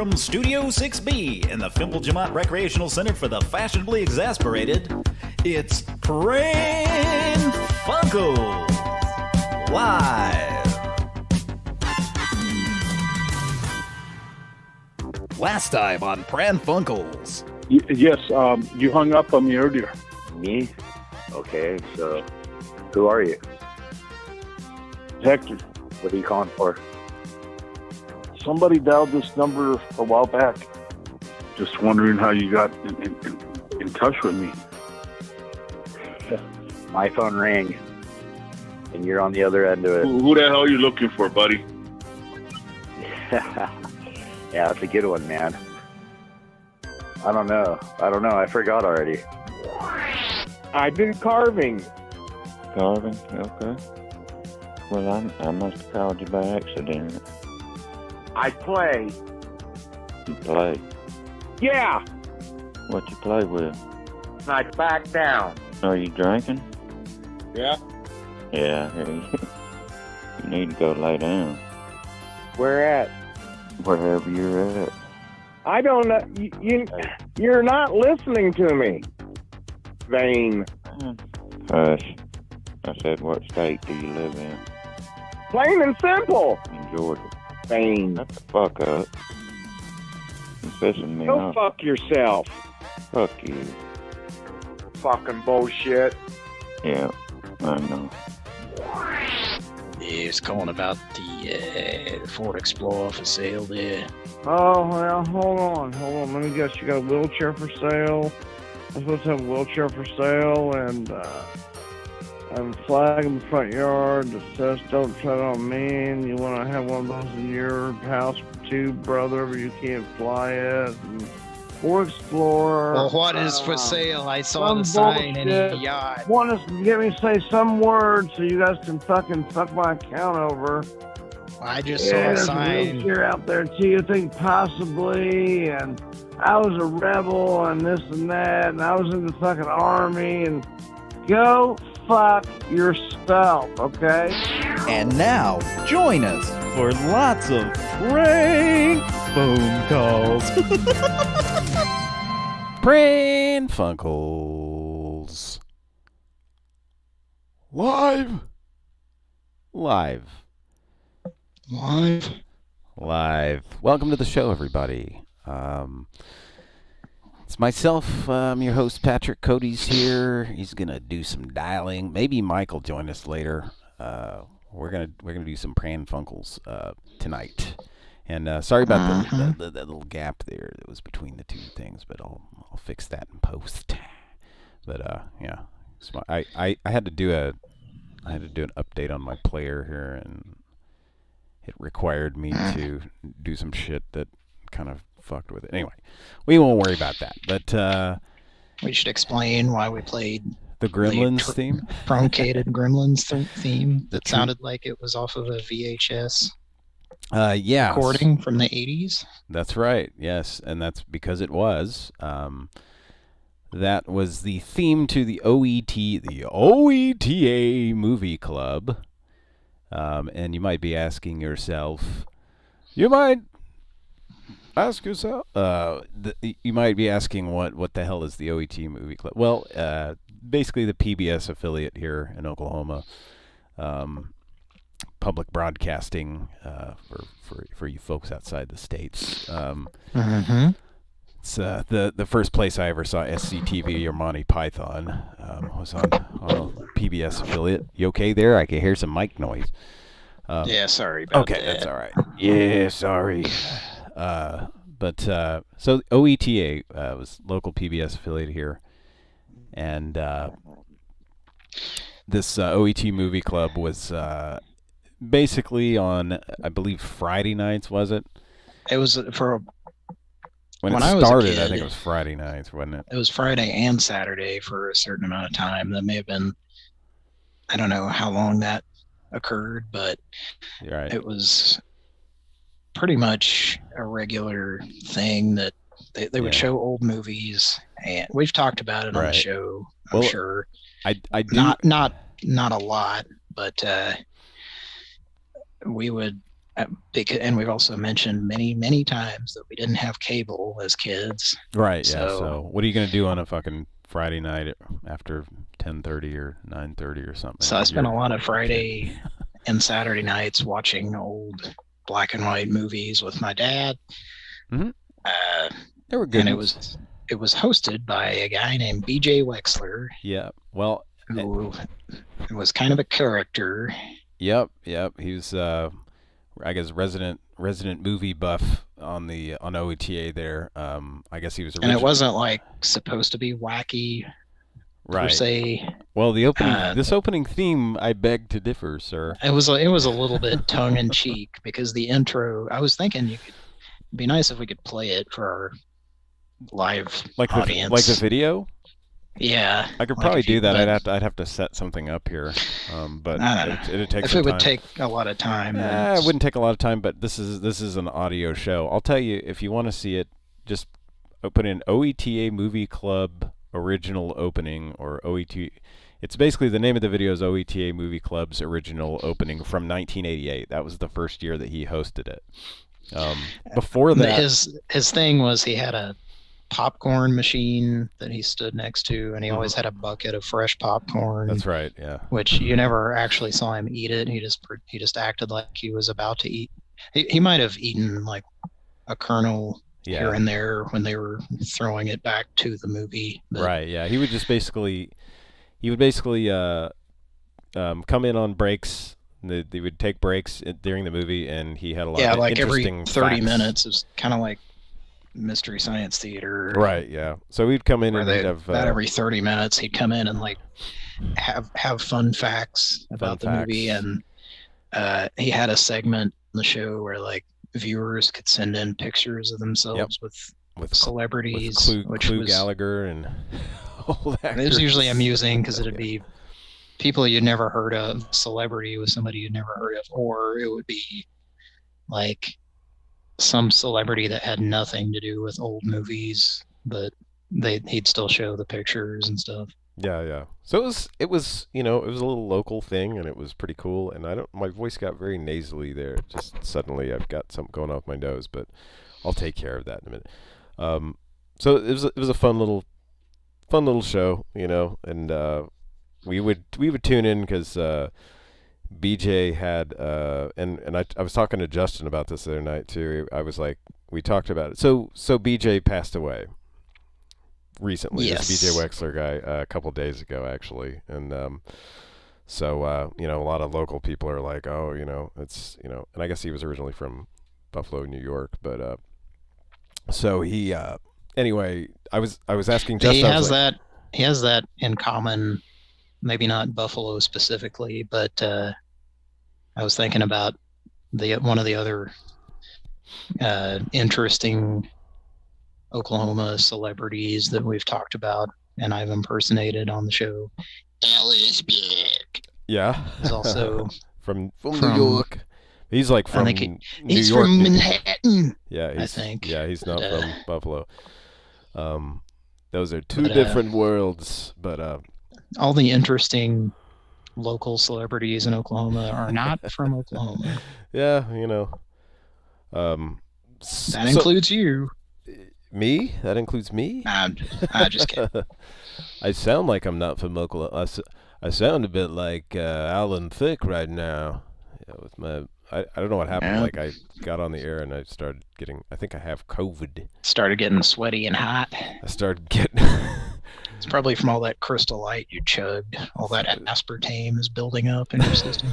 from Studio 6B in the Fimple Jamont Recreational Center for the Fashionably Exasperated, it's Pran Funkels Live. Last time on Pran Funkels. Yes, you hung up on me earlier. Me? Okay, so who are you? Hector. What are you calling for? Somebody dialed this number a while back. Just wondering how you got in touch with me. My phone rang, and you're on the other end of it. Who the hell are you looking for, buddy? Yeah, that's a good one, man. I don't know. I forgot already. I've been carving. Carving? Okay. Well, I must have called you by accident. I play. You play? Yeah. What you play with? I back down. Are you drinking? Yeah. Yeah. You need to go lay down. Where at? Wherever you're at. I don't know. You're not listening to me. Vain. Hush. I said, what state do you live in? Plain and simple. In Georgia. Vain. Shut the fuck up. You're pissing me Go off. fuck yourself. Fuck you. Fucking bullshit. Yeah, I know. Yeah, it's calling about the Ford Explorer for sale there. Oh, well, hold on. Let me guess. You got a wheelchair for sale? I'm supposed to have a wheelchair for sale and a flag in the front yard that says don't tread on me, and you want to have one of those in your house too, brother, but you can't fly it. And Ford Explorer. Well, what is for sale? I saw the sign in the yard. Want us to get me to say some words so you guys can fucking fuck my account over. I just saw a sign. You're out there too. You think possibly, and I was a rebel and this and that, and I was in the fucking army, and go fuck yourself, okay? And now, join us for lots of prank phone calls. Pran Funkels. Live. Welcome to the show, everybody. It's myself. I'm your host, Patrick. Cody's here. He's gonna do some dialing. Maybe Mike will join us later. We're gonna do some Pran Funkels tonight. And sorry about the little gap there that was between the two things, but I'll fix that in post. But yeah, I had to do an update on my player here, and it required me to do some shit that kind of fucked with it. Anyway, we won't worry about that. But We should explain why we played the Gremlins theme? Truncated Gremlins theme that sounded like it was off of a VHS yeah, recording from the 80s. That's right, yes. And that's because it was. That was the theme to the OETA movie club. And you might be asking yourself, you might be asking what the hell is the OET movie club? Well, basically the PBS affiliate here in Oklahoma, public broadcasting for you folks outside the states. It's the first place I ever saw SCTV or Monty Python was on a PBS affiliate. You okay there? I can hear some mic noise. Yeah, sorry about that. Okay, that's all right. Yeah, sorry. But so OETA was local PBS affiliate here, and this OET movie club was basically on, I believe, Friday nights. Was it? It was for when it I was a started. kid, I think it was Friday nights, wasn't it? It was Friday and Saturday for a certain amount of time. That may have been, I don't know how long that occurred, but You're right. it was pretty much a regular thing that they would show old movies, and we've talked about it on the show. I'm sure. I do not a lot, but we would And we've also mentioned many times that we didn't have cable as kids. Right. Yeah. So what are you gonna do on a fucking Friday night after 10:30 or 9:30 or something? So I spent a lot of Friday and Saturday nights watching old black and white movies with my dad. Mm-hmm. They were good. And it was hosted by a guy named B.J. Wexler. Yeah. Well, who was kind of a character. Yep. He was, I guess, resident movie buff on OETA there. I guess he was. And it wasn't like supposed to be wacky. Right. Per se. Well, the opening, this opening theme, I beg to differ, sir. It was a little bit tongue in cheek because the intro. I was thinking it'd be nice if we could play it for our live audience. Like the video. Yeah, I could probably do that. I'd have to set something up here, but it'd take. If it would take a lot of time. It wouldn't take a lot of time, but this is an audio show. I'll tell you, if you want to see it, just put in OETA Movie Club original opening or OETA. It's basically the name of the video is OETA Movie Club's original opening from 1988. That was the first year that he hosted it. Before that, his thing was he had a popcorn machine that he stood next to, and he always had a bucket of fresh popcorn. That's right, yeah. Which you never actually saw him eat it. He just acted like he was about to eat. He might have eaten like a kernel here and there when they were throwing it back to the movie. Right, yeah. He would basically come in on breaks. They would take breaks during the movie, and he had a lot of like interesting every 30 facts. minutes. It was kind of like Mystery Science Theater. Right, yeah. So we'd come in and he'd have... about every 30 minutes, he'd come in and like have fun facts about the movie. And he had a segment in the show where like viewers could send in pictures of themselves with celebrities. With Clue Gallagher and all that. It was usually amusing because it'd be people you'd never heard of, celebrity with somebody you'd never heard of, or it would be like some celebrity that had nothing to do with old movies, but he'd still show the pictures and stuff. Yeah. So it was a little local thing, and it was pretty cool. And my voice got very nasally there. Just suddenly I've got something going on with my nose, but I'll take care of that in a minute. So it was a fun little show, and we would tune in because BJ had and I was talking to Justin about this the other night too. I was like, we talked about it. So BJ passed away recently. Yes. This BJ Wexler guy a couple days ago actually, and so a lot of local people are like, oh, it's and I guess he was originally from Buffalo, New York, but so he anyway, I was asking Justin. He has that in common. Maybe not Buffalo specifically, but I was thinking about one of the other interesting Oklahoma celebrities that we've talked about and I've impersonated on the show. Dallas Beck. Yeah. He's also from New York. He's like from he's from Manhattan. Yeah, I think. Yeah, he's not from Buffalo. Those are two different worlds, but all the interesting local celebrities in Oklahoma are not from Oklahoma. Yeah, that includes you. Me? That includes me? I'm just kidding. I sound like I'm not from Oklahoma. I sound a bit like Alan Thicke right now. Yeah, with my, I don't know what happened. Yeah. Like I got on the air and I started getting. I think I have COVID. Started getting sweaty and hot. I started getting. It's probably from all that Crystal Light you chugged. All that aspartame is building up in your system.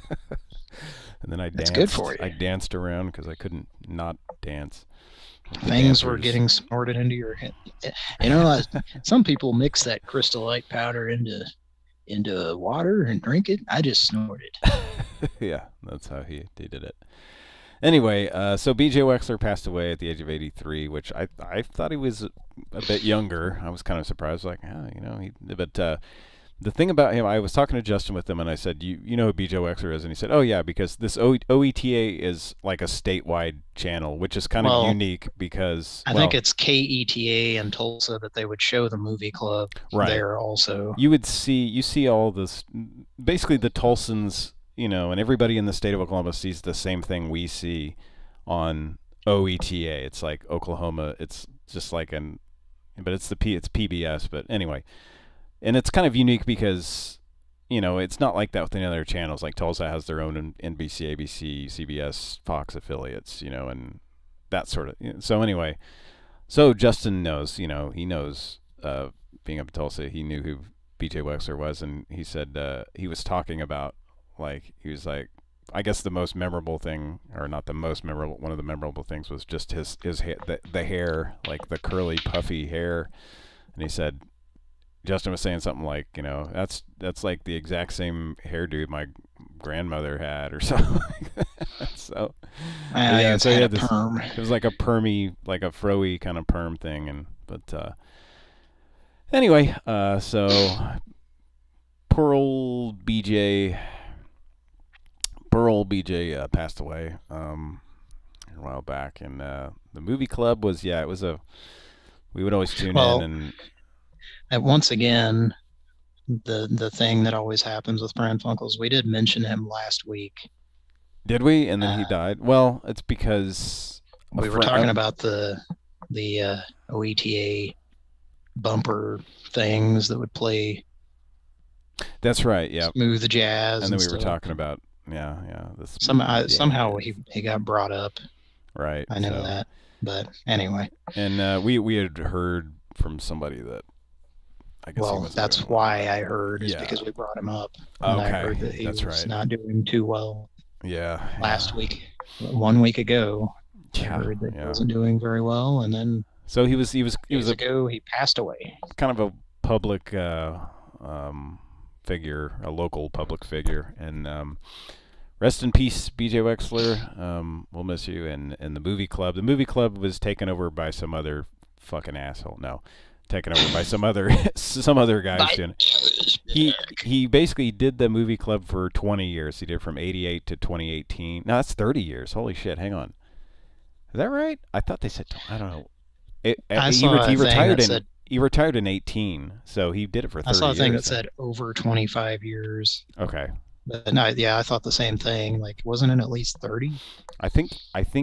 And then I danced. That's good for you. I danced around because I couldn't not dance. Things were getting snorted into your head. Some people mix that Crystal Light powder into water and drink it. I just snorted. Yeah, that's how he did it. Anyway, so B.J. Wexler passed away at the age of 83, which I thought he was a bit younger. I was kind of surprised, like, but the thing about him, I was talking to Justin with him, and I said, you know who B.J. Wexler is? And he said, oh, yeah, because this OETA is like a statewide channel, which is kind of unique because... I think it's KETA in Tulsa that they would show the movie club there also. You see all this... Basically, the Tulsans and everybody in the state of Oklahoma sees the same thing we see on OETA. It's like Oklahoma. It's just like but it's it's PBS. But anyway, and it's kind of unique because it's not like that with any other channels. Like Tulsa has their own NBC, ABC, CBS, Fox affiliates, and that sort of. So anyway, so Justin knows, he knows, being up in Tulsa, he knew who BJ Wexler was, and he said he was talking about, like, he was like, I guess the most memorable thing, or not the most memorable, one of the memorable things was just his the hair, like the curly, puffy hair, and he said, Justin was saying something like, that's like the exact same hairdo my grandmother had, or something like that. So, yeah, so he had this. Perm. It was like a permy, like a froey kind of perm thing, but anyway, so poor old BJ passed away a while back, and the movie club was we would always tune in and. And once again, the thing that always happens with Pran Funkels, we did mention him last week. Did we? And then he died. Well, it's because we were talking about the OETA bumper things that would play. That's right. Yeah. Smooth jazz. And then we stuff. were talking about somehow he got brought up. Right. I know that, but anyway. And we had heard from somebody that. I guess that's why I heard is because we brought him up. And okay, I heard that he was not doing too well. Yeah. Last week, 1 week ago, I heard that he wasn't doing very well, and then so he was he passed away. Kind of a public figure, a local public figure, and rest in peace, BJ Wexler. We'll miss you. And the movie club. The movie club was taken over by some other fucking asshole. No. Taken over by some other guys. He basically did the movie club for 20 years. He did from 88 to 2018. No, that's 30 years. Holy shit! Hang on, is that right? I thought they said I don't know. He retired in 18, so he did it for 30 years. I saw a thing that said over 25 years. Okay. But no, yeah, I thought the same thing. Like, wasn't it at least 30? I think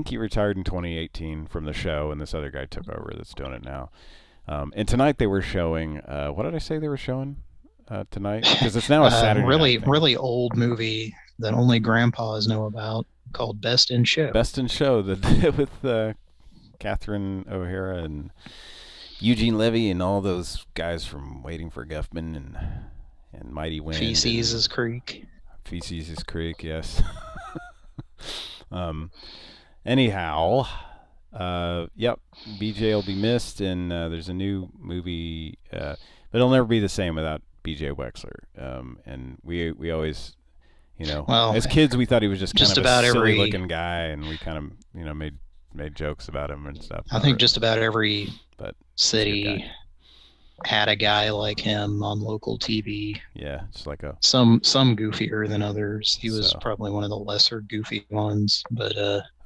he retired in 2018 from the show, and this other guy took over that's doing it now. And tonight they were showing. What did I say they were showing tonight? Because it's now a Saturday. Really old movie that only grandpas know about, called Best in Show. Best in Show, with Catherine O'Hara and Eugene Levy and all those guys from Waiting for Guffman and Mighty Wind. Feces Creek. Feces Creek, yes. Anyhow. Yep, BJ will be missed, and there's a new movie, but it'll never be the same without BJ Wexler. And we always, as kids, we thought he was just kind of a silly-looking guy, and we kind of, made jokes about him and stuff. I think just about every city had a guy like him on local TV. Yeah, just like some goofier than others. He was probably one of the lesser goofy ones, but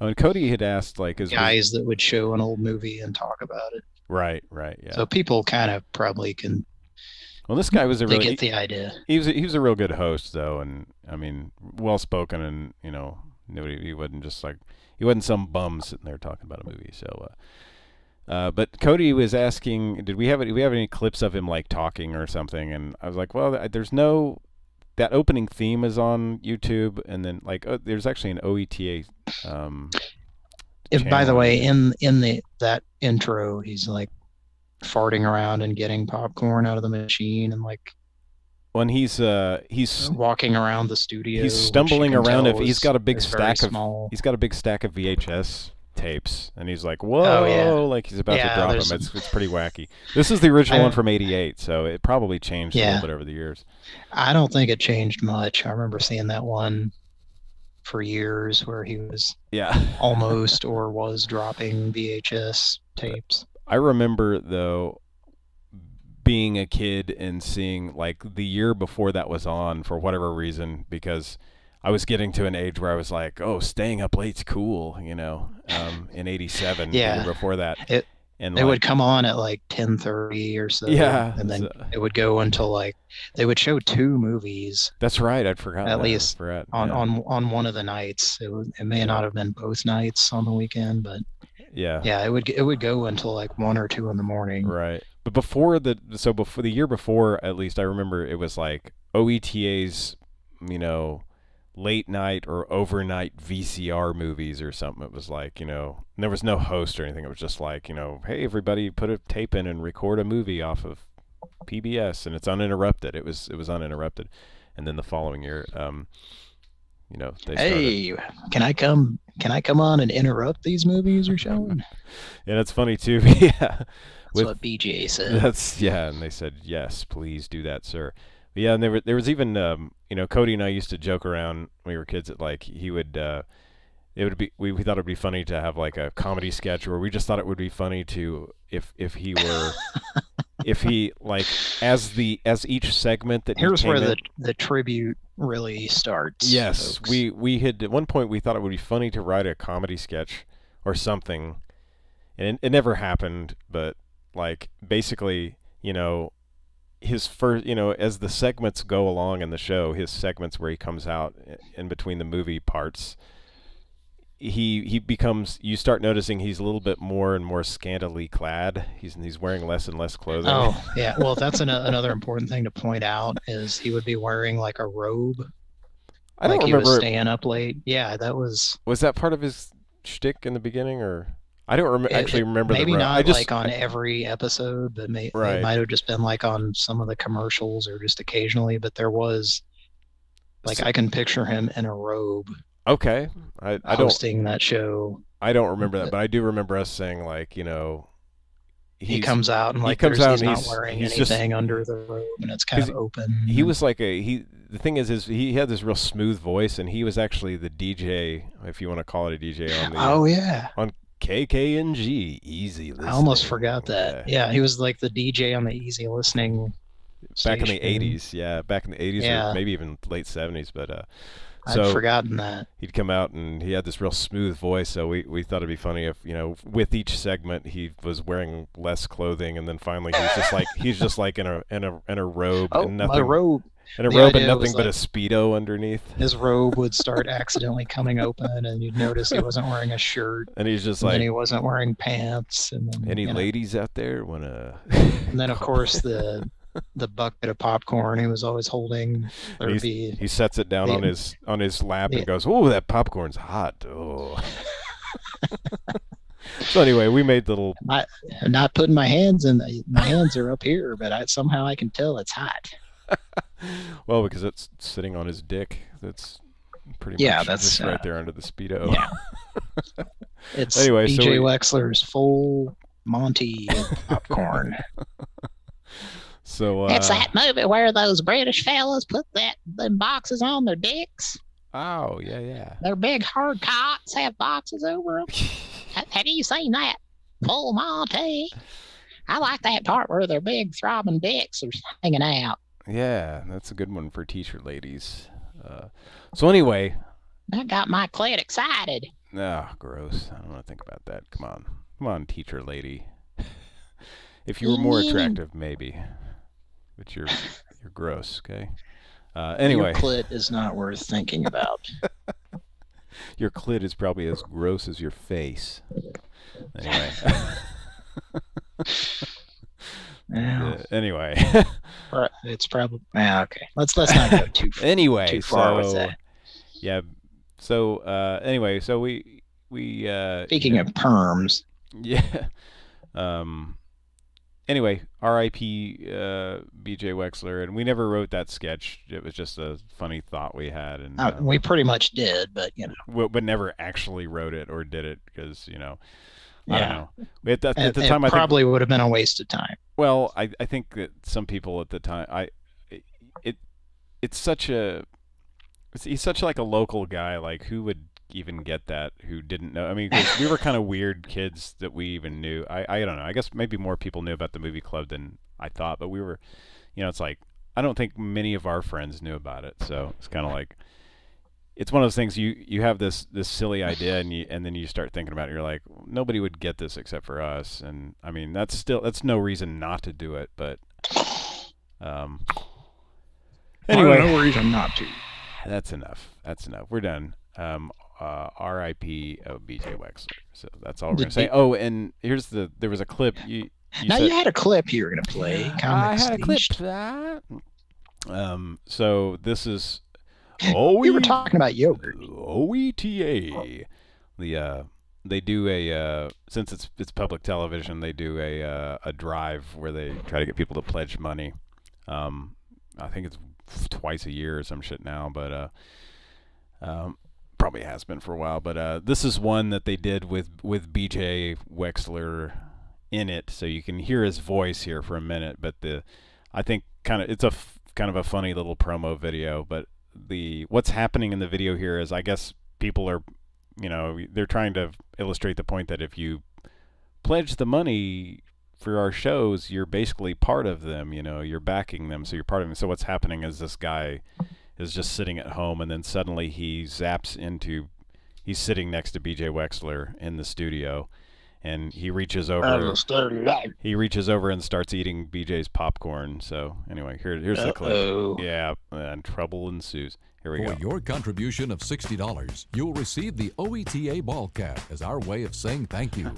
and Cody had asked guys that would show an old movie and talk about it. Right, yeah. So people kind of probably can. Well, this guy was they get the idea. He was a real good host, though, and I mean, well spoken, and he wasn't just like he wasn't some bum sitting there talking about a movie. So. But Cody was asking, do we have any clips of him like talking or something? And I was like, well, there's no. That opening theme is on YouTube, and then there's actually an OETA. By the way, in that intro, he's like farting around and getting popcorn out of the machine, and like when he's walking around the studio, he's stumbling around. He's got a big stack of VHS tapes, and he's like, whoa, like he's about to drop them. It's pretty wacky. This is the original one from 88, so it probably changed a little bit over the years. I don't think it changed much. I remember seeing that one for years where he was almost or was dropping VHS tapes. I remember, though, being a kid and seeing, like, the year before that was on, for whatever reason, because I was getting to an age where I was like, oh, staying up late's cool, in 87, the year before that. and It like would come on at like 10:30 or so, yeah, and then so, it would go until like they would show two movies that's right. I'd forgotten at that. I least forgot. on Yeah, one of the nights. It may yeah, not have been both nights on the weekend, but yeah. yeah, it would go until like 1 or 2 in the morning. Right. But before the year before, at least I remember it was like OETA's, you know, late night or overnight VCR movies or something. It was like, there was no host or anything. It was just like, hey everybody, put a tape in and record a movie off of PBS, and it's uninterrupted. It was uninterrupted. And then the following year, they started. Hey, can I come? Can I come on and interrupt these movies you're showing? And it's funny too. Yeah. That's what BJ said. And they said yes, please do that, sir. But yeah, and there was even Cody and I used to joke around when we were kids that like he would it would be we thought it would be funny to have like a comedy sketch, or we just thought it would be funny to if he were if he like as each segment that Here's he where came in, the tribute really starts. yes, folks. we had at one point we thought it would be funny to write a comedy sketch or something, and it never happened, but like basically, his first, as the segments go along in the show, his segments where he comes out in between the movie parts, he becomes, you start noticing he's a little bit more and more scantily clad. He's wearing less and less clothing. Oh yeah, well that's another important thing to point out is he would be wearing like a robe, I don't like he was remember. staying up late. Yeah, that was Was that part of his shtick in the beginning, or I don't actually remember maybe the robe. not I just like on every episode, but it Right. might have just been like on some of the commercials or just occasionally. But there was like I can picture him in a robe okay. I don't hosting that show. I don't remember that, but I do remember us saying like, He comes out and he like comes he's out and not wearing he's just- anything under the robe, and it's kind of 'cause open. he was like the thing is he had this real smooth voice, and he was actually the DJ, if you want to call it a DJ, on the Oh yeah, on KKNG Easy Listening. I almost forgot that. Yeah, he was like the DJ on the Easy Listening back in the station. 80s. Yeah, back in the 80s, Yeah. or maybe even late 70s, but I'd so forgotten that. he'd come out and he had this real smooth voice, so we thought it'd be funny if, with each segment he was wearing less clothing, and then finally he's just like in a robe Oh, and my nothing robe. and a The robe and idea nothing was but a like- Speedo underneath. His robe would start accidentally coming open, and you'd notice he wasn't wearing a shirt, And he's just and then like, he wasn't wearing pants, and then any ladies out there wanna and then of course the bucket of popcorn he was always holding. There'd be he sets it down the- on his lap the- and goes, "Oh, that popcorn's hot." Oh. So anyway, we made little. I'm not putting my hands in. My hands are up here, but somehow I can tell it's hot. Well, because it's sitting on his dick. That's pretty Yeah, much that's, just right there under the Speedo. Yeah. It's Anyway, so BJ we- Wexler's full Monty popcorn. So It's that movie where those British fellas put them boxes on their dicks. Oh yeah. Their big hard cocks have boxes over them. Have you seen that? Full Monty. I like that part where their big throbbing dicks are hanging out. Yeah, that's a good one for t-shirt ladies. So anyway, That got my clit excited. gross. I don't want to think about that. Come on, teacher lady. If you were more attractive, maybe. But you're gross. Okay. Anyway, Your clit is not worth thinking about. your clit is probably as gross as your face. Anyway. Yeah, Anyway. it's probably okay. Let's not go too Anyway, too far with so that. yeah. So anyway, so we Speaking of perms, yeah. Anyway, R.I.P. B.J. Wexler, and we never wrote that sketch. It was just a funny thought we had, and we pretty much did, but but never actually wrote it or did it because I don't yeah, know. At the it time, I think, probably would have been a waste of time. well, I think that some people at the time, it's such a, he's such like a local guy. Like who would even get that? Who didn't know? I mean, 'cause we were kind of weird kids that we even knew. I don't know. I guess maybe more people knew about the movie club than I thought, but we were, it's like I don't think many of our friends knew about it. So it's kind of like, it's one of those things you have this silly idea and then you start thinking about it. You're like, nobody would get this except for us. And I mean, that's no reason not to do it. But anyway, no reason not to. That's enough. We're done. R.I.P. B.J. Wexler. So that's all we're gonna say. Oh, and there was a clip. You had a clip you were gonna play. I had a clip. So this is. We were talking about yogurt. OETA. They do a since it's public television. They do a drive where they try to get people to pledge money. I think it's twice a year or some shit now, but probably has been for a while. But this is one that they did with BJ Wexler in it, so you can hear his voice here for a minute. But I think it's kind of a funny little promo video. But what's happening in the video here is, I guess people are, they're trying to illustrate the point that if you pledge the money for our shows, you're basically part of them, you're backing them, so you're part of them. So what's happening is this guy is just sitting at home, and then suddenly he's sitting next to BJ Wexler in the studio, and he reaches over and starts eating BJ's popcorn. So anyway, here's the clip. Yeah, and trouble ensues. Here we go. For your contribution of $60, you'll receive the OETA ball cap as our way of saying thank you.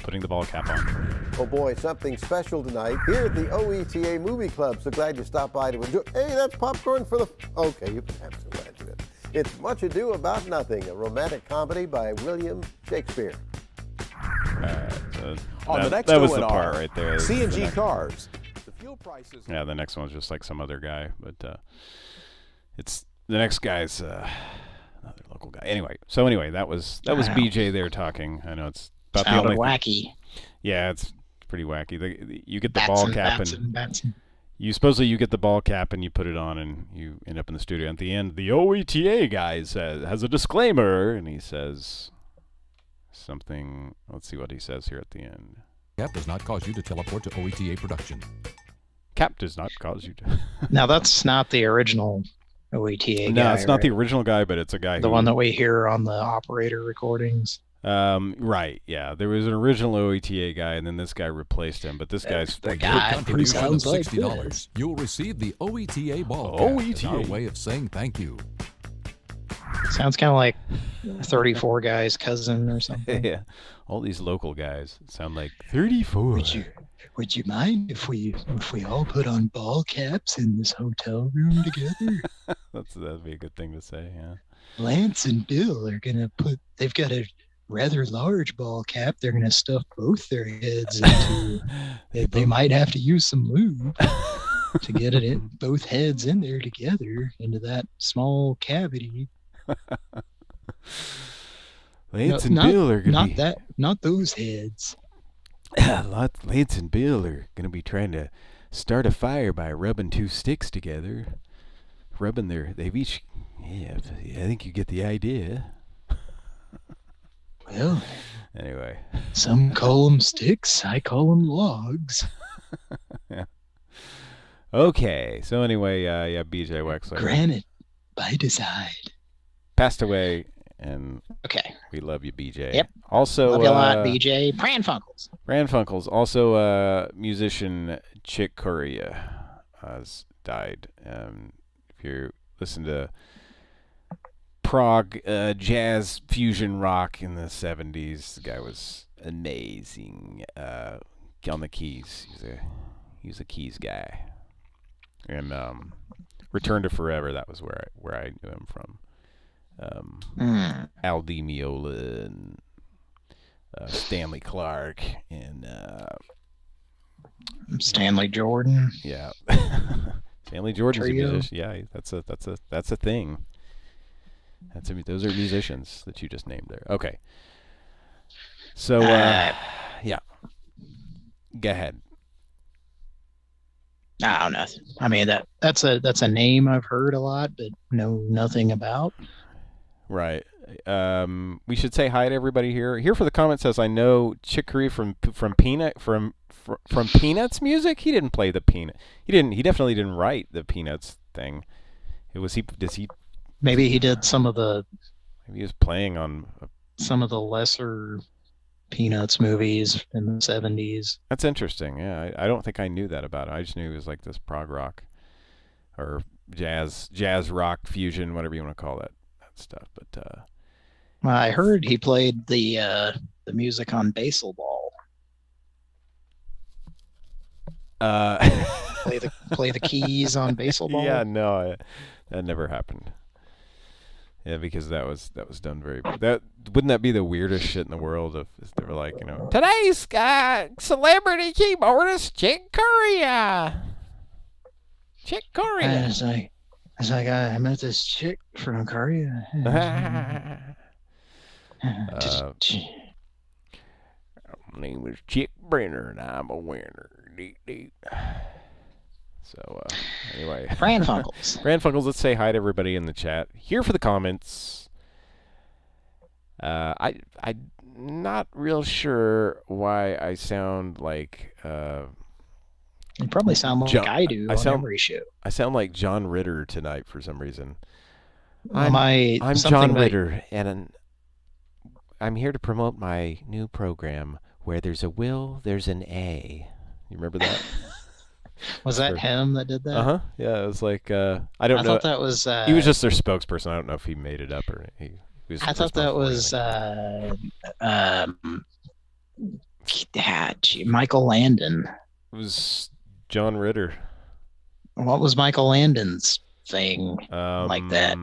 Putting the ball cap on. Oh boy, something special tonight here at the OETA Movie Club. So glad you stopped by to enjoy. Hey, that's popcorn for the... Okay, you can have some glad you did. It's Much Ado About Nothing, a romantic comedy by William Shakespeare. That was the part right there. CNG cars. The fuel prices. Yeah, the next one's just like some other guy, but it's the next guy's another local guy. Anyway, that was BJ there talking. I know it's about the only wacky. Yeah, it's pretty wacky. You get the ball cap and you supposedly get the ball cap and you put it on and you end up in the studio. At the end, the OETA guy has a disclaimer, and he says something. Let's see what he says here at the end. Cap does not cause you to teleport to OETA production. Cap does not cause you to. Now that's not the original OETA guy. No, it's not the original guy, but it's a guy. The one that we hear on the operator recordings. Right, yeah. There was an original OETA guy, and then this guy replaced him. But this guy's the guy who sounds like $60. You'll receive the OETA ball cap as our way of saying thank you. Sounds kind of like 34 guy's cousin or something. Yeah, all these local guys sound like 34. Would you mind if we all put on ball caps in this hotel room together? That'd be a good thing to say, yeah. Lance and Bill are gonna they've got a rather large ball cap. They're gonna stuff both their heads into. They might have to use some lube to get it in, both heads in there together into that small cavity. Lance and Bill are gonna not those heads. Lance and Bill are gonna be trying to start a fire by rubbing two sticks together. They've each. Yeah, I think you get the idea. Well, anyway. Some call them sticks. I call them logs. Yeah. Okay. So anyway, BJ Wexler. Granted, by design. Passed away, and okay, we love you, BJ. Yep. Also, love you a lot, BJ. Pran Funkels. Pran Funkels. Also, musician Chick Corea has died. If you listen to prog jazz fusion rock in the 70s, the guy was amazing on the keys. He was a keys guy. And Return to Forever, that was where I knew him from. Al Di Meola and Stanley Clark and Stanley Jordan. Yeah. Stanley Jordan's a musician. Yeah, that's a thing. Those are musicians that you just named there. Okay. So yeah. Go ahead. No, nothing. I mean that's a name I've heard a lot, but know nothing about. Right. We should say hi to everybody here. Here for the comment says, I know Chick Corea from Peanuts music. He didn't play the Peanut. He definitely didn't write the Peanuts thing. Does he Maybe he did some of the Maybe he was playing on. lesser Peanuts movies in the 70s. That's interesting. Yeah, I don't think I knew that about it. I just knew it was like this prog rock or jazz rock fusion, whatever you want to call that stuff. But I heard he played the music on Baseball Ball. Play the keys on Baseball Ball. Yeah, no, that never happened. Yeah, because that was done very. Wouldn't that be the weirdest shit in the world if they were like, today's celebrity keyboardist Chick Corea. Chick Corea. It's like I met this chick from Korea. My name is Chick Brenner, and I'm a winner. Deep. So, anyway. Pran Funkels. Pran Funkels, let's say hi to everybody in the chat. Here for the comments. I'm not real sure why I sound like... you probably sound like I do on every show. I sound like John Ritter tonight for some reason. I'm John Ritter, and I'm here to promote my new program, Where There's a Will, There's an A. You remember that? Was that him that did that? Uh-huh. Yeah, it was like, I don't know. I thought that was... he was just their spokesperson. I don't know if he made it up or he was... I thought that was Michael Landon. It was John Ritter. What was Michael Landon's thing like that?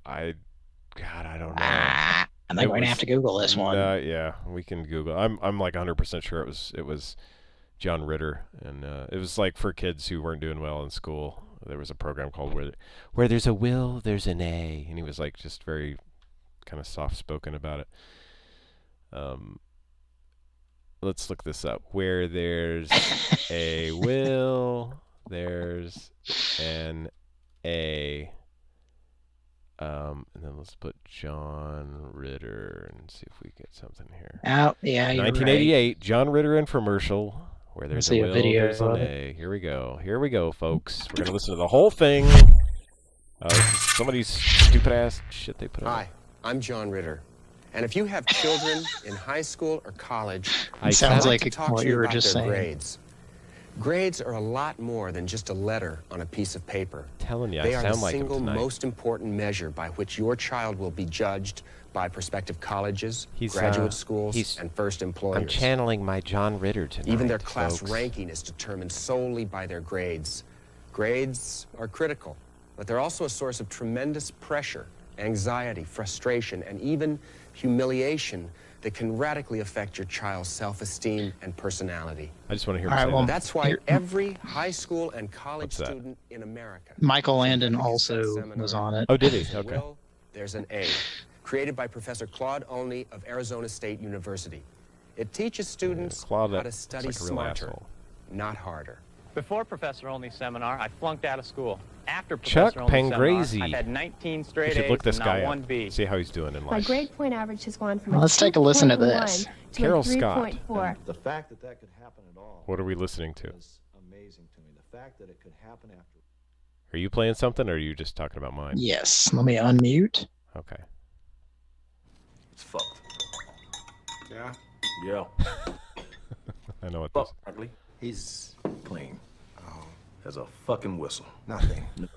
I don't know. I think we're gonna have to Google this one. Yeah, we can Google. I'm like 100% sure it was John Ritter, and it was like for kids who weren't doing well in school. There was a program called Where There's a Will, There's an A, and he was like just very kind of soft spoken about it. Let's look this up. Where there's a will, there's an A. And then let's put John Ritter and see if we get something here. Oh, yeah, you're 1988, right. John Ritter infomercial. Where there's a will, video there's an of A. Here we go, folks. We're gonna listen to the whole thing. Somebody's stupid ass shit they put on. Hi, I'm John Ritter. And if you have children in high school or college, it sounds like talk what to you you were about just their saying. grades. Grades are a lot more than just a letter on a piece of paper. Telling you, They I are the sound like him single tonight. most important measure by which your child will be judged by prospective colleges, He's, graduate schools, and first employers. I'm channeling my John Ritter tonight. Even their class folks. ranking is determined solely by their grades. Grades are critical, but they're also a source of tremendous pressure, anxiety, frustration, and even humiliation that can radically affect your child's self-esteem and personality. I just want to hear him say that. That's why every high school and college student in America... Michael Landon also was on it. Oh, did he? Okay. There's an A, created by Professor Claude Olney of Arizona State University. It teaches students how to study smarter, not harder. Before Professor Olney's seminar, I flunked out of school. After Chuck Professor Olney's Pangrazi. seminar, I've had 19 You straight should A's look this and guy not up. one B. See how he's doing in My life. grade point average has gone from Let's take a listen to this. Carol Scott. 3.4. The fact that that could happen at all What are we listening to? is amazing to me. The fact that it could happen after. Are you playing something, or are you just talking about mine? Yes. Let me unmute. Okay. It's fucked. Yeah? Yeah. I know what this. Ugly. He's clean. Oh. Has a fucking whistle. Nothing. No.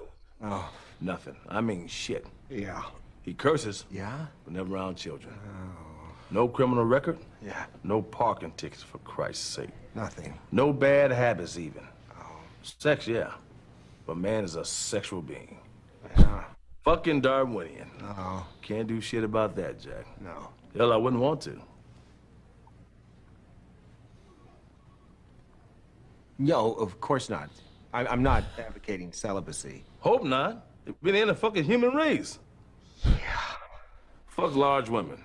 Oh. Nothing. I mean shit. Yeah. He curses. Yeah? But never around children. Oh. No criminal record. Yeah. No parking tickets, for Christ's sake. Nothing. No bad habits even. Oh. Sex, yeah. But man is a sexual being. Yeah. Fucking Darwinian. No. Can't do shit about that, Jack. No. Hell, I wouldn't want to. No, of course not. I'm not advocating celibacy. Hope not. We're in a fucking human race. Yeah. Fuck large women.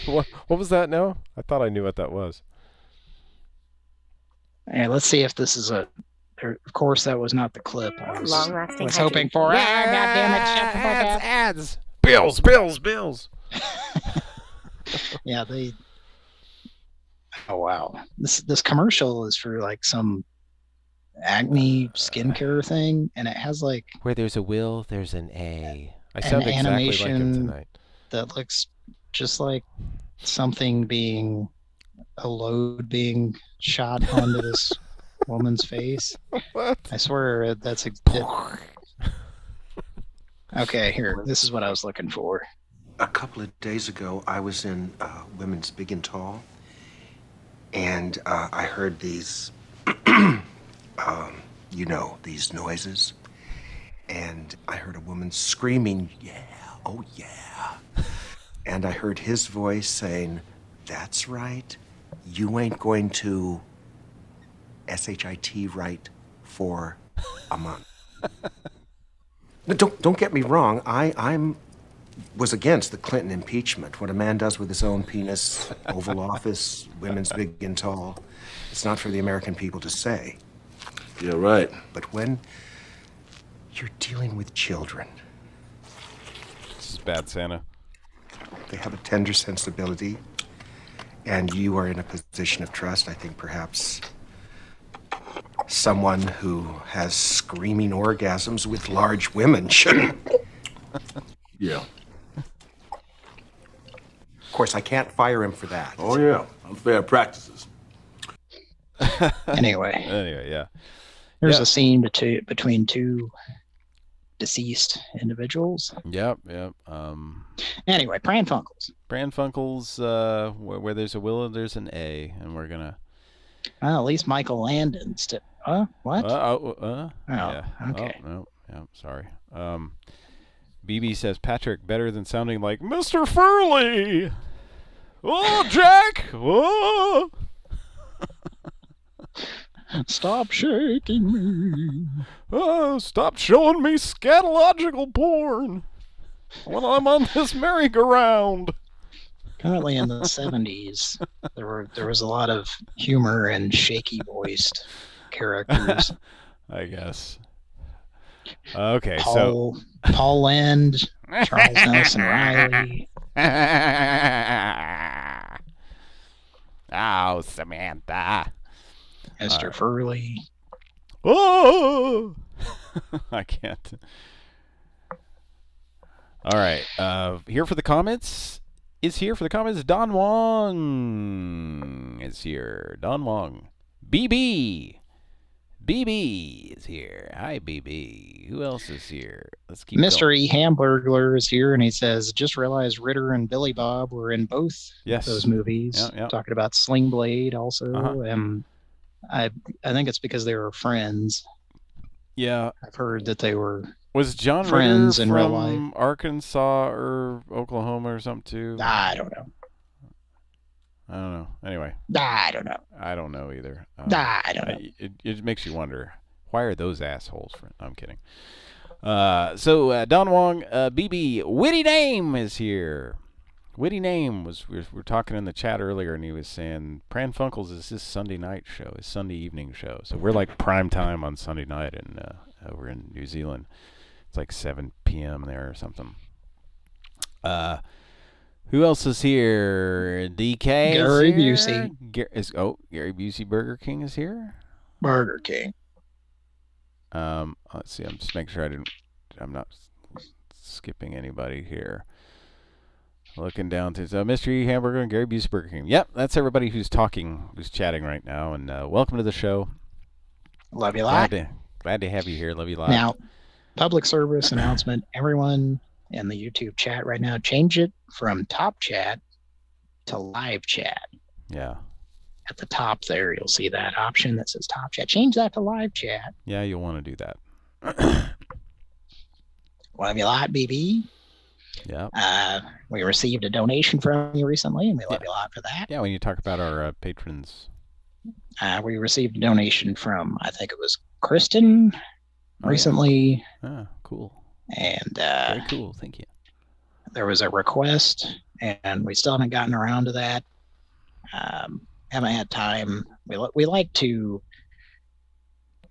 What was that now? I thought I knew what that was. Hey, let's see if this is a. Of course, that was not the clip I was Long-lasting hoping for. Yeah, goddammit, shut the fuck up. Ads. Bills. Yeah, they. Oh wow, this commercial is for like some acne skincare thing, and it has like Where there's a will, there's an A. I an sound exactly like him animation tonight. that looks just like something being a load being shot onto this woman's face. What? I swear that's it. Okay, here. This is what I was looking for. A couple of days ago, I was in Women's Big and Tall, and I heard these, these noises, and I heard a woman screaming, "Yeah, oh yeah," and I heard his voice saying, "That's right, you ain't going to SHIT right for a month." No, don't get me wrong. I'm was against the Clinton impeachment. What a man does with his own penis, Oval Office, Women's Big and Tall, it's not for the American people to say. Yeah, right. But when you're dealing with children, This is bad Santa. they have a tender sensibility, and you are in a position of trust. I think perhaps someone who has screaming orgasms with large women shouldn't. Yeah. Of course, I can't fire him for that. Oh, yeah. Unfair practices. Anyway, yeah. There's a scene between two deceased individuals. Yep. Anyway, Pran Funkels. Pran Funkels, where there's a will, there's an A, and we're gonna. Well, at least Michael Landon's. What? Yeah. Okay. Oh, no. Yeah. Sorry. BB says Patrick better than sounding like Mr. Furley. Oh, Jack. Oh. Stop shaking me. Oh, stop showing me scatological porn when I'm on this merry-go-round. Apparently, in the 70s, there was a lot of humor and shaky voiced characters. I guess. Okay, Paul Land, Charles Nelson Riley. Oh, Samantha. Mr. Furley. Oh! I can't. All right. Here for the comments. Don Wong is here. Don Wong. BB is here. Hi, BB. Who else is here? Let's keep Mr. going. E. Hamburglar is here, and he says, just realized Ritter and Billy Bob were in both those movies. Yeah. Talking about Sling Blade also. Uh-huh. I think it's because they were friends. Yeah. I've heard that they were Was John friends Ritter in real life. from Arkansas or Oklahoma or something too? I don't know. Anyway. I don't know. I don't know either. I don't know. It makes you wonder, why are those assholes? I'm kidding. So Don Wong, BB, Witty Name is here. Witty Name we're talking in the chat earlier, and he was saying Pran Funkels is his Sunday night show, his Sunday evening show. So we're like prime time on Sunday night, and over in New Zealand, it's like 7 p.m. there or something. Who else is here? DK Gary is here. Busey. Gary Busey Burger King is here. Burger King. Let's see. I'm just making sure I'm not skipping anybody here. Looking down to Mystery Hamburger and Gary Busey Burger King. Yep, that's everybody who's chatting right now. And welcome to the show. Love you a lot. Glad to have you here. Love you a lot. Now, public service announcement. Everyone in the YouTube chat right now, change it from top chat to live chat. Yeah. At the top there, you'll see that option that says top chat. Change that to live chat. Yeah, you'll want to do that. Love you a lot, BB. Yeah. We received a donation from you recently, and we love you a lot for that. Yeah, when you talk about our patrons. We received a donation from, I think it was Kristen recently. Yeah. Cool. And very cool. Thank you. There was a request, and we still haven't gotten around to that. Haven't had time. We like to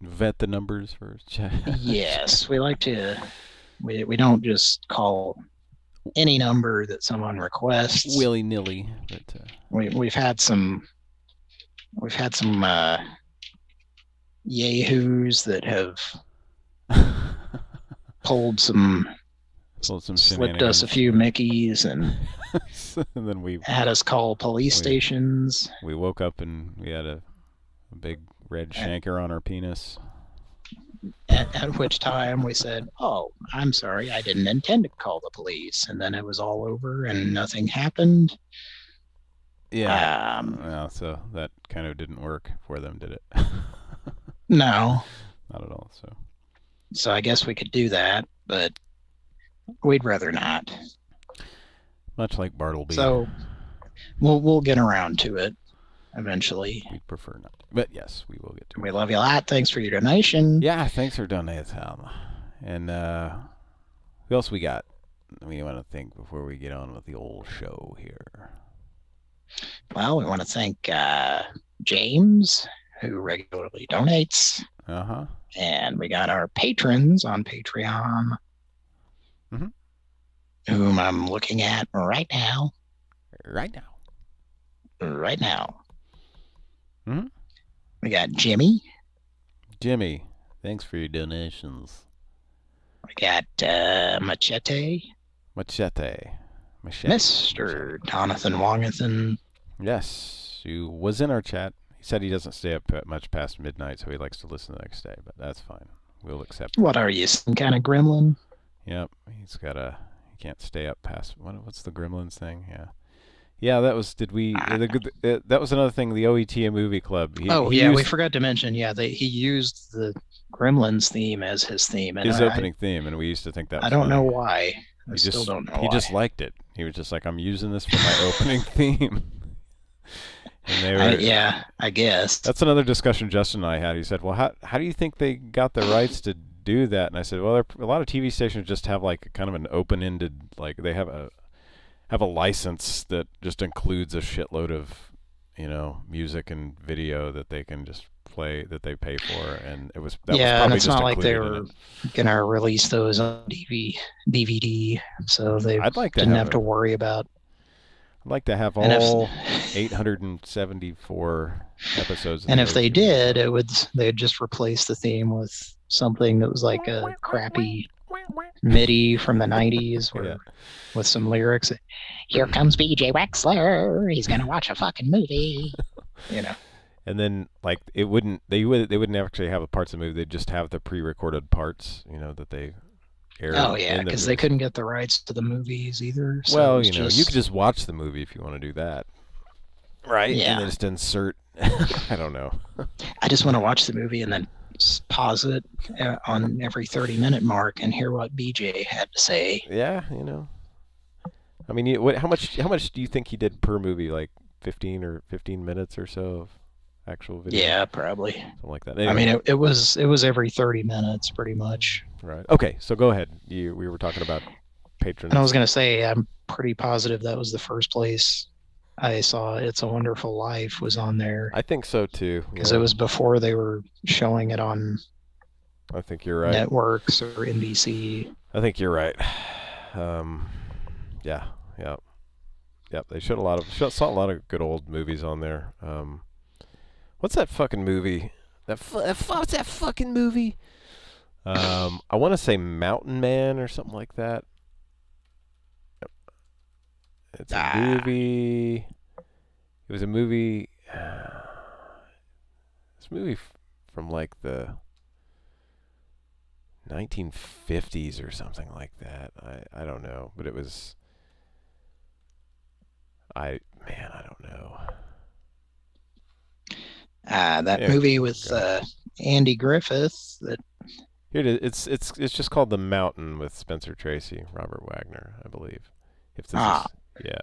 vet the numbers first. Yes, we like to. We don't just call any number that someone requests willy nilly. But we've had some yahoos that have pulled some slipped us a few Mickeys and and then we had us call police stations. We woke up and we had a big red shanker on our penis. At which time we said, "Oh, I'm sorry, I didn't intend to call the police," and then it was all over and nothing happened. Yeah. Well, so that kind of didn't work for them, did it? No. Not at all. So I guess we could do that, but we'd rather not. Much like Bartleby. So we'll get around to it eventually. We'd prefer not, but yes, we will get to it. We love you a lot. Thanks for your donation. Yeah, thanks for donating. And who else we got? We want to think before we get on with the old show here. Well, we want to thank James, who regularly donates. And we got our patrons on Patreon, whom I'm looking at right now. Right now. We got Jimmy. Jimmy, thanks for your donations. We got Machete. Mr. Jonathan Wongathan. Yes, who was in our chat. He said he doesn't stay up much past midnight, so he likes to listen the next day, but that's fine. We'll accept it. What are you, some kind of gremlin? Yep, he can't stay up past, what's the gremlins thing? Yeah, that was, that was another thing, the OETA movie club. We forgot to mention, he used the Gremlins theme as his theme. And his opening theme, and we used to think that was I don't funny. know why. I still don't know why. He just liked it. He was just like, I'm using this for my opening theme. And they were, I guess. That's another discussion Justin and I had. He said, well, how do you think they got the rights to do that? And I said, well, a lot of TV stations just have like kind of an open-ended, like they have a license that just includes a shitload of, music and video that they can just play, that they pay for, and that was probably and it's just not like they included were gonna release those on DVD, so they didn't have to worry about. I'd like to have all 874 episodes. And if they did, they'd just replace the theme with something that was like a crappy MIDI from the 90s with some lyrics. Here comes BJ Wexler. He's gonna watch a fucking movie. And then like they wouldn't actually have the parts of the movie. They'd just have the pre-recorded parts, that they aired. Oh yeah, because they couldn't get the rights to the movies either. So well, you could just watch the movie if you want to do that, right? Yeah. And then just insert. I don't know. I just want to watch the movie and then pause it on every 30-minute mark and hear what BJ had to say. Yeah, I mean, how much do you think he did per movie? Like 15 minutes or so of actual video? Yeah, probably. Something like that. Anyway. I mean, it was every 30 minutes, pretty much. Right. Okay, so go ahead. We were talking about patrons. And I was going to say, I'm pretty positive that was the first place I saw It's a Wonderful Life was on there. I think so too. Because it was before they were showing it on. I think you're right. Networks or NBC. I think you're right. Yeah. They saw a lot of good old movies on there. What's that fucking movie? What's that fucking movie? I want to say Mountain Man or something like that. It's a movie. It was a movie. This movie from like the 1950s or something like that. I don't know, but it was. I don't know. That movie with Andy Griffith. Here it is. It's just called The Mountain with Spencer Tracy, Robert Wagner, I believe. Yeah.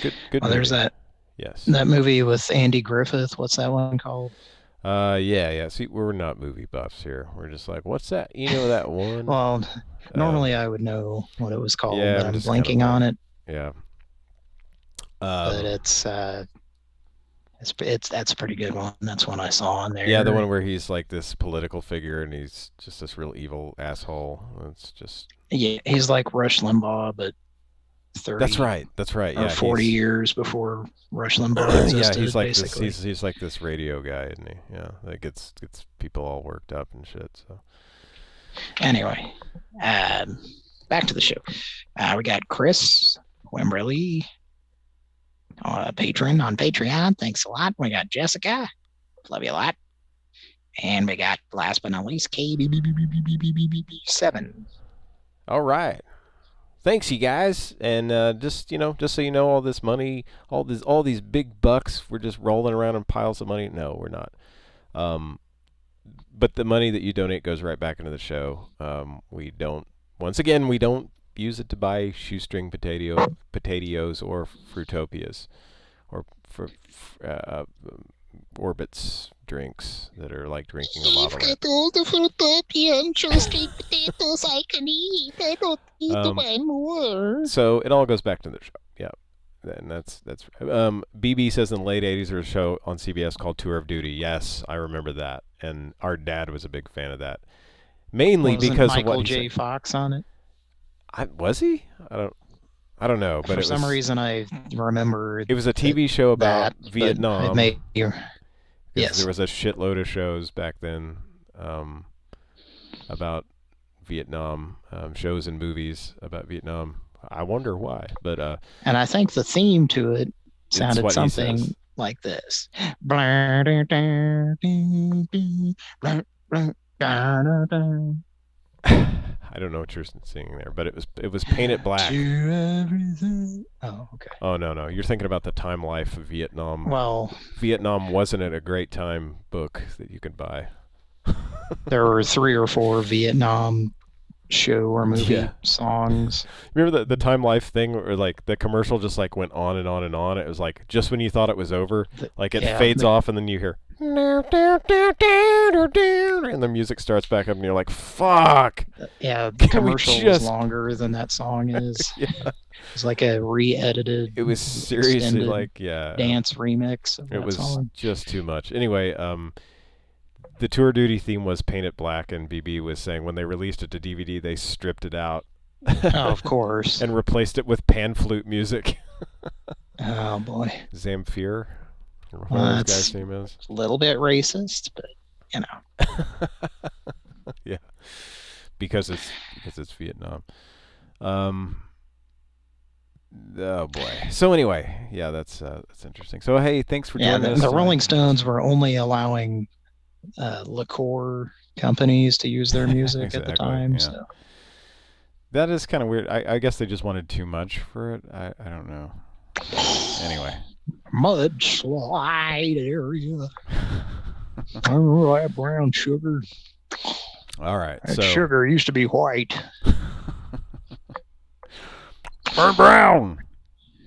Good. Oh, there's that. Yes. That movie with Andy Griffith. What's that one called? Yeah. See, we're not movie buffs here. We're just like, what's that? That one? Well, normally I would know what it was called, yeah, but I'm blanking on it. Yeah. But that's a pretty good one. That's one I saw on there. Yeah, the one where he's like this political figure and he's just this real evil asshole. It's just. Yeah, he's like Rush Limbaugh, but 30. That's right. Or Yeah, 40 years before Rush Limbaugh existed. Yeah, he's like basically. he's like this radio guy, isn't he? Yeah, that gets people all worked up and shit. So anyway, back to the show. We got Chris Wimberly, patron on Patreon. Thanks a lot. We got Jessica. Love you a lot. And we got, last but not least, KB7. all right. Thanks, you guys, and just so you know, all this money, all these big bucks, we're just rolling around in piles of money. No, we're not. But the money that you donate goes right back into the show. We don't use it to buy shoestring potatoes or Fruitopias, or for Orbit's drinks that are like drinking a bottle. I've got all the Fruitopia and shoestring potatoes I can eat. I don't need to buy more. So it all goes back to the show. Yeah. And that's BB says in the late 80s there was a show on CBS called Tour of Duty. Yes, I remember that. And our dad was a big fan of that. Mainly because Michael of what J. Fox on it? Was he? I don't know, but for some reason I remember it was a TV show about Vietnam. Yes. There was a shitload of shows back then about Vietnam, shows and movies about Vietnam. I wonder why, but and I think the theme to it sounded something like this. I don't know what you're singing there, but it was painted black. Oh, okay. Oh no, you're thinking about The Time Life of Vietnam. Well, Vietnam wasn't it a great time book that you could buy? There were 3 or 4 Vietnam show or movie songs. Remember the Time Life thing, where like the commercial just like went on and on and on. It was like just when you thought it was over, like it fades off and then you hear and the music starts back up and you're like, fuck. Yeah, the commercial was longer than that song is. Yeah. It's like a re-edited. It was seriously like dance remix of that it was song. Just too much. Anyway, the Tour Duty theme was painted black, and BB was saying when they released it to DVD, they stripped it out. Oh, of course. And replaced it with pan flute music. Oh, boy. Zamfir. Well, that guy's name is. A little bit racist, but, you know. Yeah. Because it's Vietnam. Oh boy. So anyway, yeah, that's interesting. So hey, thanks for joining us. The Rolling Stones were only allowing liqueur companies to use their music at the time. Yeah. So that is kind of weird. I guess they just wanted too much for it. I don't know. Anyway. Mudslide area. Oh, that brown sugar. All right. That sugar used to be white. Burn brown.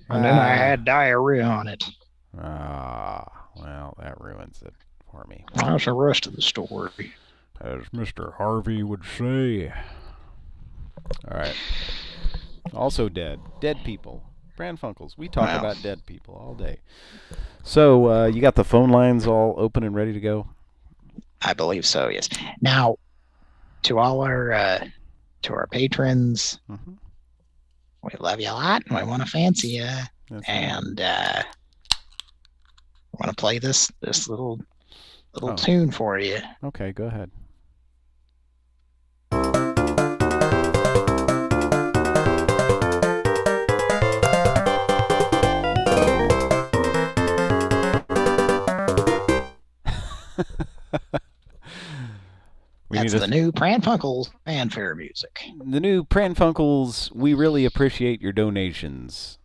And then I had diarrhea on it. Well, that ruins it for me. How's the rest of the story? As Mr. Harvey would say. All right. Also dead people. Pran Funkels. We talk about dead people all day. So you got the phone lines all open and ready to go? I believe so, yes. Now, to all our patrons, we love you a lot, and we want to fancy you. And I want to play this little tune for you. Okay, go ahead. That's the new Pran Funkels fanfare music. The new Pran Funkels, we really appreciate your donations.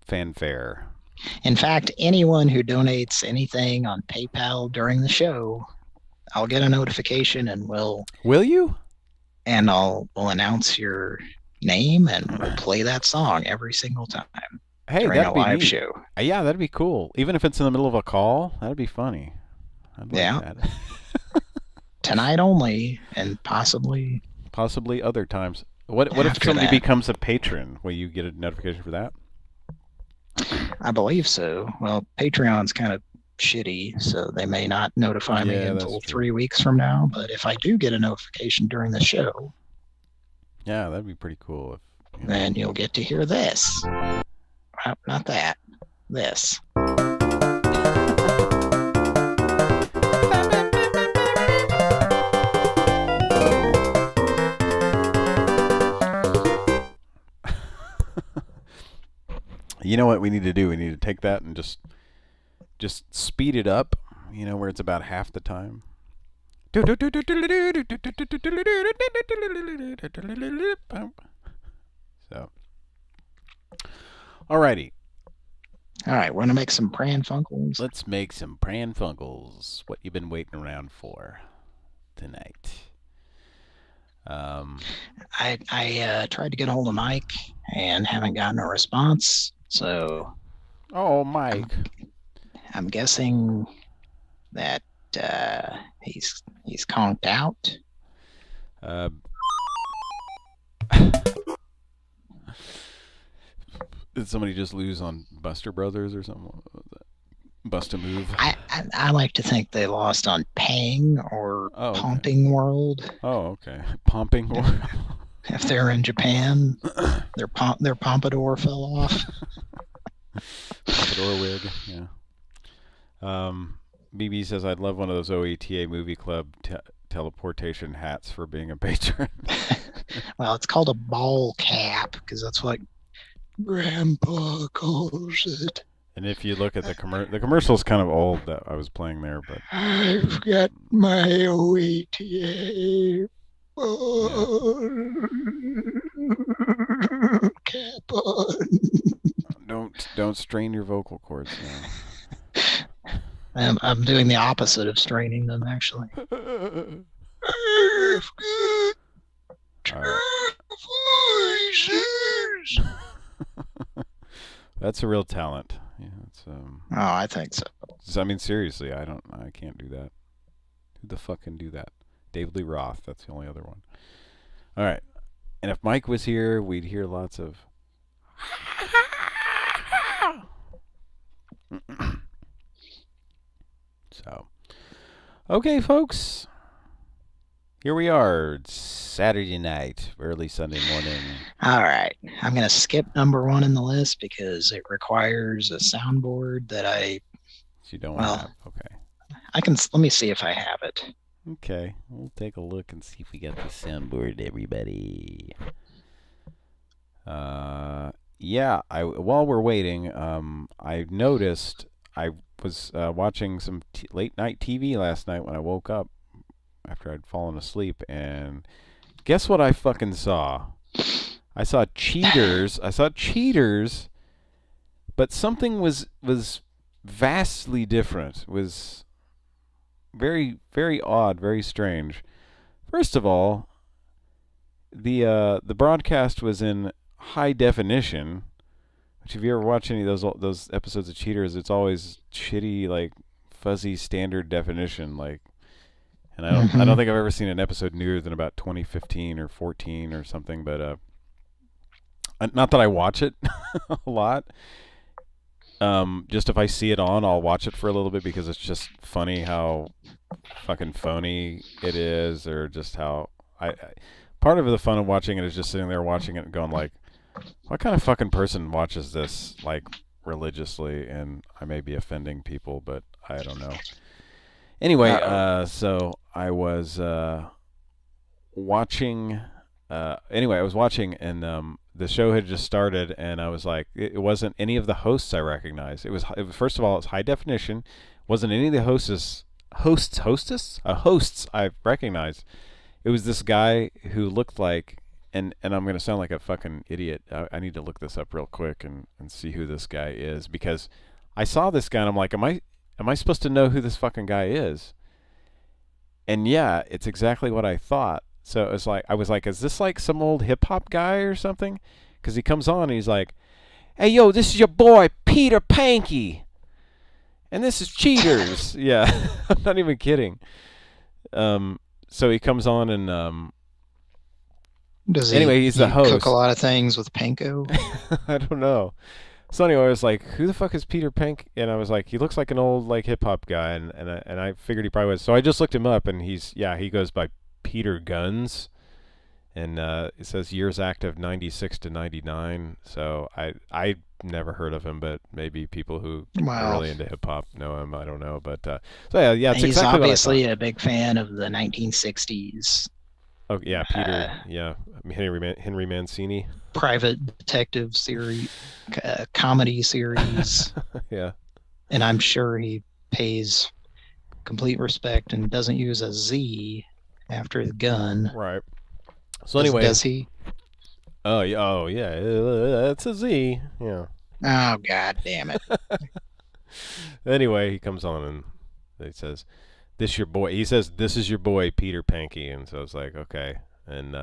Fanfare. In fact, anyone who donates anything on PayPal during the show, I'll get a notification and we'll... Will you? And we'll announce your name and we'll play that song every single time. Hey, during that'd a be live neat. show. Yeah, that'd be cool. Even if it's in the middle of a call, that'd be funny. I'd like that. Tonight only, and possibly other times. What if somebody becomes a patron? Will you get a notification for that? I believe so. Well, Patreon's kind of shitty, so they may not notify me until 3 weeks from now. But if I do get a notification during the show, yeah, that'd be pretty cool. then you'll get to hear this. Not that. This. You know what we need to do? We need to take that and just speed it up, where it's about half the time. So, alrighty. All right, we're gonna make some Pran Funkels. Let's make some Pran Funkels. What you've been waiting around for tonight? I tried to get a hold of Mike and haven't gotten a response. So, Mike. I'm guessing that he's conked out. Did somebody just lose on Buster Brothers or something? Bust a move? I like to think they lost on Pang or Pumping World. Oh, okay. Pumping World. If they're in Japan, their pompadour fell off. Pompadour wig, yeah. BB says, I'd love one of those OETA movie club teleportation hats for being a patron. Well, it's called a ball cap because that's what Grandpa calls it. And if you look at the commercial's kind of old that I was playing there, but I've got my OETA cap on. Don't strain your vocal cords now. I'm doing the opposite of straining them, actually. That's a real talent. Yeah, it's I think so. I mean, seriously, I can't do that. Who the fuck can do that? David Lee Roth. That's the only other one. All right. And if Mike was here, we'd hear lots of. So, okay, folks. Here we are, Saturday night, early Sunday morning. All right. I'm going to skip number 1 in the list because it requires a soundboard that you don't have. Okay. Let me see if I have it. Okay. We'll take a look and see if we got the soundboard, everybody. Yeah, while we're waiting, I noticed I was watching some late night TV last night when I woke up after I'd fallen asleep, and guess what I fucking saw? I saw Cheaters. But something was vastly different. It was very, very odd, very strange. First of all, the broadcast was in high definition, which if you ever watch any of those episodes of Cheaters, it's always shitty, like fuzzy standard definition, like. And I don't think I've ever seen an episode newer than about 2015 or 14 or something, but not that I watch it a lot. Just if I see it on, I'll watch it for a little bit because it's just funny how fucking phony it is, or just how part of the fun of watching it is just sitting there watching it and going like, what kind of fucking person watches this like religiously? And I may be offending people, but I don't know. Anyway, so I was watching. I was watching, and the show had just started, and I was like, it wasn't any of the hosts I recognized. It was first of all, it's high definition. Wasn't any of the hosts I recognized. It was this guy who looked like, and I'm gonna sound like a fucking idiot. I need to look this up real quick and see who this guy is, because I saw this guy and I'm like, Am I supposed to know who this fucking guy is? And yeah, it's exactly what I thought. So it was like, I was like, is this like some old hip hop guy or something? Because he comes on and he's like, hey, yo, this is your boy, Peter Panky. And this is Cheaters. Yeah, I'm not even kidding. So he comes on and he's the host. Cook a lot of things with panko? I don't know. So anyway, I was like, who the fuck is Peter Pank? And I was like, he looks like an old like hip hop guy, and I figured he probably was. So I just looked him up, and he goes by Peter Guns. And it says years active 96 to 99. So I never heard of him, but maybe people who are really into hip hop know him. I don't know, but so yeah, it's He's exactly obviously what I a big fan of the 1960s. Oh yeah, Peter. Yeah, Henry Mancini. Private detective series, comedy series. Yeah. And I'm sure he pays complete respect and doesn't use a Z after the gun. Right. So anyway, does he? Oh yeah, it's a Z. Yeah. Oh God damn it. Anyway, he comes on and he says, "This your boy." He says, "This is your boy, Peter Pankey." And so it's like, okay, and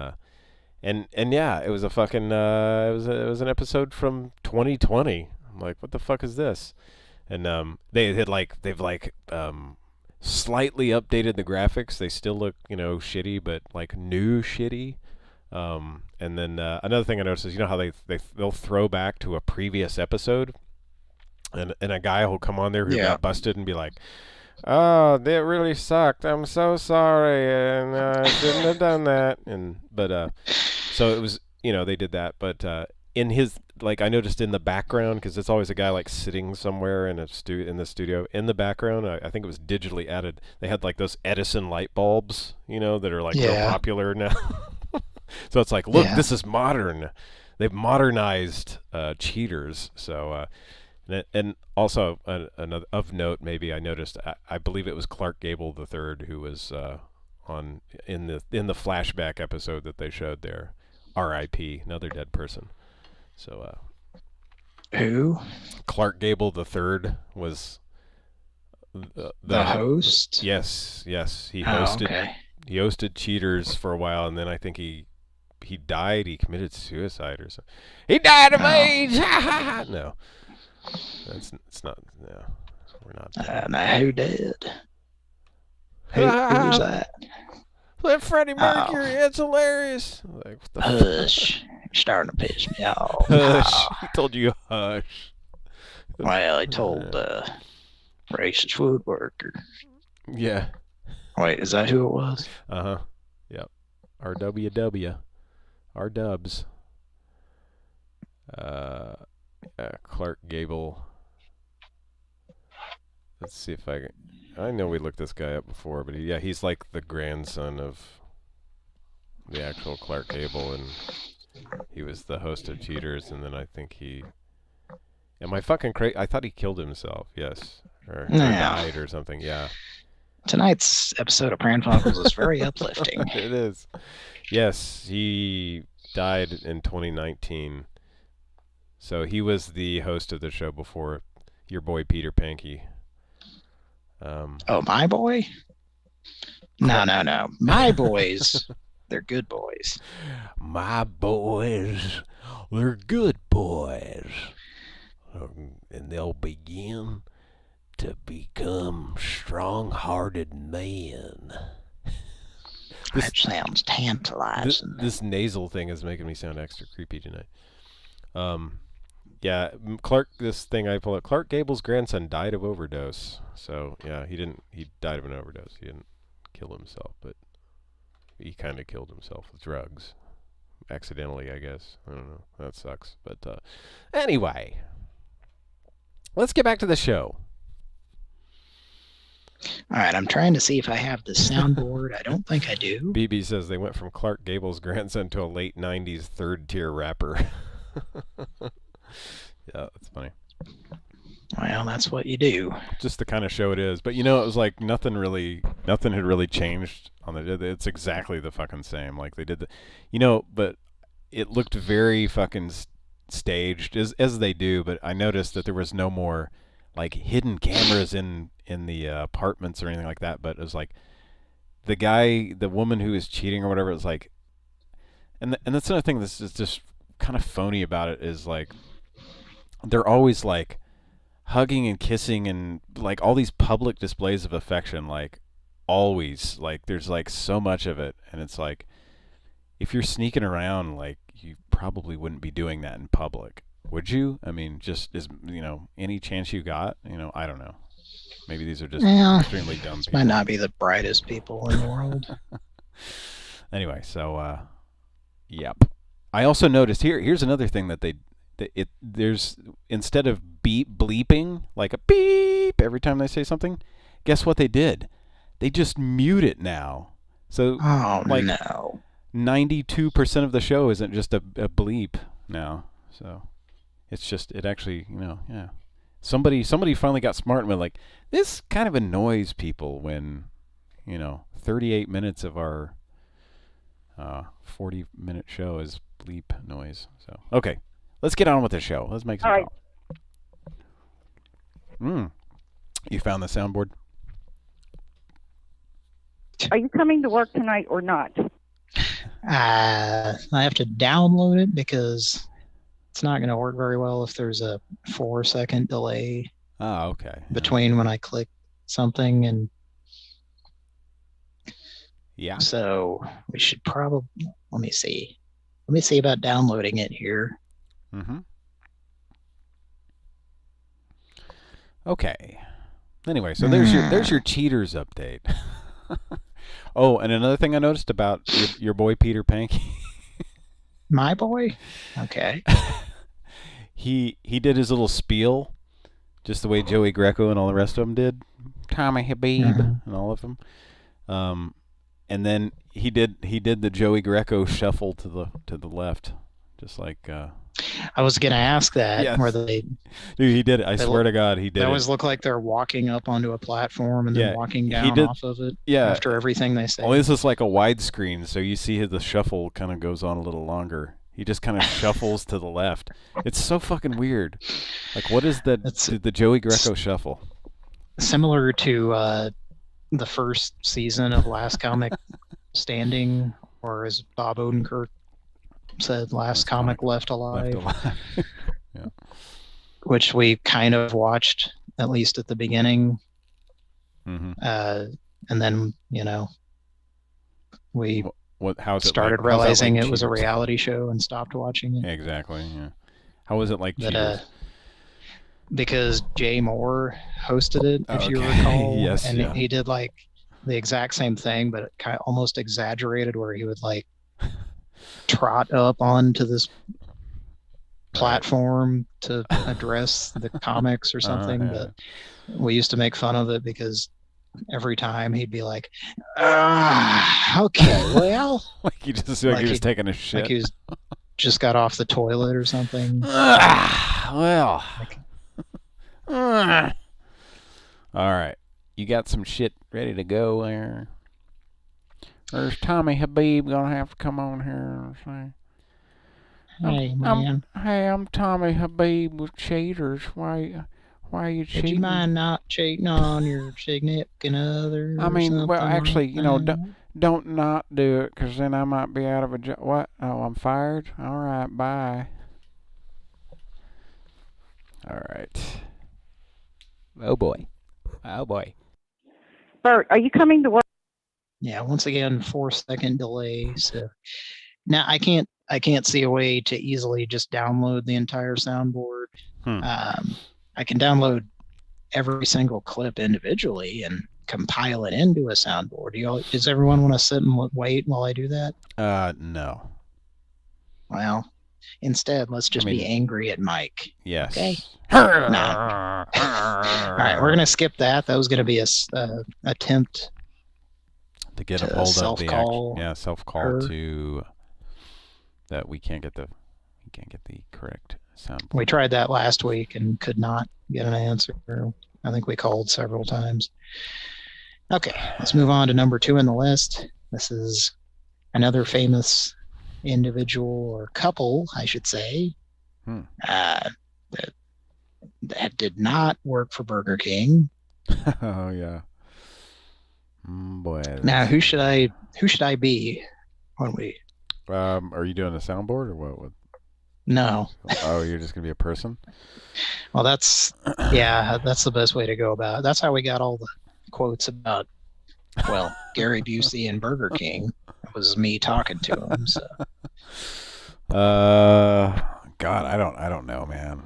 yeah, it was a fucking it was an episode from 2020. I'm like, what the fuck is this? And they've slightly updated the graphics. They still look, shitty, but like new shitty. And then another thing I noticed is, you know how they'll throw back to a previous episode, and a guy will come on there who got busted and be like, "Oh, that really sucked. I'm so sorry, and I shouldn't have done that." So it was, they did that, but in his, like, I noticed in the background, because it's always a guy like sitting somewhere in the studio. In the background, I think it was digitally added. They had like those Edison light bulbs, that are like real popular now. So it's like, look, this is modern. They've modernized cheaters. So, and also another of note, maybe I noticed. I believe it was Clark Gable III who was in the flashback episode that they showed there. R.I.P. Another dead person. So, who? Clark Gable III was the host. Yes, he hosted. Okay. He hosted Cheaters for a while, and then I think he died. He committed suicide or something. He died of AIDS. No, it's not. No, we're not. Now who did? Who's that? That Freddie Mercury. It's hilarious. Like, what the hush. You're starting to piss me off. Hush. He told you hush. Well, he told racist food worker. Yeah. Wait, is that who it was? Uh-huh. Yep. RWW. R-dubs. Clark Gable. Let's see if I know we looked this guy up before, but he's like the grandson of the actual Clark Gable, and he was the host of Cheaters, and then I think am I fucking crazy? I thought he killed himself, yes. Or died or something, yeah. Tonight's episode of Pran Funkels is very uplifting. It is. Yes, he died in 2019. So he was the host of the show before your boy Peter Pankey. Oh, my boy? No. My boys, they're good boys. My boys, they're good boys. And they'll begin to become strong-hearted men. That sounds tantalizing. This nasal thing is making me sound extra creepy tonight. Yeah, Clark Gable's grandson died of overdose. So, yeah, he died of an overdose. He didn't kill himself, but he kind of killed himself with drugs. Accidentally, I guess. I don't know. That sucks. But, anyway. Let's get back to the show. All right, I'm trying to see if I have the soundboard. I don't think I do. BB says they went from Clark Gable's grandson to a late 90s third-tier rapper. Yeah, that's funny. Well, that's what you do. Just the kind of show it is. But, it was like nothing had really changed on it's exactly the fucking same. Like they did but it looked very fucking staged as they do, but I noticed that there was no more like hidden cameras in the apartments or anything like that, but it was like the woman who was cheating or whatever, it was like, and that's another thing that's just kind of phony about it is like they're always like hugging and kissing and like all these public displays of affection, like always, like there's like so much of it, and it's like if you're sneaking around, like you probably wouldn't be doing that in public, would you? I mean, just as any chance you got, I don't know. Maybe these are just extremely dumb people. Might not be the brightest people in the world. Anyway, so Yep. I also noticed here's another thing that there's instead of bleeping like a beep every time they say something, guess what they did? They just mute it now. So like no. 92% of the show isn't just a bleep now. So it actually, yeah. Somebody finally got smart and went like, this kind of annoys people when, 38 minutes of our 40-minute show is bleep noise. So, okay. Let's get on with the show. Let's make some calls. You found the soundboard? Are you coming to work tonight or not? I have to download it because it's not going to work very well if there's a 4-second delay. Oh, okay. Between when I click something and. Yeah. So we should probably, let me see about downloading it here. Okay. Anyway, so there's your cheaters update. Oh, and another thing I noticed about your boy Peter Panky. My boy? Okay. He did his little spiel, just the way Joey Greco and all the rest of them did. Tommy Habib and all of them. And then he did the Joey Greco shuffle to the left, just like. I was gonna ask that. Yes. Where they. Dude, he did it. I swear to God, he did. They always look like they're walking up onto a platform and then walking down off of it. Yeah. After everything they say. Only this is like a widescreen, so you see the shuffle kind of goes on a little longer. He just kind of shuffles to the left. It's so fucking weird. Like, what is the Joey Greco shuffle? Similar to the first season of Last Comic Standing, or as Bob Odenkirk said, Last Comic Left Alive. Yeah. Which we kind of watched, at least at the beginning. Mm-hmm. And then, we how's it started like, realizing like it was a Cheaters? reality show and stopped watching it. Exactly, yeah. How was it like Cheaters? Because Jay Moore hosted it, if you Okay. recall. Yes, and yeah. he did like the exact same thing, but kind of almost exaggerated, where he would like trot up onto this platform to address the comics or something. Yeah. But we used to make fun of it because every time he'd be like, okay, well. Like he just like he was taking a shit. Like he was just got off the toilet or something. Well. All right. You got some shit ready to go there? Or is Tommy Habib gonna have to come on here and say, Hey, man. I'm Tommy Habib with Cheaters. Why are you cheating? Would you mind not cheating on your significant other? I mean, well, actually, like don't not do it, because then I might be out of a job. What? Oh, I'm fired? All right, bye. All right. Oh, boy. Oh, boy. Bert, are you coming to work? Yeah, once again, 4-second delay. So now I can't see a way to easily just download the entire soundboard. I can download every single clip individually and compile it into a soundboard. Does everyone want to sit and wait while I do that? No. Well, instead, let's just be angry at Mike. Yes. Okay. All right, we're gonna skip that. That was gonna be a attempt to get a hold of the self-call self-call to that we can't get the correct sound. We tried that last week and could not get an answer. I think we called several times. Okay, let's move on to number 2 in the list. This is another famous individual or couple, I should say, that did not work for Burger King. Oh yeah. Boy. Now, who should I be when we? Are you doing a soundboard or what? No. Oh, you're just gonna be a person? Well, that's the best way to go about it. That's how we got all the quotes about, well, Gary Busey and Burger King. It was me talking to him. So. God, I don't know, man.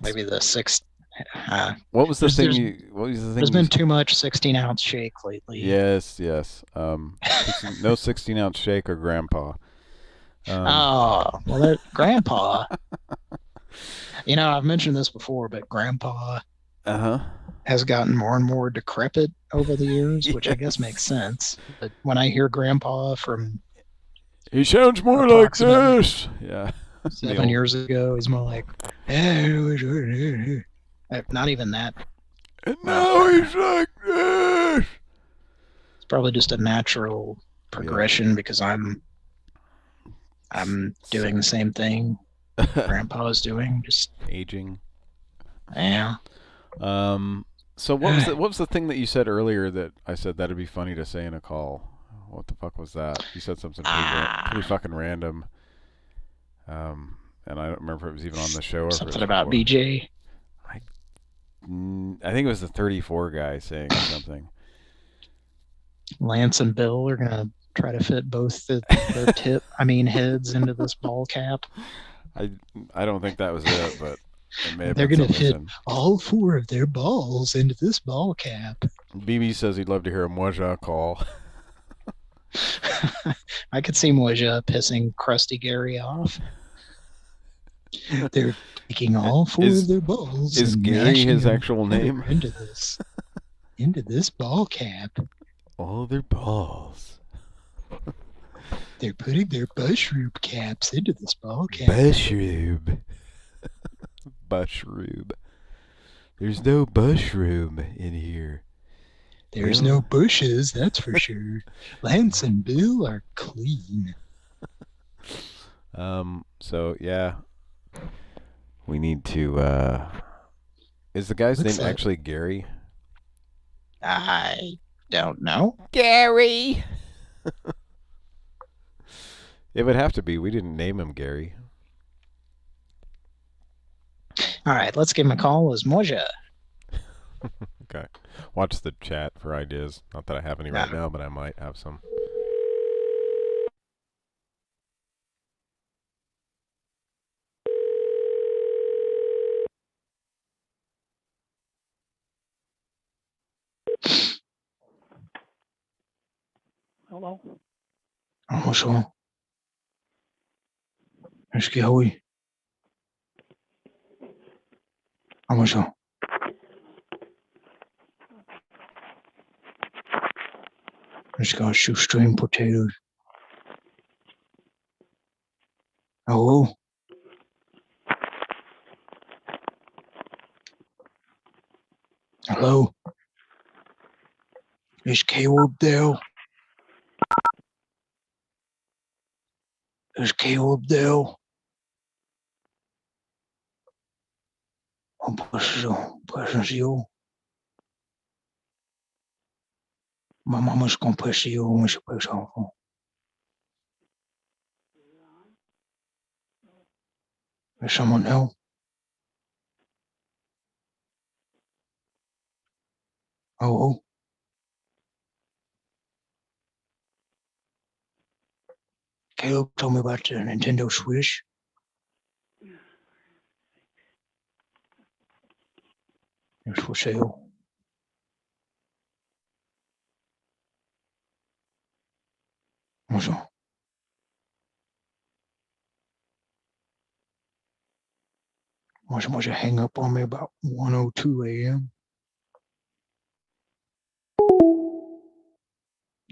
Maybe the 6th What was the thing? There's, What was the thing? there's been too much 16-ounce shake lately. Yes. No 16-ounce shake or grandpa. Well, grandpa. I've mentioned this before, but grandpa has gotten more and more decrepit over the years, which I guess makes sense. But when I hear grandpa from... He sounds more like this. Yeah. 7 years ago, he's more like... Not even that. And now he's like this. It's probably just a natural progression because I'm doing the same thing Grandpa's doing, just aging. Yeah. So what was the thing that you said earlier that I said that'd be funny to say in a call? What the fuck was that? You said something pretty fucking random. And I don't remember if it was even on the show or something about BJ. I think it was the 34 guy saying something. Lance and Bill are gonna try to fit both their heads into this ball cap. I don't think that was it, but it may have they're been gonna fit something. all four of their balls into this ball cap. BB says he'd love to hear a Moja call. I could see Moja pissing Krusty Gary off. They're taking all four of their balls. Is and Gary his mashing actual them name? into this ball cap. All their balls. They're putting their bushroom caps into this ball cap. Bushroom. Bushroom. There's no bushroom in here. There's no bushes, that's for sure. Lance and Bill are clean. So yeah. We need to is the guy's name actually Gary? I don't know. Gary. It would have to be. We didn't name him Gary. All right, let's give him a call as Moja. Okay. Watch the chat for ideas. Not that I have any right now, but I might have some. Hello. Bonjour. Est-ce que oui? Bonjour. It's got shoestring potatoes. Hello? Hello? Is Caleb there? Is Caleb there? Passeio. Mamãe com passeio, mas passeio. Is someone else? Oh. Caleb told me about the Nintendo Switch. It's for sale. Moja. Moja hang up on me about 1:02 a.m.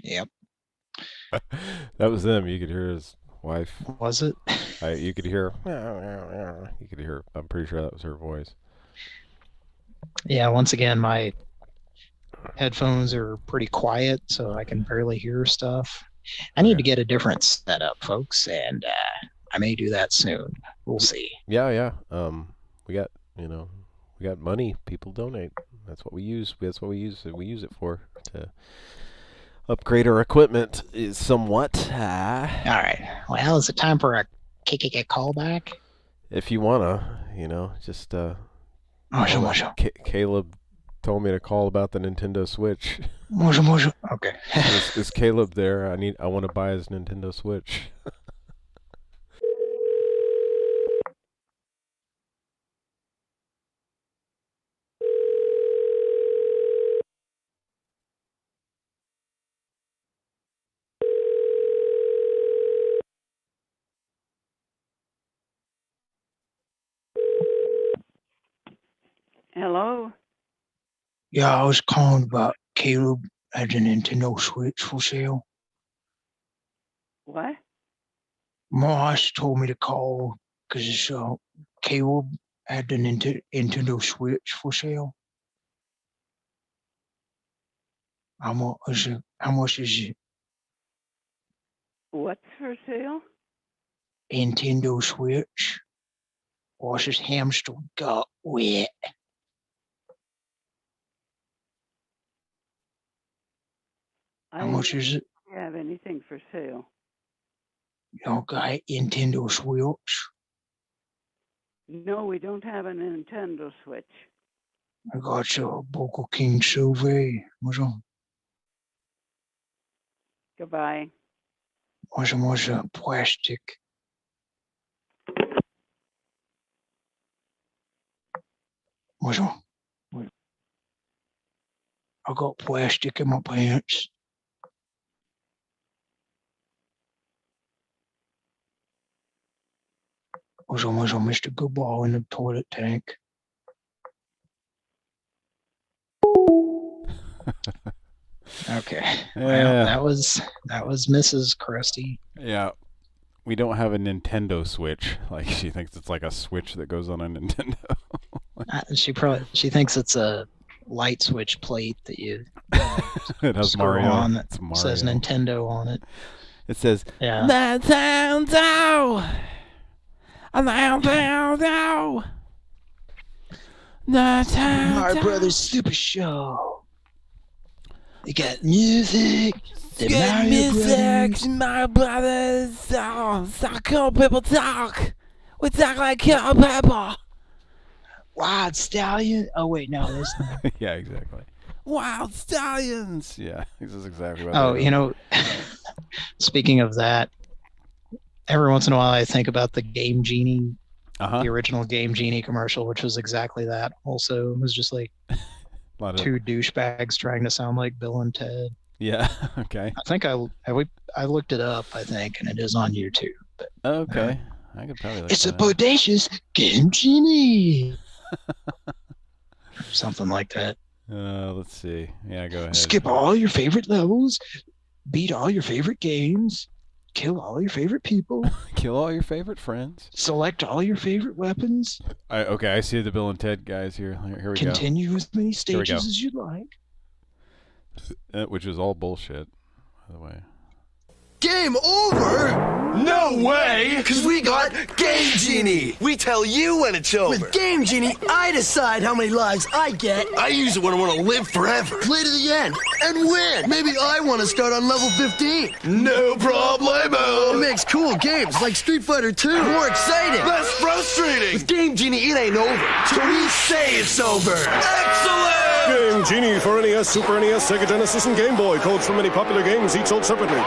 Yep. That was them. You could hear his wife. Was it? You could hear. You could hear. I'm pretty sure that was her voice. Yeah, once again, my headphones are pretty quiet, so I can barely hear stuff. I need to get a different setup, folks, and I may do that soon. We'll see. Yeah. We got money. People donate. That's what we use. That's what we use. We use it for to upgrade our equipment. Is somewhat. All right. Well, is it time for a callback? If you wanna, just. Caleb told me to call about the Nintendo Switch. Moja. Okay. Is Caleb there? I want to buy his Nintendo Switch. Yeah, I was calling about Caleb had a Nintendo Switch for sale. What? My boss told me to call because Caleb had the Nintendo Switch for sale. How much is it? What's for sale? Nintendo Switch. Boss's hamster got wet. How much is it? I don't have anything for sale. You don't got Nintendo Switch? No, we don't have a Nintendo Switch. I got you a Boca King Sauvé. Goodbye. Was plastic. I got plastic in my pants. Was Mr. Goodball in the toilet tank. Okay. Well, that was Mrs. Krusty. Yeah. We don't have a Nintendo Switch. Like, she thinks it's like a switch that goes on a Nintendo. She thinks it's a light switch plate that you it has screw Mario on that It's Mario. says Nintendo on it. It says Nintendo. My brother's Super Show. They got music. The Mario Brothers. Mario Brothers. Oh, so cool people talk. We talk like cool people. Wild Stallion. Oh wait, no, that's not. Yeah, exactly. Wild Stallions. Yeah, this is exactly what. Oh, speaking of that, every once in a while I think about the Game Genie, the original Game Genie commercial, which was exactly that. Also, it was just like two douchebags trying to sound like Bill and Ted. Yeah. Okay. I think I looked it up. I think, and it is on YouTube. But, okay. I could probably. It's a bodacious Game Genie. Something like that. Let's see. Yeah, go ahead. Skip all your favorite levels, beat all your favorite games, kill all your favorite people, kill all your favorite friends, select all your favorite weapons. Okay, I see the Bill and Ted guys here. Here we go. Continue as many stages as you'd like. Which is all bullshit, by the way. Game over? No way! Because we got Game Genie! We tell you when it's over. With Game Genie, I decide how many lives I get. I use it when I want to live forever. Play to the end and win. Maybe I want to start on level 15. No problemo! It makes cool games like Street Fighter 2 more exciting. Less frustrating. With Game Genie, it ain't over. So we say it's over. Excellent! Game Genie for NES, Super NES, Sega Genesis, and Game Boy. Codes from many popular games, each sold separately.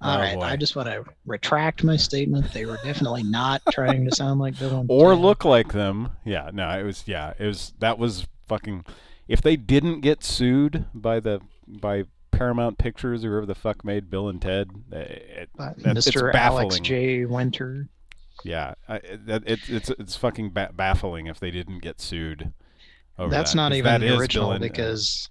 All right, I just want to retract my statement. They were definitely not trying to sound like Bill and or Ted. look like them. Yeah, no, it was that was fucking. If they didn't get sued by Paramount Pictures or whoever the fuck made Bill and Ted, Mr. Alex J. Winter. Yeah, it's fucking baffling if they didn't get sued. That's not even the original because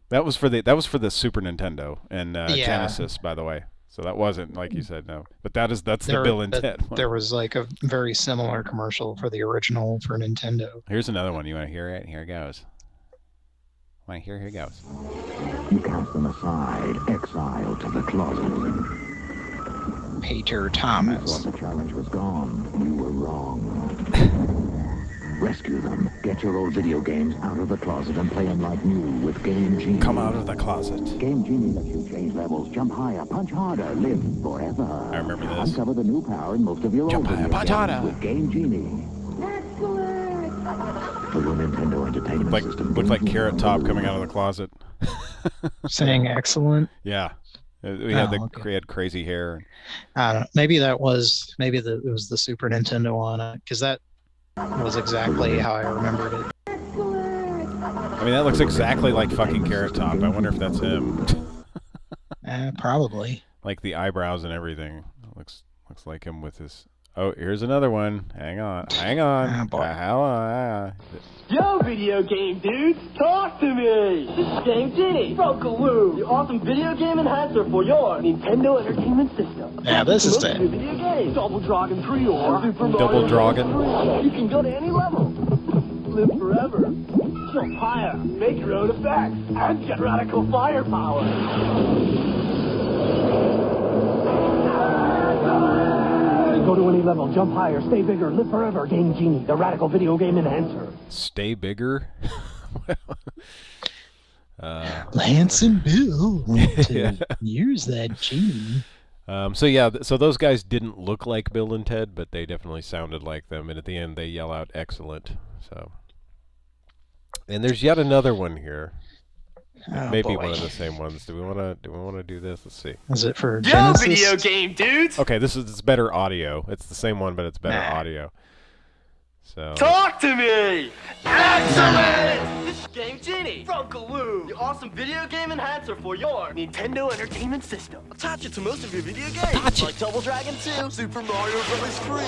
that was for the Super Nintendo and Genesis, by the way. So that wasn't like you said, no. But that's the Bill and Ted one. There was like a very similar commercial for the original for Nintendo. Here's another one. You want to hear it? Here it goes. Want to hear? Here it goes. You cast them aside, exiled to the closet. Peter Thomas. Thought the challenge was gone. You were wrong. Rescue them. Get your old video games out of the closet and play them like new with Game Genie. Come out of the closet. Game Genie lets you change levels, jump higher, punch harder, live forever. I remember this. Uncover the new power in most of your old video punch games harder with Game Genie. For your Nintendo Entertainment System. Looked like Carrot Top coming out of the closet. Saying excellent. Yeah. We had crazy hair. I don't know. Maybe it was the Super Nintendo on it because that was exactly how I remembered it. I mean, that looks exactly like fucking Carrot Top. I wonder if that's him. Probably. Like the eyebrows and everything. Looks like him with his. Oh, here's another one. Hang on. Hang on. Oh, boy. Hang on. Yo, video game dudes, talk to me! This is Game Genie from Galoo, the awesome video game enhancer for your Nintendo Entertainment System. Yeah, this is Most it. new video games, Double Dragon 3 or Super Double Mario Dragon. 3. You can go to any level, live forever, jump higher, make your own effects, and get radical firepower. Go to any level, jump higher, stay bigger, live forever. Game Genie, the radical video game enhancer. Stay bigger. Lance and Bill want to Yeah. use that genie. So those guys didn't look like Bill and Ted, but they definitely sounded like them. And at the end, they yell out "excellent." So, and there's yet another one here. Oh, Maybe boy. one of the same ones. Do we want to do this? Let's see. Is it for Yo, Genesis? video game dudes! Okay, it's better audio. It's the same one, but it's better Nah. audio. So Talk to me! Excellent! This is Game Genie from Galoo, the awesome video game enhancer for your Nintendo Entertainment System. Attach it to most of your video games, like Double Dragon 2, Super Mario Bros. 3.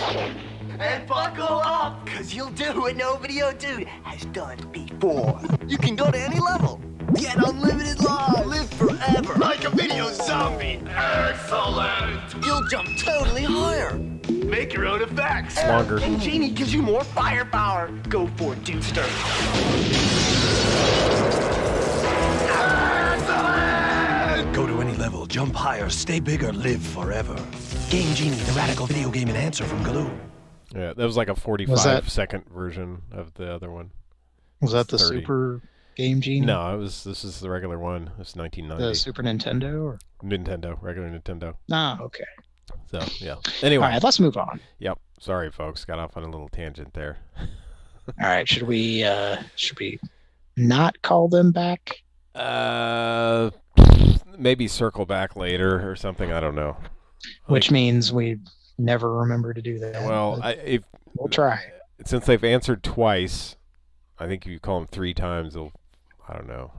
And buckle up, cause you'll do what no video dude has done before. You can go to any level, get unlimited lives, live forever, like a video zombie. Excellent! You'll jump totally higher. Make your own effects. It's longer. And Genie gives you more firepower. Go for it, Dudester. Go to any level, jump higher, stay bigger, live forever. Game Genie, the radical video game enhancer from Galoo. yeah, that was like a 45-second version of the other one. Was that the 30. Super Game Genie? No, this is the regular one. It's 1990. The Super Nintendo? Or? Nintendo, regular Nintendo. Ah, okay. So yeah. Anyway. All right, let's move on. Yep. Sorry, folks. Got off on a little tangent there. All right, should we not call them back? Maybe circle back later or something. I don't know. Which means we never remember to do that. Well, but we'll try. Since they've answered twice, I think if you call them 3 times, they'll. I don't know.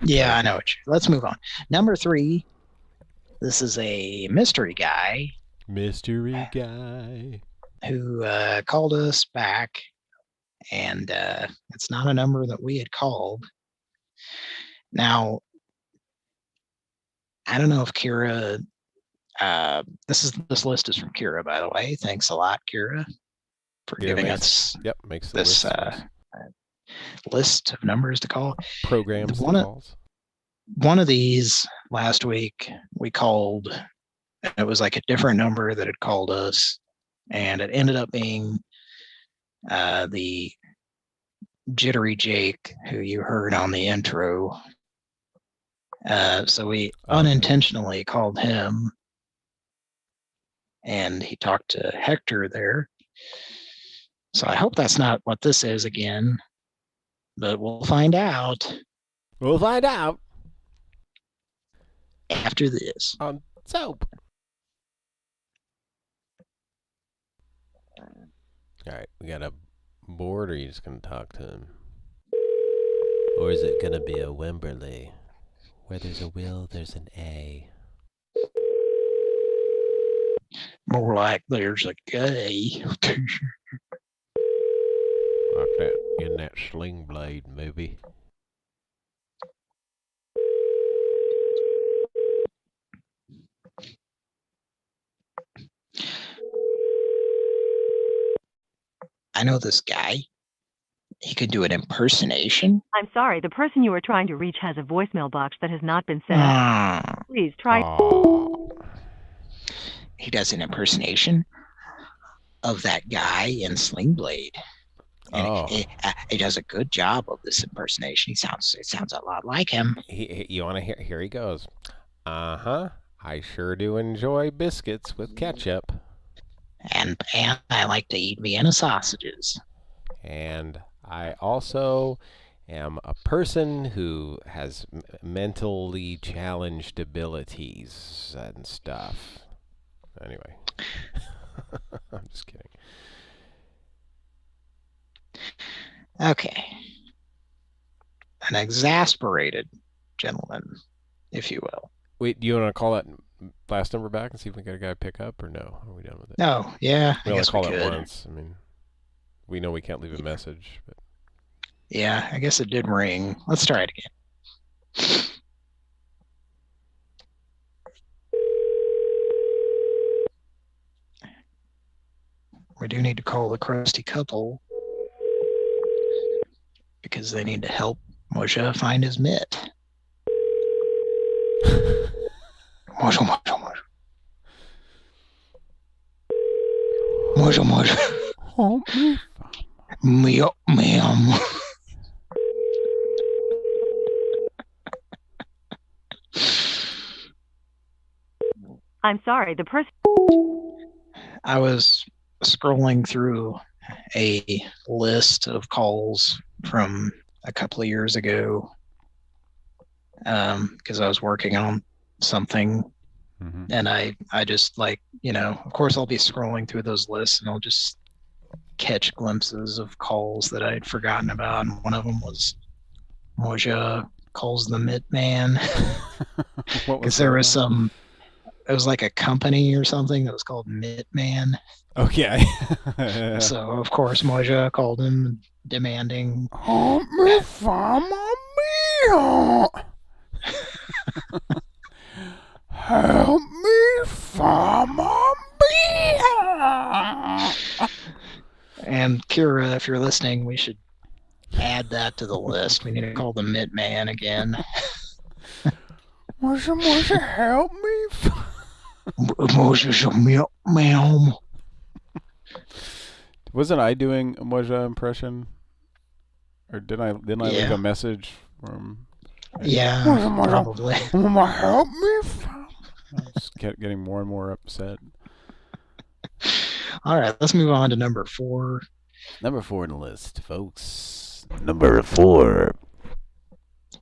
Yeah, I know it. Let's move on. Number 3. This is a mystery guy. Mystery guy. Who called us back, and it's not a number that we had called. Now, I don't know if Kira. This list is from Kira, by the way. Thanks a lot, Kira, for giving us makes the this list of numbers to call. Programs. One of these last week we called. It was like a different number that had called us, and it ended up being the Jittery Jake, who you heard on the intro. So we unintentionally called him, and he talked to Hector there. So I hope that's not what this is again, but we'll find out. We'll find out after this. On Soap. All right, we got a board, or are you just going to talk to him? Or is it going to be a Wimberley? Where there's a will, there's an A. More like there's a gay. Like that in that Sling Blade movie. I know this guy. He could do an impersonation. I'm sorry, the person you are trying to reach has a voicemail box that has not been set Ah. up. Please try. He does an impersonation of that guy in Sling Blade. And he does a good job of this impersonation. It sounds a lot like him. You want to hear? Here he goes. I sure do enjoy biscuits with ketchup. And I like to eat Vienna sausages. And I also am a person who has mentally challenged abilities and stuff. Anyway, I'm just kidding. Okay. An exasperated gentleman, if you will. Wait, do you want to call that last number back and see if we get a guy pick up, or no? Are we done with it? No, yeah, We I only guess call we it could. once. I mean, we know we can't leave a message, but Yeah, I guess it did ring. Let's try it again. We do need to call the crusty couple because they need to help Moshe find his mitt. Moshe. Help me. Ma'am. I'm sorry, the person. I was scrolling through a list of calls from a couple of years ago because I was working on something. And I just like, of course I'll be scrolling through those lists and I'll just catch glimpses of calls that I'd forgotten about. And one of them was Moja calls the Mitt Man. Because there was it was like a company or something that was called Mitt Man. Okay. So of course Moja called him demanding help me find my meal. Help me find my meal. And Kira, if you're listening, we should add that to the list. We need to call the Mitt Man again. Moja, help me. Moja, ma'am. Wasn't I doing a Moja impression? Or didn't I leave a message from? Yeah, probably. Help me. I was getting more and more upset. All right, let's move on to number 4. Number 4 in the list, folks. Number 4.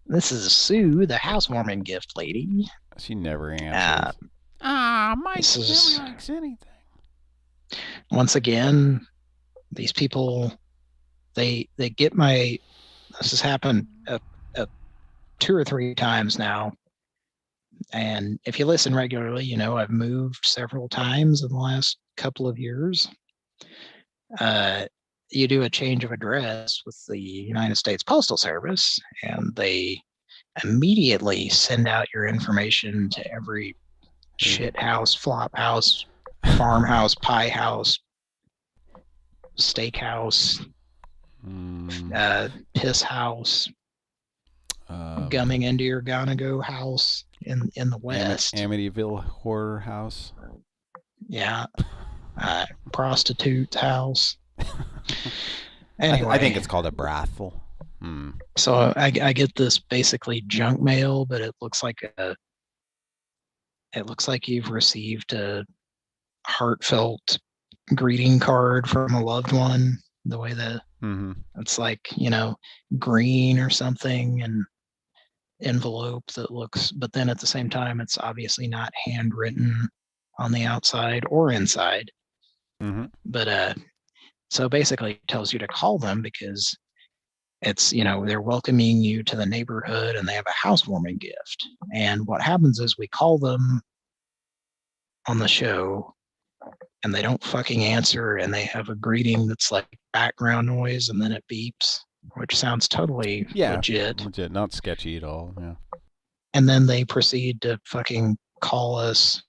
This is Sue, the housewarming gift lady. She never answers. Mike never likes anything. Once again, these people, they get my. This has happened 2 or 3 times now. And if you listen regularly, I've moved several times in the last couple of years. You do a change of address with the United States Postal Service, and they immediately send out your information to every shit house, flop house, farmhouse, pie house, steakhouse, piss house, gumming into your gonna go house in the West. Amityville Horror House. Yeah. Prostitute's house. Anyway, I think it's called a brothel. So I get this basically junk mail, but it looks like you've received a heartfelt greeting card from a loved one. The way that it's like, green or something, and envelope that looks, but then at the same time, it's obviously not handwritten on the outside or inside. But so basically it tells you to call them because it's, they're welcoming you to the neighborhood and they have a housewarming gift. And what happens is we call them on the show and they don't fucking answer, and they have a greeting that's like background noise and then it beeps, which sounds totally legit. Legit, not sketchy at all. Yeah. And then they proceed to fucking call us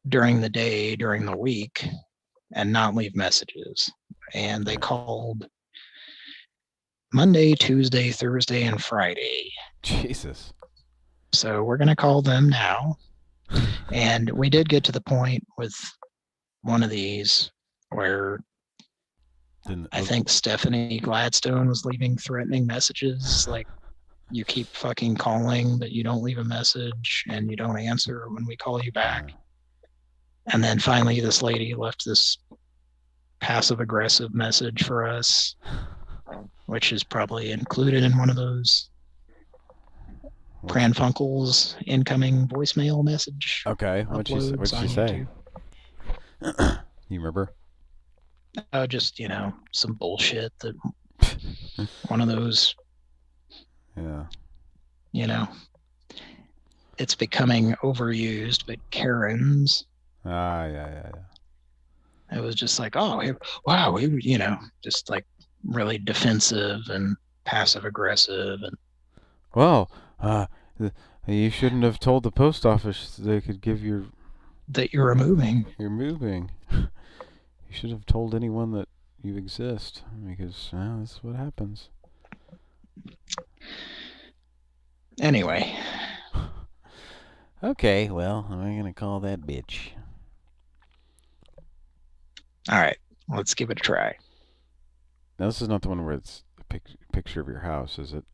during the day, during the week, and not leave messages. And they called Monday, Tuesday, Thursday, and Friday. Jesus. So we're going to call them now. And we did get to the point with one of these where I think Stephanie Gladstone was leaving threatening messages like, you keep fucking calling, but you don't leave a message and you don't answer when we call you back. And then finally this lady left this passive aggressive message for us, which is probably included in one of those Pran Funkels incoming voicemail message. Okay, what'd she say? You remember? Just, some bullshit that one of those, yeah. it's becoming overused, but Karens. Yeah. It was just like, oh, wow, just like really defensive and passive aggressive. And well, you shouldn't have told the post office they could give you that you're moving. You're moving. You should have told anyone that you exist, because that's what happens. Anyway. Okay, well, I'm gonna call that bitch. All right, let's give it a try. Now, this is not the one where it's a picture of your house, is it?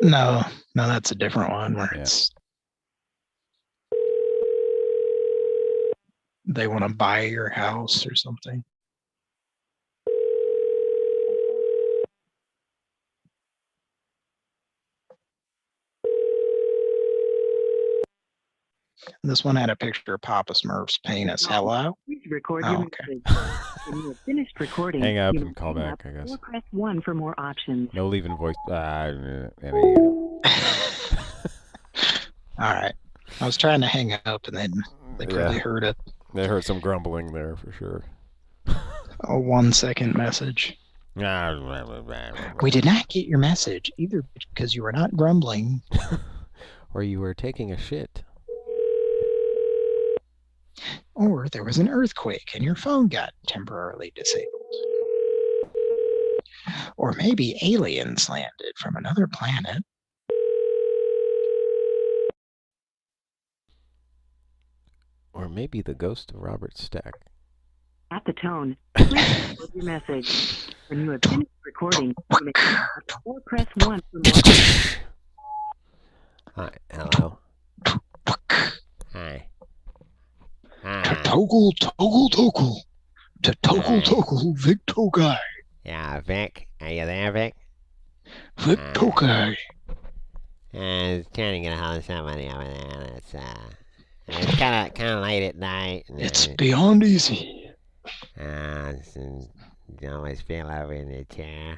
No, that's a different one where it's they want to buy your house or something. This one had a picture of Papa Smurf's penis. Hello? Please record your message. When you have finished recording, hang up and call back, I guess. Or press 1 for more options. No leaving voice. All right. I was trying to hang up, and then they probably heard it. They heard some grumbling there for sure. A 1-second message. We did not get your message, either because you were not grumbling. Or you were taking a shit. Or there was an earthquake and your phone got temporarily disabled. Or maybe aliens landed from another planet. Or maybe the ghost of Robert Stack. At the tone, please record your message. When you have finished recording, you may hang up or press 1 for more options. Hi, hello. Hi. Toggle. Vic Togai. Yeah, Vic. Are you there, Vic? Vic Togai. I was trying to get a hold of somebody over there. It's kind of late at night. It's beyond easy. You always feel over in the chair.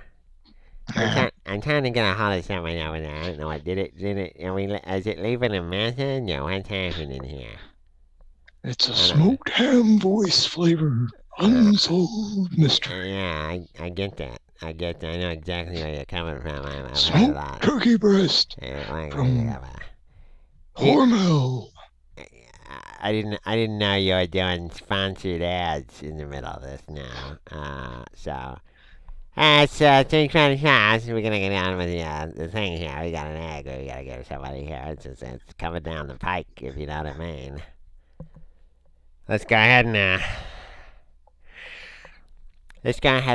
I'm trying to get a hold of somebody over there. I don't know what did it. Is it leaving a message or what's happening here? It's a smoked ham voice flavor. Unsolved mystery. Yeah, I get that. I know exactly where you're coming from. I've smoked heard a lot. Turkey breast from Hormel. I didn't know you were doing sponsored ads in the middle of this now. So it's 3:25. So we're gonna get on with the thing here. We got an egg. We gotta get somebody here. It's coming down the pike, if you know what I mean. Let's go ahead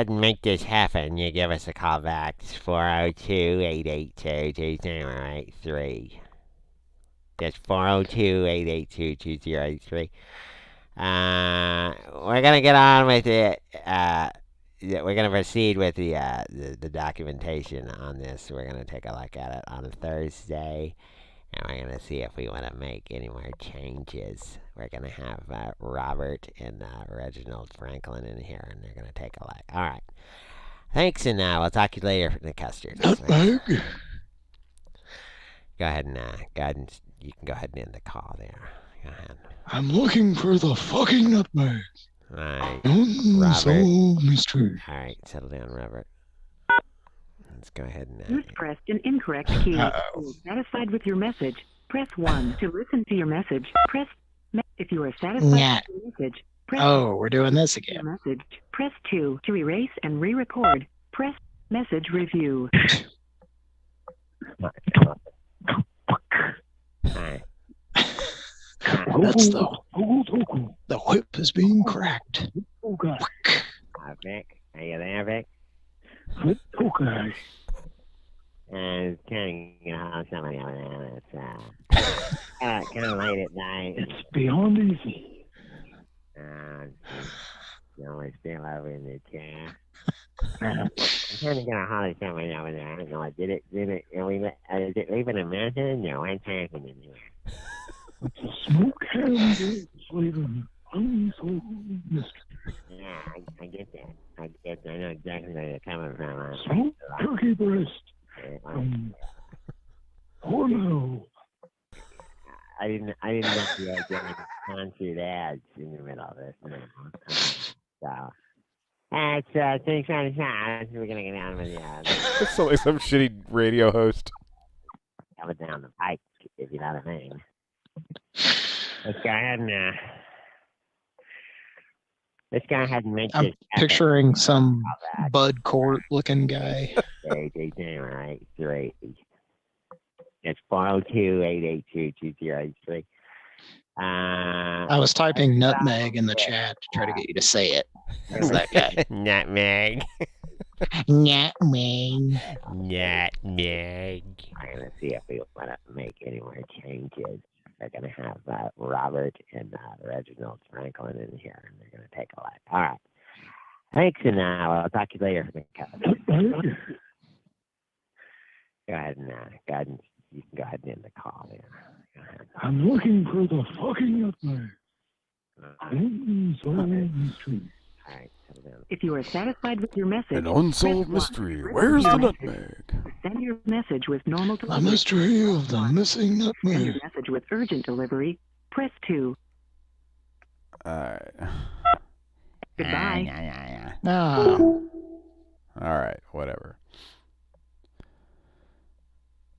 and make this happen. You give us a call back. It's 402-882-2083. That's 402-882-2083. We're gonna get on with it. We're gonna proceed with the documentation on this. We're gonna take a look at it on a Thursday, and we're gonna see if we want to make any more changes. We're gonna have Robert and Reginald Franklin in here, and they're gonna take a look. All right. Thanks, and we'll talk to you later from the custard. Nutmeg. Go ahead and you can go ahead and end the call there. Go ahead. I'm looking for the fucking nutmeg. All right, Unsolved mystery. All right, settle down, Robert. Let's go ahead and. You've pressed an incorrect key. If you are satisfied with your message, press 1 to listen to your message. If you are satisfied with your message, press. Oh, we're doing this again. Message. Press 2 to erase and re-record. Press message review. That's the whip is being cracked. Vic, are you there, Vic? Okay. Trying to get a hold of somebody over there. It's kind of late at night. It's beyond easy. You always feel over in the chair. I'm trying to get a hold of somebody over there. I don't know. Did it? Is it leaving a message or what's happening here? It's a smoked ham flavor. Unsolved mystery. Yeah, I get that. I know exactly where you're coming from. Smoked turkey breast from Oh no. I didn't know you were getting sponsored ads in the middle of this. No. So. That's 6 We're gonna get down with the ads. It's like some shitty radio host. Coming down the pike, if you know what I mean. Let's go ahead and make I'm this picturing some Bud Court looking guy. Right, 3. It's 402-882-2083. I was typing nutmeg in the chat to try to get you to say it. That's that guy. Nutmeg. Nutmeg. Nutmeg. I'm gonna see if we want to make any more changes. They're gonna have Robert and Reginald Franklin in here, and they're gonna take a look. All right. Thanks, and I'll talk to you later. Go ahead and you can go ahead and end the call there. Go ahead. I'm looking for the fucking nutmeg. Unsolved mystery. All right. If you are satisfied with your message, An unsolved mystery. Where's the nutmeg? send your message with normal The delivery. mystery of the missing Send your nutmeg. message with urgent delivery. Press 2. Alright. Goodbye. No. Alright, whatever.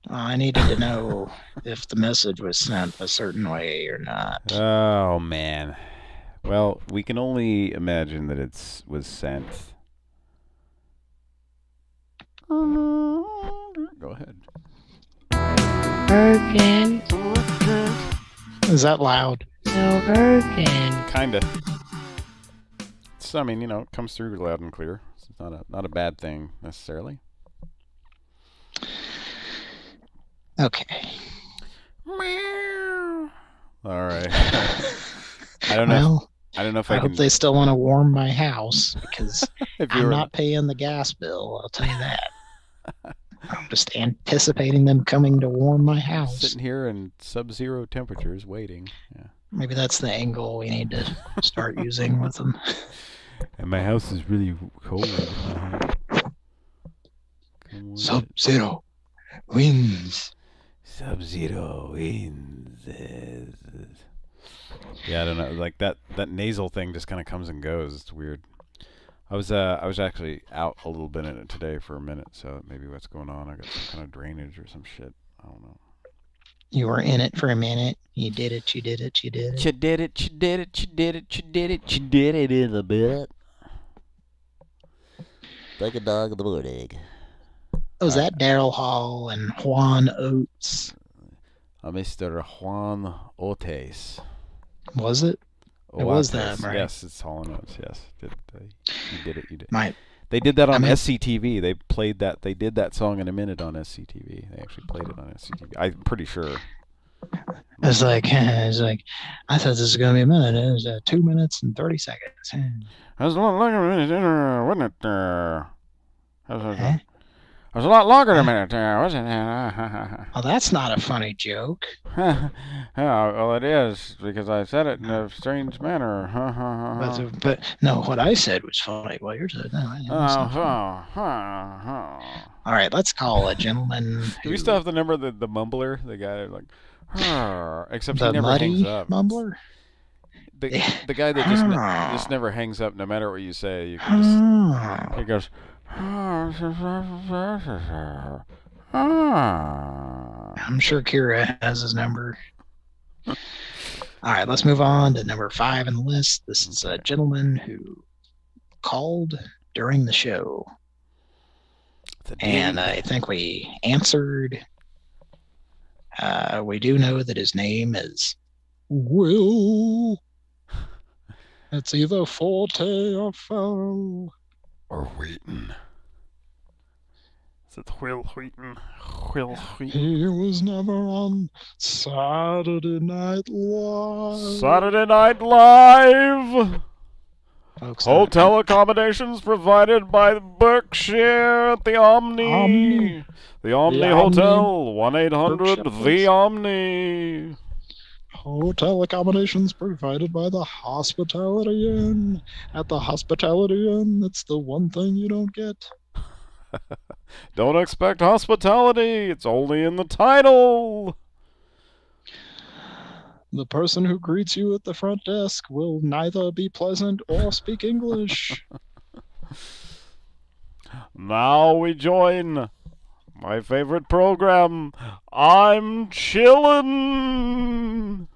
I needed to know if the message was sent a certain way or not. Oh, man. Well, we can only imagine that it was sent. Go ahead. Virgin. Is that loud? No virgin. Kinda. I mean, it comes through loud and clear. It's not a bad thing necessarily. Okay. All right. I don't know. I don't know if I hope can. they still want to warm my house because If I'm you're- not paying the gas bill. I'll tell you that. I'm just anticipating them coming to warm my house. Sitting here in sub-zero temperatures, waiting. Yeah. Maybe that's the angle we need to start using with them. And my house is really cold. Sub-zero winds. Sub-zero winds. Yeah, I don't know. Like that nasal thing just kind of comes and goes. It's weird. I was actually out a little bit in it today for a minute, so maybe what's going on. I got some kind of drainage or some shit. I don't know. You were in it for a minute. You did it. You did it. You did it. You did it. You did it. You did it. You did it. You did it in a bit. Like a dog in the morning. Was that Daryl Hall and Juan Oates? Mr. Juan Oates. Was it? It was them, right? Yes, it's Hall and Oates. Yes, you did it. You did. Might. They did that on I mean- SCTV. They played that. They did that song in a minute on SCTV. They actually played it on SCTV. I'm pretty sure. It's like I thought this was gonna be a minute. It was 2 minutes and 30 seconds. That was a lot longer than a minute, wasn't it? It was a lot longer than a minute, wasn't it? Oh, that's not a funny joke. Yeah, well, it is because I said it in a strange manner. But no, what I said was funny. Well, yours said no. All right, let's call a gentleman. Do we still have the number of the mumbler, the guy like, except The he never muddy hangs up. mumbler. The guy that just never hangs up, no matter what you say. You can just he goes. I'm sure Kira has his number. All right, let's move on to number 5 in the list. This is a gentleman who called during the show. And I think we answered. We do know that his name is Will. It's either Forte or Farrell. Or Wheaton. Is it Will Wheaton? Will Wheaton. He was never on Saturday Night Live. Saturday Night Live! Folks, Hotel accommodations provided by Berkshire at the Omni. The Omni Hotel, 1-800-THE-OMNI. Hotel accommodations provided by the Hospitality Inn. At the Hospitality Inn, that's the one thing you don't get. Don't expect hospitality. It's only in the title. The person who greets you at the front desk will neither be pleasant or speak English. Now we join my favorite program, I'm Chillin'.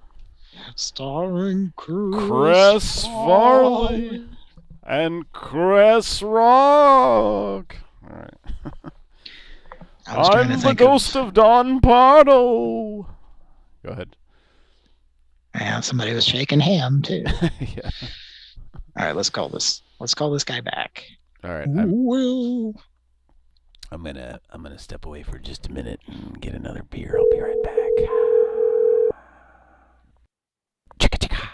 Starring Chris Farley and Chris Rock. All right. I'm the ghost of Don Pardo. Go ahead. Yeah, somebody was shaking ham too. Yeah. All right, let's call this guy back. All right. I'm gonna step away for just a minute and get another beer. I'll be right back. Chicka chicka.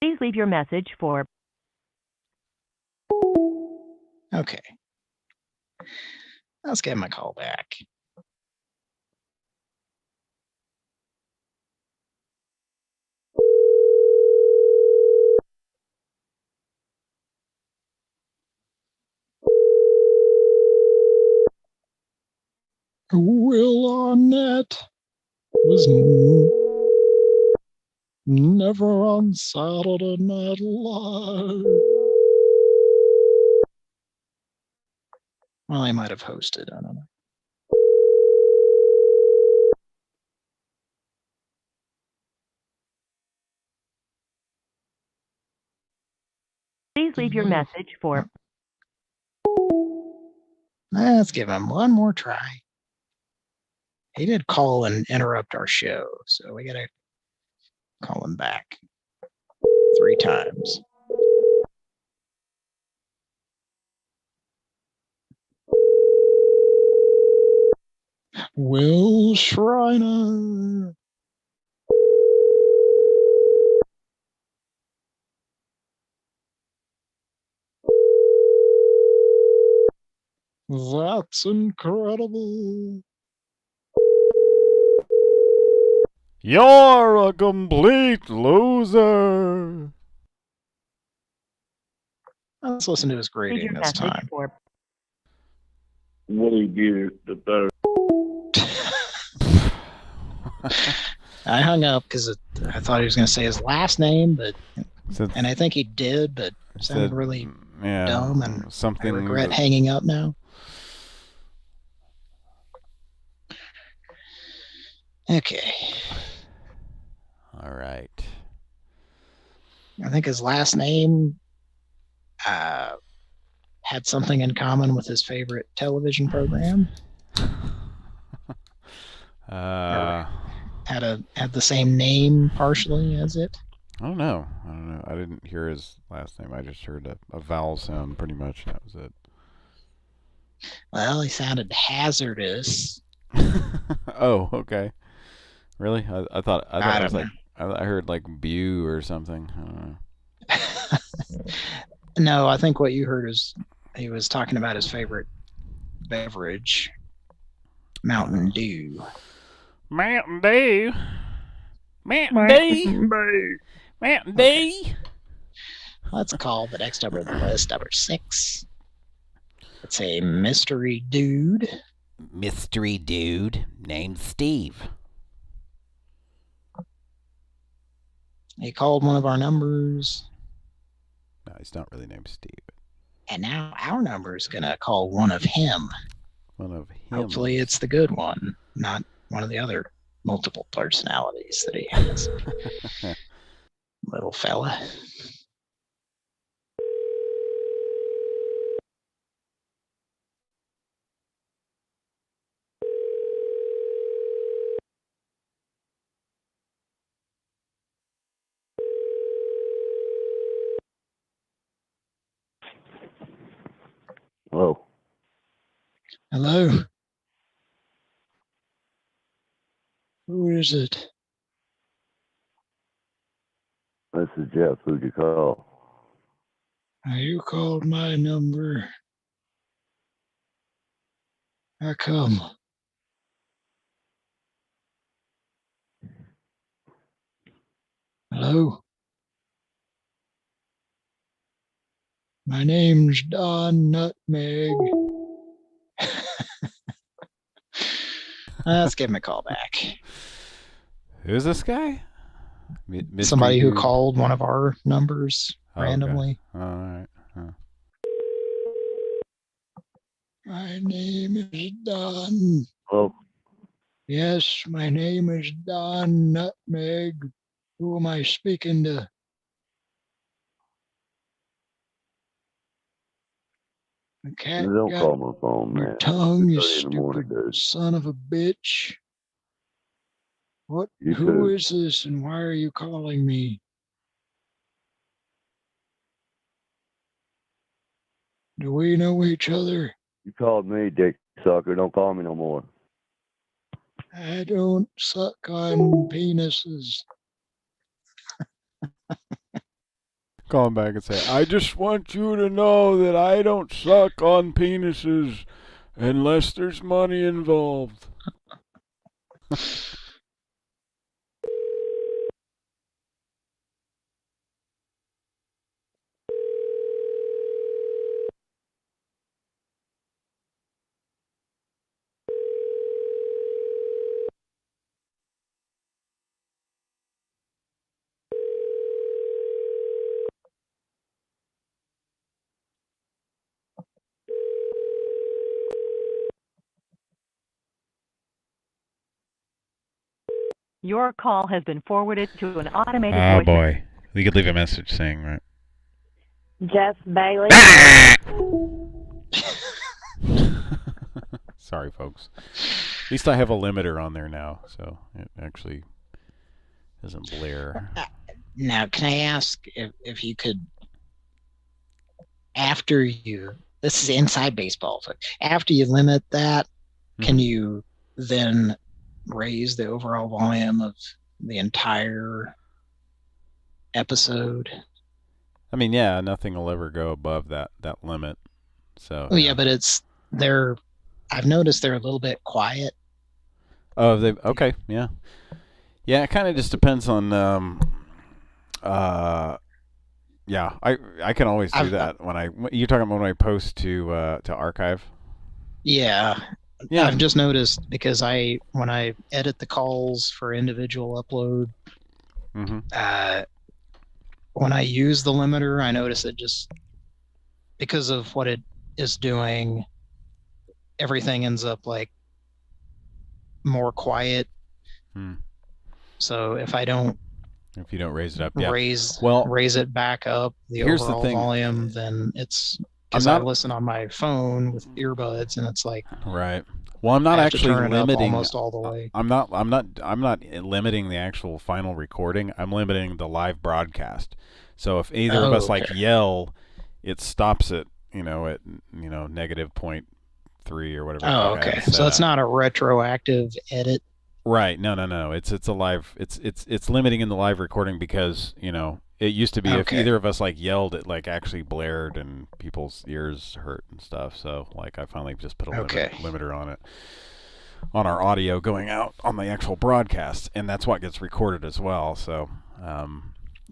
Please leave your message for... Okay. Let's give him a call back. Will Arnett was never on Saturday Night Live. Well, he might have hosted. I don't know. Please leave your message for... Let's give him one more try. He did call and interrupt our show, so we gotta call him back 3 times. Will Shriner. That's incredible. You're a complete loser. Let's listen to his grading this time. What do you get the better? I hung up because I thought he was going to say his last name, and I think he did, but it sounded really dumb, and I regret hanging up now. Okay. All right. I think his last name had something in common with his favorite television program. Had the same name partially as it. I don't know. I didn't hear his last name. I just heard a vowel sound pretty much. That was it. Well, he sounded hazardous. Oh, okay. Really? I thought it was know. like I heard like Bew or something. I don't know. No, I think what you heard is he was talking about his favorite beverage, Mountain Dew. Mountain Dew. Mountain Dew. Let's call the next number on the list, number 6. It's a mystery dude. Mystery dude named Steve. He called one of our numbers. No, he's not really named Steve. And now our number is going to call one of him. One of him. Hopefully it's the good one, not one of the other multiple personalities that he has. Little fella. Hello. Hello. Who is it? This is Jeff. Who'd you call? You called my number. How come? Hello? My name's Don Nutmeg. Let's give him a call back. Who's this guy? Somebody who called one of our numbers randomly. Okay. All right. Huh. My name is Don. Hello? Yes, my name is Don Nutmeg. Who am I speaking to? The cat Don't got call my phone, your man. tongue, you 6:30 in the morning, stupid dude. son of a bitch. What? You Who too. is this and why are you calling me? Do we know each other? You called me, dick sucker. Don't call me no more. I don't suck on penises. Call him back and say, I just want you to know that I don't suck on penises unless there's money involved. Your call has been forwarded to an automated Oh voice. boy. We could leave a message saying, right? Jeff Bailey. Sorry, folks. At least I have a limiter on there now, so it actually doesn't blare. Now, can I ask if you could, after you, this is inside baseball, but after you limit that, can you then raise the overall volume of the entire episode? I mean, yeah, nothing will ever go above that limit. So. Oh yeah, but I've noticed they're a little bit quiet. Oh, okay, yeah. Yeah, it kind of just depends on yeah, I can always do that when you're talking about when I post to archive. Yeah. I've just noticed because when I edit the calls for individual upload, when I use the limiter, I notice it just because of what it is doing, everything ends up like more quiet. So if you don't raise it up, yeah. raise it back up, the overall volume, then it's because I listen on my phone with earbuds, and it's like right. Well, I'm not actually limiting almost all the way. I'm not limiting the actual final recording. I'm limiting the live broadcast. So if either of us like yell, it stops it. At -0.3 or whatever. Oh, okay. So it's not a retroactive edit. Right. No. It's a live. It's limiting in the live recording because it used to be if either of us like yelled, it like actually blared and people's ears hurt and stuff. So like I finally just put a limiter on it, on our audio going out on the actual broadcast, and that's what gets recorded as well. So,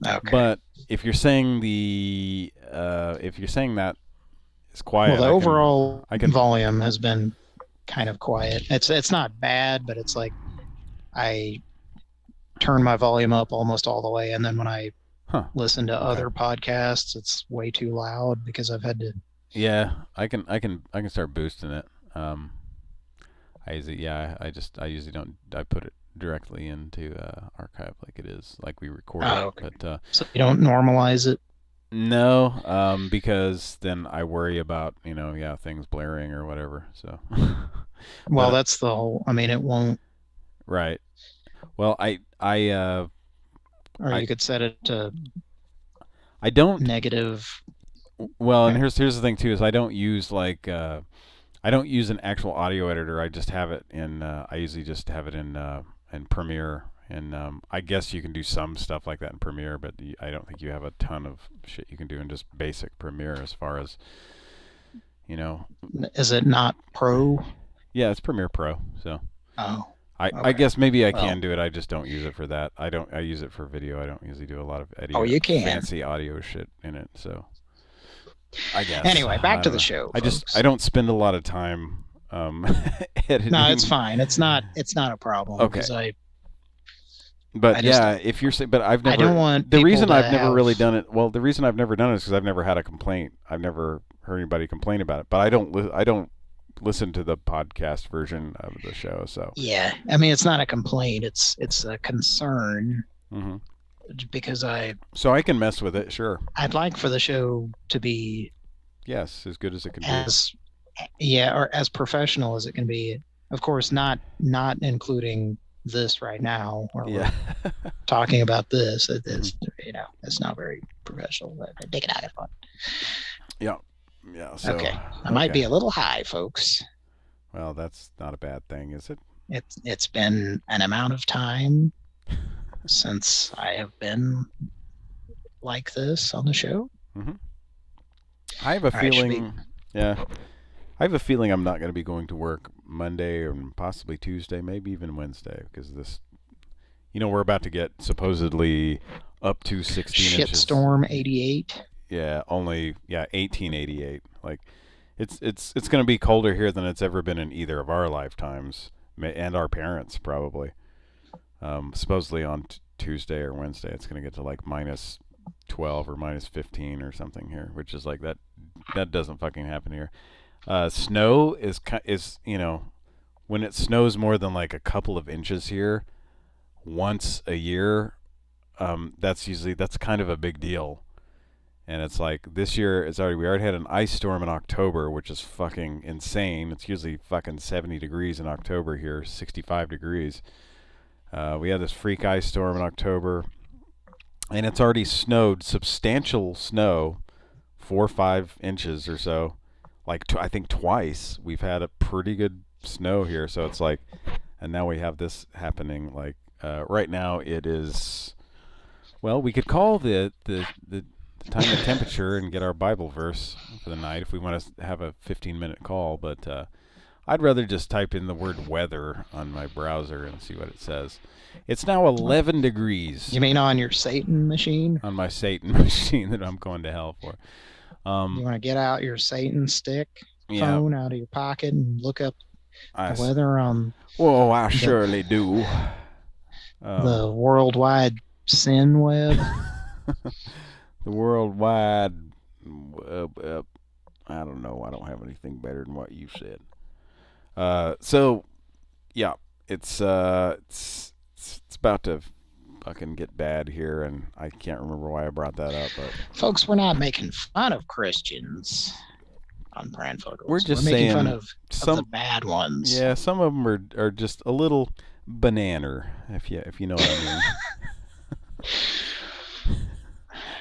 but if you're saying that it's quiet, well, the overall volume has been kind of quiet. It's not bad, but it's like I turn my volume up almost all the way, and then when I listen to other podcasts, it's way too loud because I've had to. Yeah, I can start boosting it. I usually don't. I put it directly into archive like it is, like we record it. Okay. But so you don't normalize it. No, because then I worry about things blaring or whatever. So. Well, that's the whole. I mean, it won't. Right. Well, or you could set it to. I don't negative. Well, and here's the thing too: is I don't use I don't use an actual audio editor. I just have it in. I usually just have it in and Premiere. And I guess you can do some stuff like that in Premiere, but I don't think you have a ton of shit you can do in just basic Premiere as far as, you know. Is it not Pro? Yeah, it's Premiere Pro. So. Oh. I guess maybe I can do it. I just don't use it for that. I use it for video. I don't usually do a lot of you can. fancy audio shit in it. So I guess. Anyway, back to the show. I don't spend a lot of time editing. No, it's fine. It's not a problem. Okay. But if you're saying, but I've never. I don't want the reason I've never have... really done it. Well, the reason I've never done it is because I've never had a complaint. I've never heard anybody complain about it. But I don't listen to the podcast version of the show. So yeah, I mean, it's not a complaint. It's a concern. Mm-hmm. Because so I can mess with it. Sure. I'd like for the show to be. Yes, as good as it can be. Or as professional as it can be. Of course, not including this right now, where we're talking about this. It is, it's not very professional. But take it out of fun. Yeah. Yeah. So, okay. I might be a little high, folks. Well, that's not a bad thing, is it? It's been an amount of time since I have been like this on the show. Mm-hmm. I have a feeling. Yeah. I have a feeling I'm not going to be going to work Monday or possibly Tuesday, maybe even Wednesday, because this, we're about to get supposedly up to 16 inches. Shitstorm 88. Yeah, 1888. Like, it's going to be colder here than it's ever been in either of our lifetimes, and our parents probably. Supposedly on Tuesday or Wednesday, it's going to get to like minus 12 or minus 15 or something here, which is like that doesn't fucking happen here. Snow is when it snows more than like a couple of inches here once a year, that's kind of a big deal. And it's like this year we already had an ice storm in October, which is fucking insane. It's usually fucking 70 degrees in October here, 65 degrees. We had this freak ice storm in October, and it's already snowed, substantial snow, 4 or 5 inches or so. Like I think twice we've had a pretty good snow here, so it's like, and now we have this happening. Like right now it is, well, we could call the time and temperature and get our Bible verse for the night if we want to have a 15-minute call, but I'd rather just type in the word weather on my browser and see what it says. It's now 11 degrees. You mean on your Satan machine? On my Satan machine that I'm going to hell for. You want to get out your Satan stick phone out of your pocket and look up the weather on... Well, I surely do. The worldwide sin web. The worldwide... I don't know. I don't have anything better than what you said. So, yeah, it's about to fucking get bad here, and I can't remember why I brought that up. But folks, we're not making fun of Christians on Pran Funkels. We're just making saying fun of the bad ones. Yeah, some of them are just a little bananer, if you know what I mean.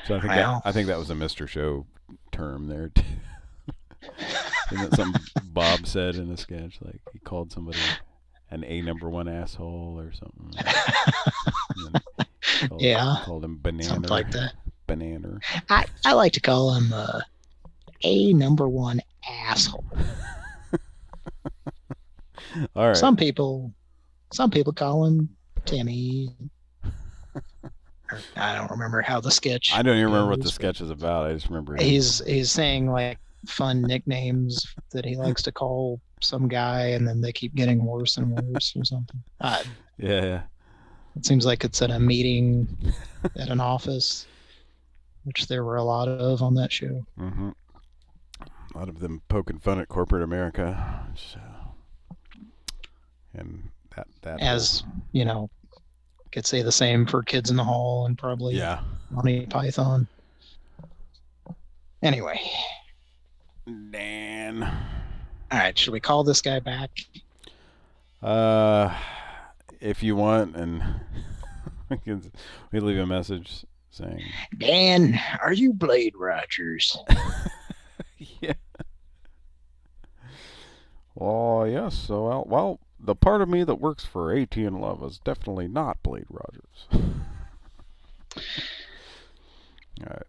So I think that was a Mr. Show term there. Isn't that something Bob said in a sketch? Like he called somebody an A#1 asshole or something. Called him banana. Something like that. Banana. I like to call him A#1 asshole. All right. Some people call him Timmy. I don't remember how the sketch. I don't even remember what the sketch is about. I just remember he's saying like fun nicknames that he likes to call some guy, and then they keep getting worse and worse or something. Yeah. It seems like it's at a meeting at an office, which there were a lot of on that show. Mm-hmm. A lot of them poking fun at corporate America. So, and that as could say the same for Kids in the Hall and probably Monty Python. Anyway. Dan. All right, should we call this guy back? If you want, and we leave a message saying, Dan, are you Blade Rogers? Yeah. Oh, yes. So, well, the part of me that works for AT&T Love is definitely not Blade Rogers. All right.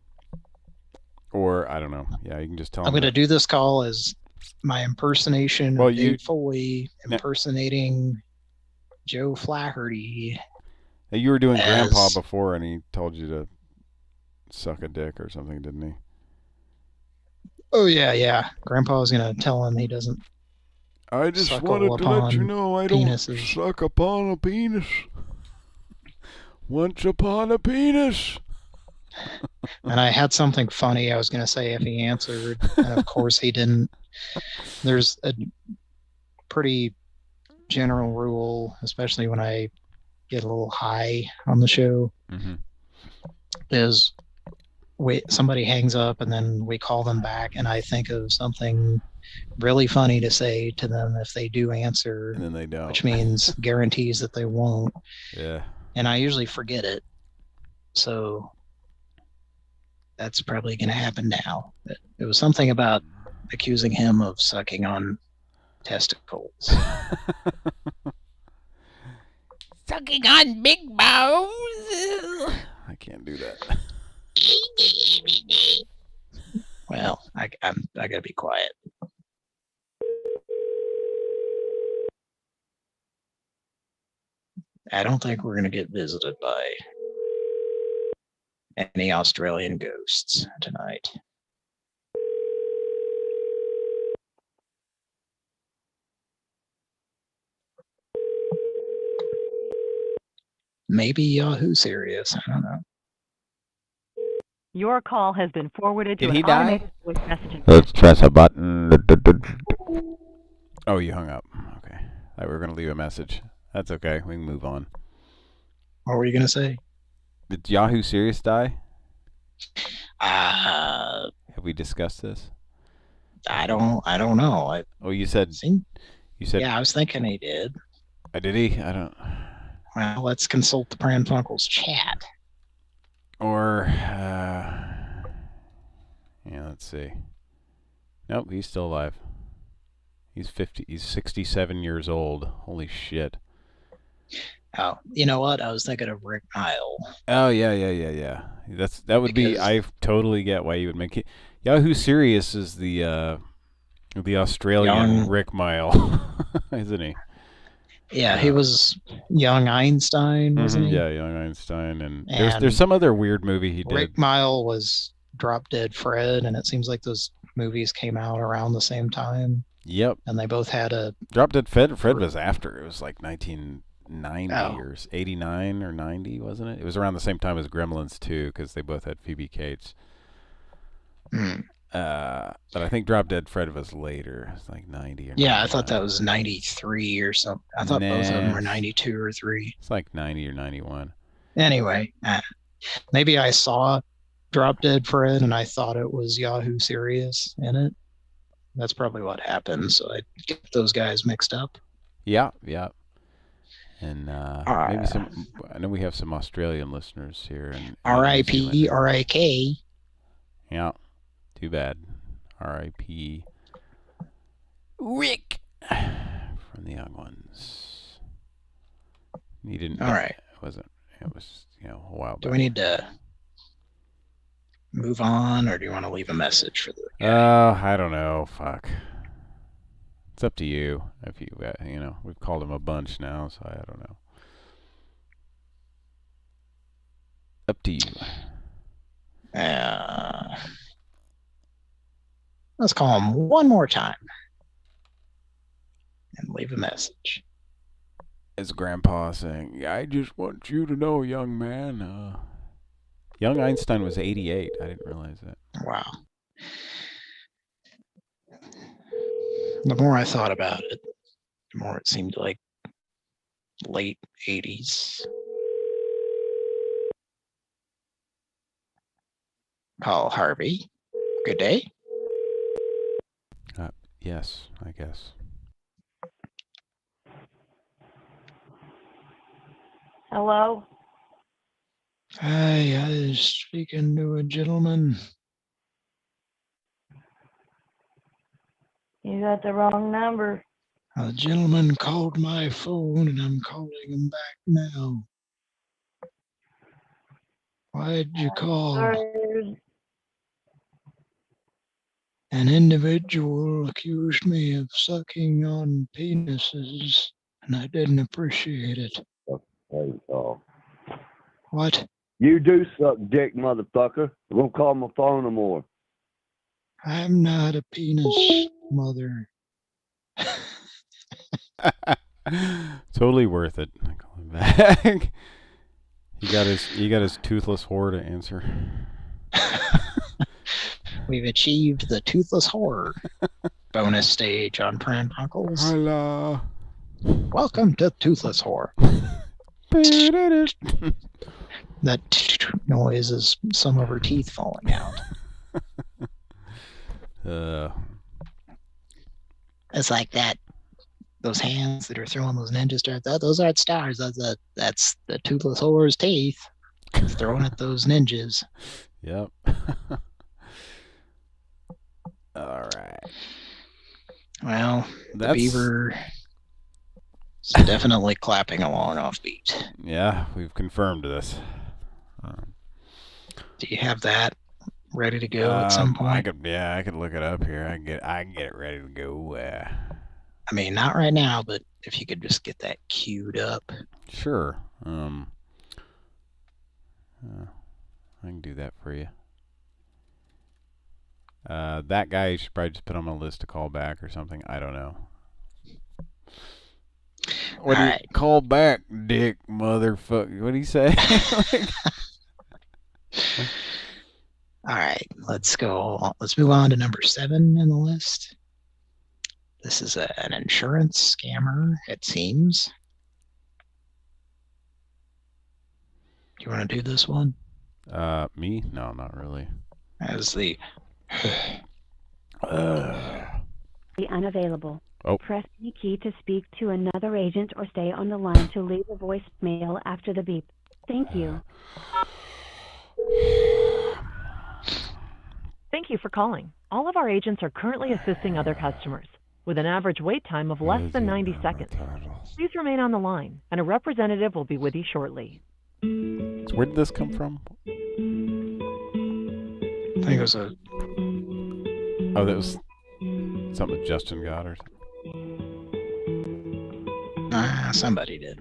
Or, I don't know. Yeah, you can just tell I'm him. going to do this call as my impersonation of Dave Foley impersonating Joe Flaherty. You were doing Grandpa before, and he told you to suck a dick or something, didn't he? Oh, yeah. Grandpa was going to tell him he doesn't. I just wanted to let you know I don't suck upon a penis. Once upon a penis. And I had something funny I was going to say if he answered, and of course he didn't. There's a pretty general rule, especially when I get a little high on the show, is somebody hangs up and then we call them back, and I think of something really funny to say to them if they do answer, and then they don't, which means guarantees that they won't. Yeah. And I usually forget it, so that's probably going to happen now. It was something about accusing him of sucking on testicles. Sucking on big balls. I can't do that. Well, I gotta be quiet. I don't think we're gonna get visited by any Australian ghosts tonight. Maybe Yahoo Serious. I don't know. Your call has been forwarded to Did he an die? automated voice messaging. Let's press a button. Oh, you hung up. Okay. I thought we were going to leave a message. That's okay. We can move on. What were you gonna say? Did Yahoo Serious die? Have we discussed this? I don't know. You said. Yeah, I was thinking he did. Did he? I don't. Well, let's consult the Pran Funkels chat. Or, yeah, let's see. Nope, he's still alive. He's 67 years old. Holy shit. Oh, you know what? I was thinking of Rick Mile. Oh, yeah. That would be, I totally get why you would make it. Yahoo Serious is the Australian Rick Mile, isn't he? Yeah, he was young Einstein, wasn't he? Yeah, young Einstein, and there's some other weird movie he did. Rick Mile was Drop Dead Fred, and it seems like those movies came out around the same time. Yep. And they both had a... Drop Dead Fred was after. It was like 1990 or 89 or 90, wasn't it? It was around the same time as Gremlins 2, because they both had Phoebe Cates. But I think Drop Dead Fred was later. It's like 90 or 99. I thought that was 93 or something. I thought both of them were 92 or 3. It's like 90 or 91. Anyway, maybe I saw Drop Dead Fred and I thought it was Yahoo Serious in it. That's probably what happened. So I get those guys mixed up. Yeah. And maybe some. I know we have some Australian listeners here. R.I.P. R.I.K. Yeah. Too bad. R.I.P. Rick from the Young Ones. He didn't. All right. It wasn't. It was a while back. Do we need to move on, or do you want to leave a message for the I don't know. Fuck. It's up to you. If you we've called him a bunch now, so I don't know. Up to you. Let's call him one more time and leave a message. It's Grandpa saying, I just want you to know, young man. Young Einstein was 88. I didn't realize that. Wow. The more I thought about it, the more it seemed like late 80s. Call Harvey. Good day. Yes, I guess. Hello? Hi, I was speaking to a gentleman. You got the wrong number. A gentleman called my phone, and I'm calling him back now. Why'd you call? An individual accused me of sucking on penises, and I didn't appreciate it. Hey, What? you do suck dick, motherfucker. I won't call my phone no more. I'm not a penis mother. Totally worth it. I call him back. He got his toothless whore to answer. We've achieved the toothless horror bonus stage on Pran Funkels. Hello. Welcome to Toothless Horror. That noise is some of her teeth falling out. It's like that. Those hands that are throwing those ninja stars. Those aren't stars. That's the toothless horror's teeth throwing at those ninjas. Yep. All right. Well, the beaver is definitely clapping along off beat. Yeah, we've confirmed this. Do you have that ready to go at some point? I could look it up here. I can get it ready to go. I mean, not right now, but if you could just get that queued up. Sure. I can do that for you. That guy, you should probably just put on a list to call back or something. I don't know. What do you call back, dick, motherfucker? What do you say? All right, let's go. Let's move on to number 7 in the list. This is an insurance scammer, it seems. Do you want to do this one? Me? No, not really. As the Be unavailable. Oh. Press any key to speak to another agent or stay on the line to leave a voicemail after the beep. Thank you. Thank you for calling. All of our agents are currently assisting other customers with an average wait time of less than 90 seconds. Please remain on the line, and a representative will be with you shortly. So where did this come from? I think it was a... Oh, that was something Justin got or something. Somebody did.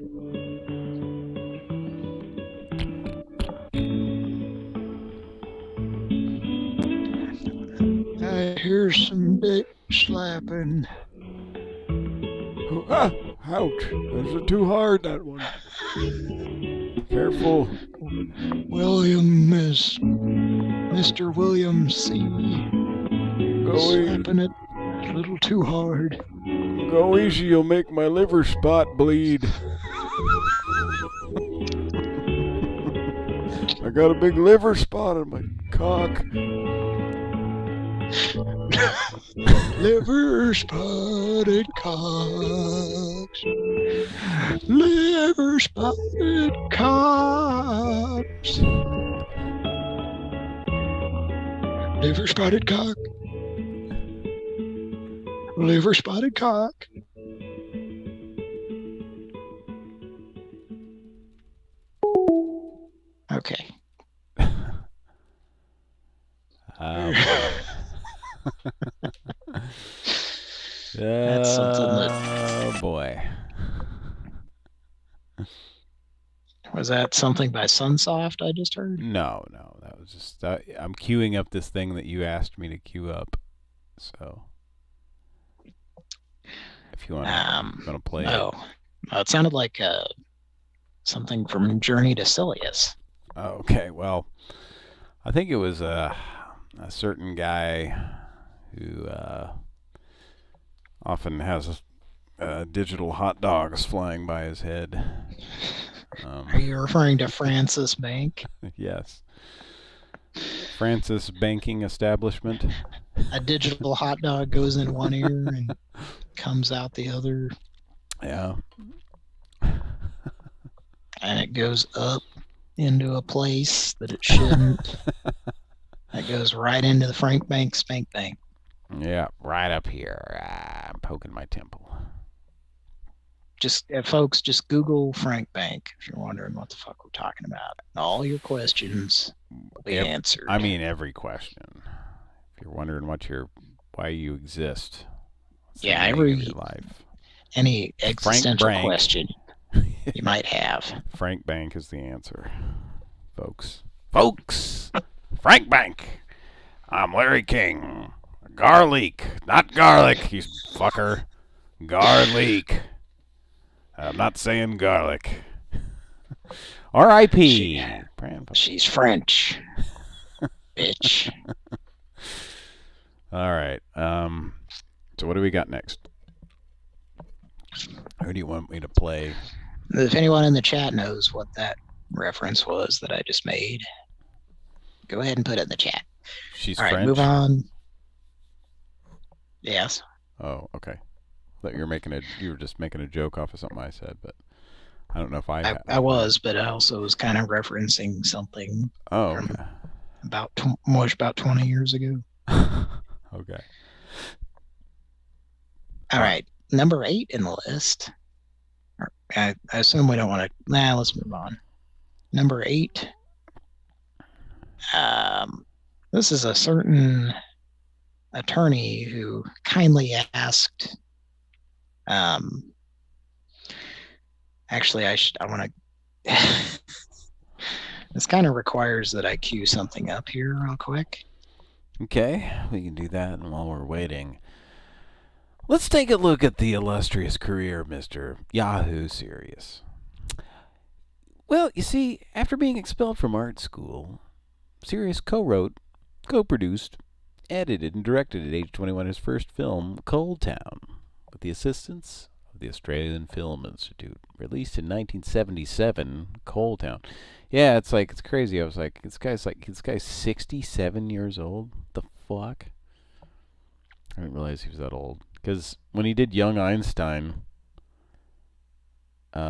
I hear some dick slapping. Ah, ouch. That's too hard, that one. Careful. William is Mr. William C. Slapping it a little too hard. Go easy, you'll make my liver spot bleed. I got a big liver spot on my cock. Liver spotted cocks. Liver spotted cocks. Liver spotted cock. Liver spotted cock. Okay. That's something that... Oh, boy. Was that something by Sunsoft I just heard? No. That was just... I'm queuing up this thing that you asked me to queue up. So... If you want to play it. It sounded like something from Journey to Silius. Okay, well, I think it was a certain guy who often has digital hot dogs flying by his head. Are you referring to Francis Bank? Yes. Francis Banking Establishment. A digital hot dog goes in one ear and comes out the other. Yeah. And it goes up into a place that it shouldn't. It goes right into the Frank Bank Spank Bank. Yeah, right up here. I'm poking my temple. just folks, just Google Frank Bank if you're wondering what the fuck we're talking about. All your questions will be answered. I mean, every question. If you're wondering why you exist. Yeah, every life. Any existential question you might have. Frank Bank is the answer, folks. Folks, Frank Bank. I'm Larry King. Garlic, not garlic, you fucker. Garlic. I'm not saying garlic. R.I.P. She's French. Bitch. All right. So what do we got next? Who do you want me to play? If anyone in the chat knows what that reference was that I just made, go ahead and put it in the chat. She's All right, French? move on. Yes. Oh, okay. Thought you were just making a joke off of something I said, but I don't know if I was, but I also was kind of referencing something from okay. about 20 years ago. Okay. All right. Number 8 in the list. I assume we don't want to. Let's move on. Number 8. This is a certain attorney who kindly asked. Actually, I want to. This kind of requires that I cue something up here real quick. Okay, we can do that. And while we're waiting, let's take a look at the illustrious career of Mr. Yahoo Serious. Well, you see, after being expelled from art school, Serious co-wrote, co-produced, edited, and directed at age 21 his first film, Cold Town, with the assistance of the Australian Film Institute. Released in 1977, Cold Town. Yeah, it's crazy. I was like, this guy's 67 years old? The fuck? I didn't realize he was that old. Because when he did Young Einstein, he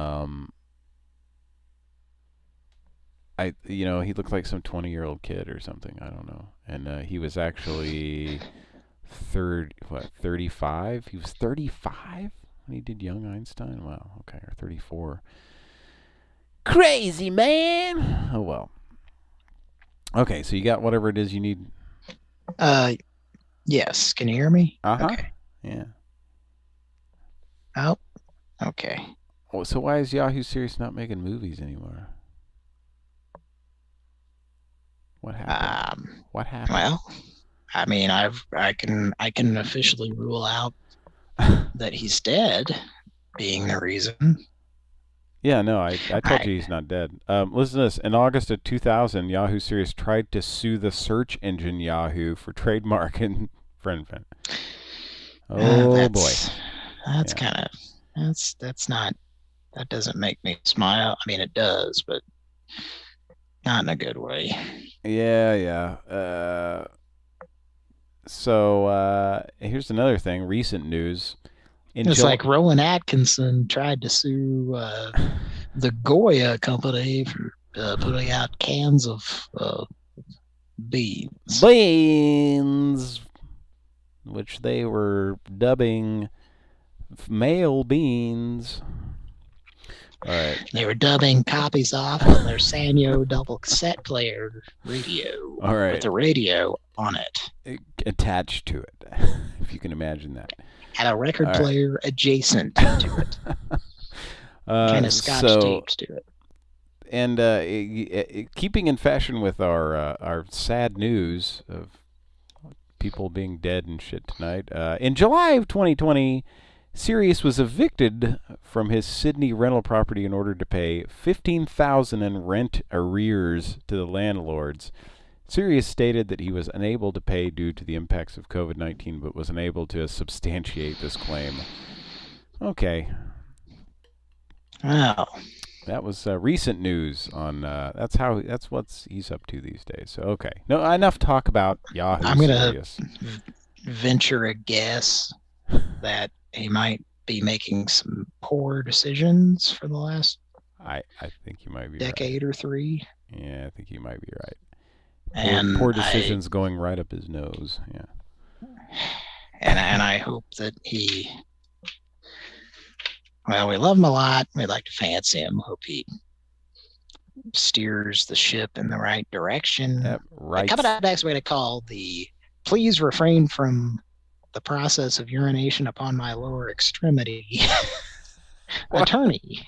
looked like some 20-year-old kid or something. I don't know. And he was actually 35? He was 35 when he did Young Einstein? Wow, okay, or 34. Crazy, man! Oh, well. Okay, so you got whatever it is you need? Yes. Can you hear me? Uh-huh. Okay. Yeah. Oh, okay. Oh, so why is Yahoo Serious not making movies anymore? What happened? What happened? Well, I mean, I can officially rule out that he's dead, being the reason. Yeah, no, I told you he's not dead. Listen to this. In August of 2000, Yahoo Serious tried to sue the search engine Yahoo for trademark infringement. Oh, boy. That's that doesn't make me smile. I mean, it does, but not in a good way. Yeah. So here's another thing. Recent news. It's like Rowan Atkinson tried to sue the Goya company for putting out cans of beans. Beans, which they were dubbing male beans. All right. They were dubbing copies off on their Sanyo double cassette player radio. All right. With the radio on it. Attached to it, if you can imagine that. Had a record player adjacent to it. Kind of scotch tapes to it. And keeping in fashion with our sad news of people being dead and shit tonight, in July of 2020, Sirius was evicted from his Sydney rental property in order to pay $15,000 in rent arrears to the landlords. Sirius stated that he was unable to pay due to the impacts of COVID-19, but was unable to substantiate this claim. Okay. Wow. That was recent news on. That's what he's up to these days. So okay, no, enough talk about Yahoo. I'm gonna venture a guess that he might be making some poor decisions for the last. I think you might be decade right. or 3. Yeah, I think you might be right. And poor decisions going right up his nose. Yeah. And I hope that he Well, we love him a lot. We'd like to fancy him. Hope he steers the ship in the right direction. Yep, right. Coming up next, we're going to call the please refrain from the process of urination upon my lower extremity attorney.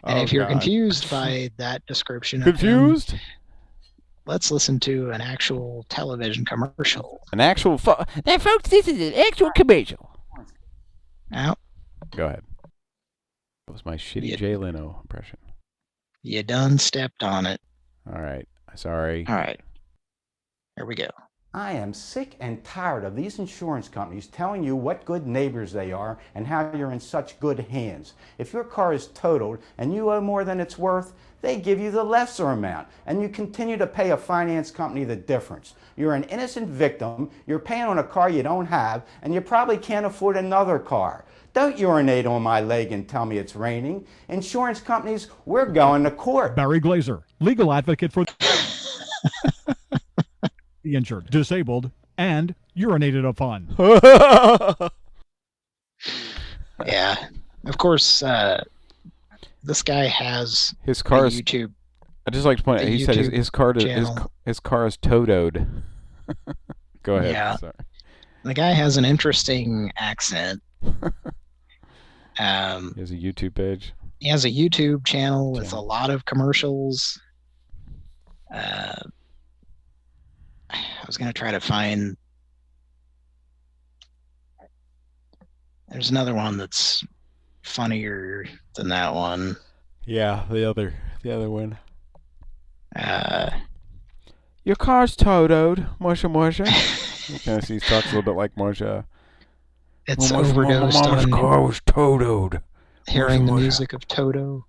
And if you're confused by that description of him, let's listen to an actual television commercial. An actual now, folks, this is an actual commercial. Now, go ahead. That was my shitty Jay Leno impression. You done stepped on it. All right. Sorry. All right. Here we go. I am sick and tired of these insurance companies telling you what good neighbors they are and how you're in such good hands. If your car is totaled and you owe more than it's worth, they give you the lesser amount, and you continue to pay a finance company the difference. You're an innocent victim, you're paying on a car you don't have, and you probably can't afford another car. Don't urinate on my leg and tell me it's raining. Insurance companies, we're going to court. Barry Glazer, legal advocate for the injured, disabled, and urinated upon. Yeah, of course. This guy has his car is YouTube. I just like to point out. He said his car is totoed. Go ahead. Yeah, sorry. The guy has an interesting accent. He has a YouTube page. He has a YouTube channel with a lot of commercials. I was going to try to find. There's another one that's funnier than that one. Yeah, the other one. Your car's totoed, Musha Musha. You kind of see he talks a little bit like Musha. It's overdosed Mama's on car was totoed. Hearing the music of Toto.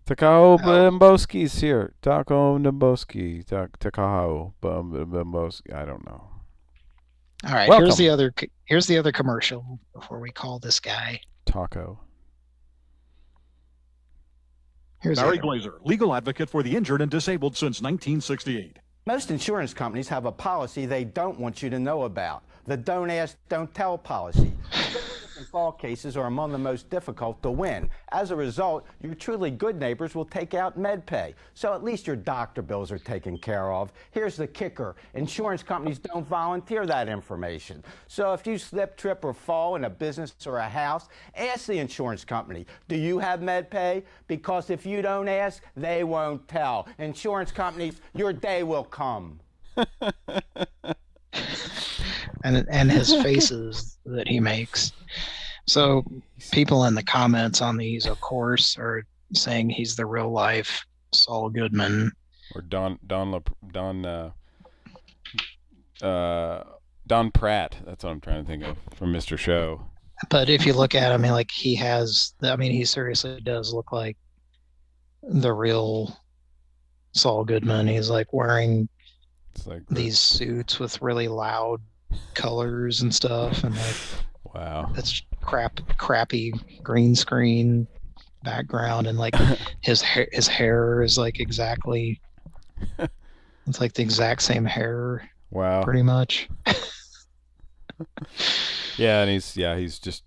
Takao Bamboski's here. Taco Bamboski. Takao Bamboski. I don't know. All right, Welcome. here's the other commercial before we call this guy. Taco. Here's Barry Glazer, legal advocate for the injured and disabled since 1968. Most insurance companies have a policy they don't want you to know about. The don't ask, don't tell policy. And fall cases are among the most difficult to win. As a result, your truly good neighbors will take out MedPay. So at least your doctor bills are taken care of. Here's the kicker. Insurance companies don't volunteer that information. So if you slip, trip, or fall in a business or a house, ask the insurance company, do you have MedPay? Because if you don't ask, they won't tell. Insurance companies, your day will come. and his faces that he makes. So people in the comments on these, of course, are saying he's the real life Saul Goodman. Or Don Pratt. That's what I'm trying to think of from Mr. Show. But if you look at him, he seriously does look like the real Saul Goodman. He's like wearing these suits with really loud colors and stuff, and like, wow, that's crappy green screen background, and like his hair is like exactly, it's like the exact same hair. Wow, pretty much. Yeah, and he's just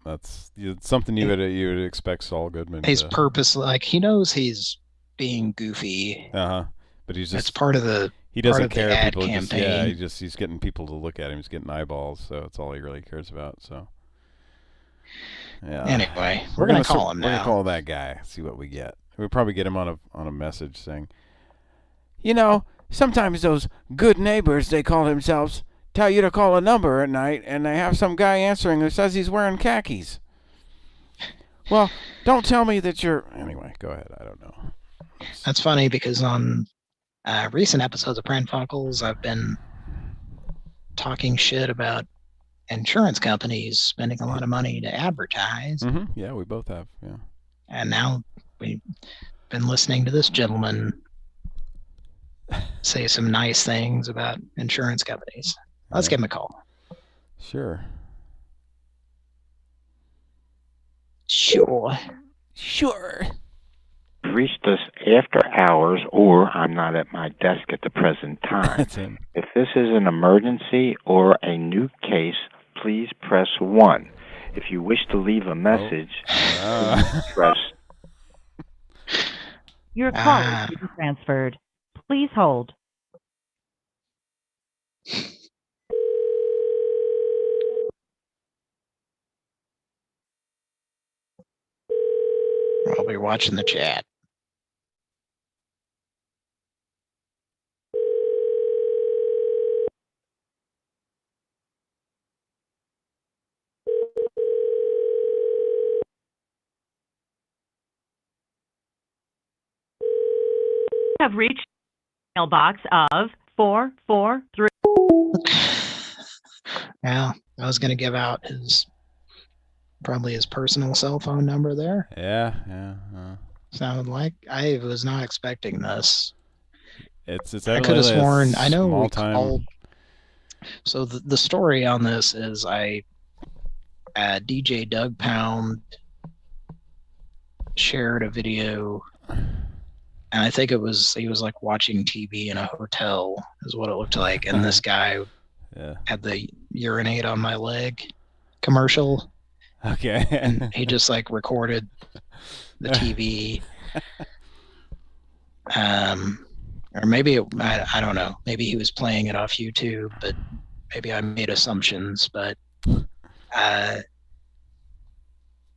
that's something you would expect Saul Goodman. He's purposely, like, he knows he's being goofy. But he's just, it's part of the. He doesn't care. People he's getting people to look at him. He's getting eyeballs, so that's all he really cares about. So, yeah. Anyway, we're gonna call him now. We're gonna call that guy. See what we get. We'll probably get him on a message saying, you know, sometimes those good neighbors, they call themselves, tell you to call a number at night, and they have some guy answering who says he's wearing khakis. Well, don't tell me that you're. Anyway, go ahead. I don't know. That's funny because on recent episodes of Pran Funkels, I've been talking shit about insurance companies spending a lot of money to advertise. Mm-hmm. Yeah, we both have. Yeah. And now we've been listening to this gentleman say some nice things about insurance companies. Let's give him a call. Sure. Reached us after hours, or I'm not at my desk at the present time. That's him. If this is an emergency or a new case, please press 1. If you wish to leave a message, please press. Your call is being transferred. Please hold. I'll be watching the chat. Have reached mailbox of 443. Yeah, I was going to give out probably his personal cell phone number there. Yeah. Sounded like I was not expecting this. It's I could have sworn. I know we time. called. So the story on this is DJ Doug Pound shared a video, and I think he was like watching TV in a hotel is what it looked like, and this guy had the urinate on my leg commercial. Okay. And he just like recorded the TV. Or maybe I don't know. Maybe he was playing it off YouTube, but maybe I made assumptions. But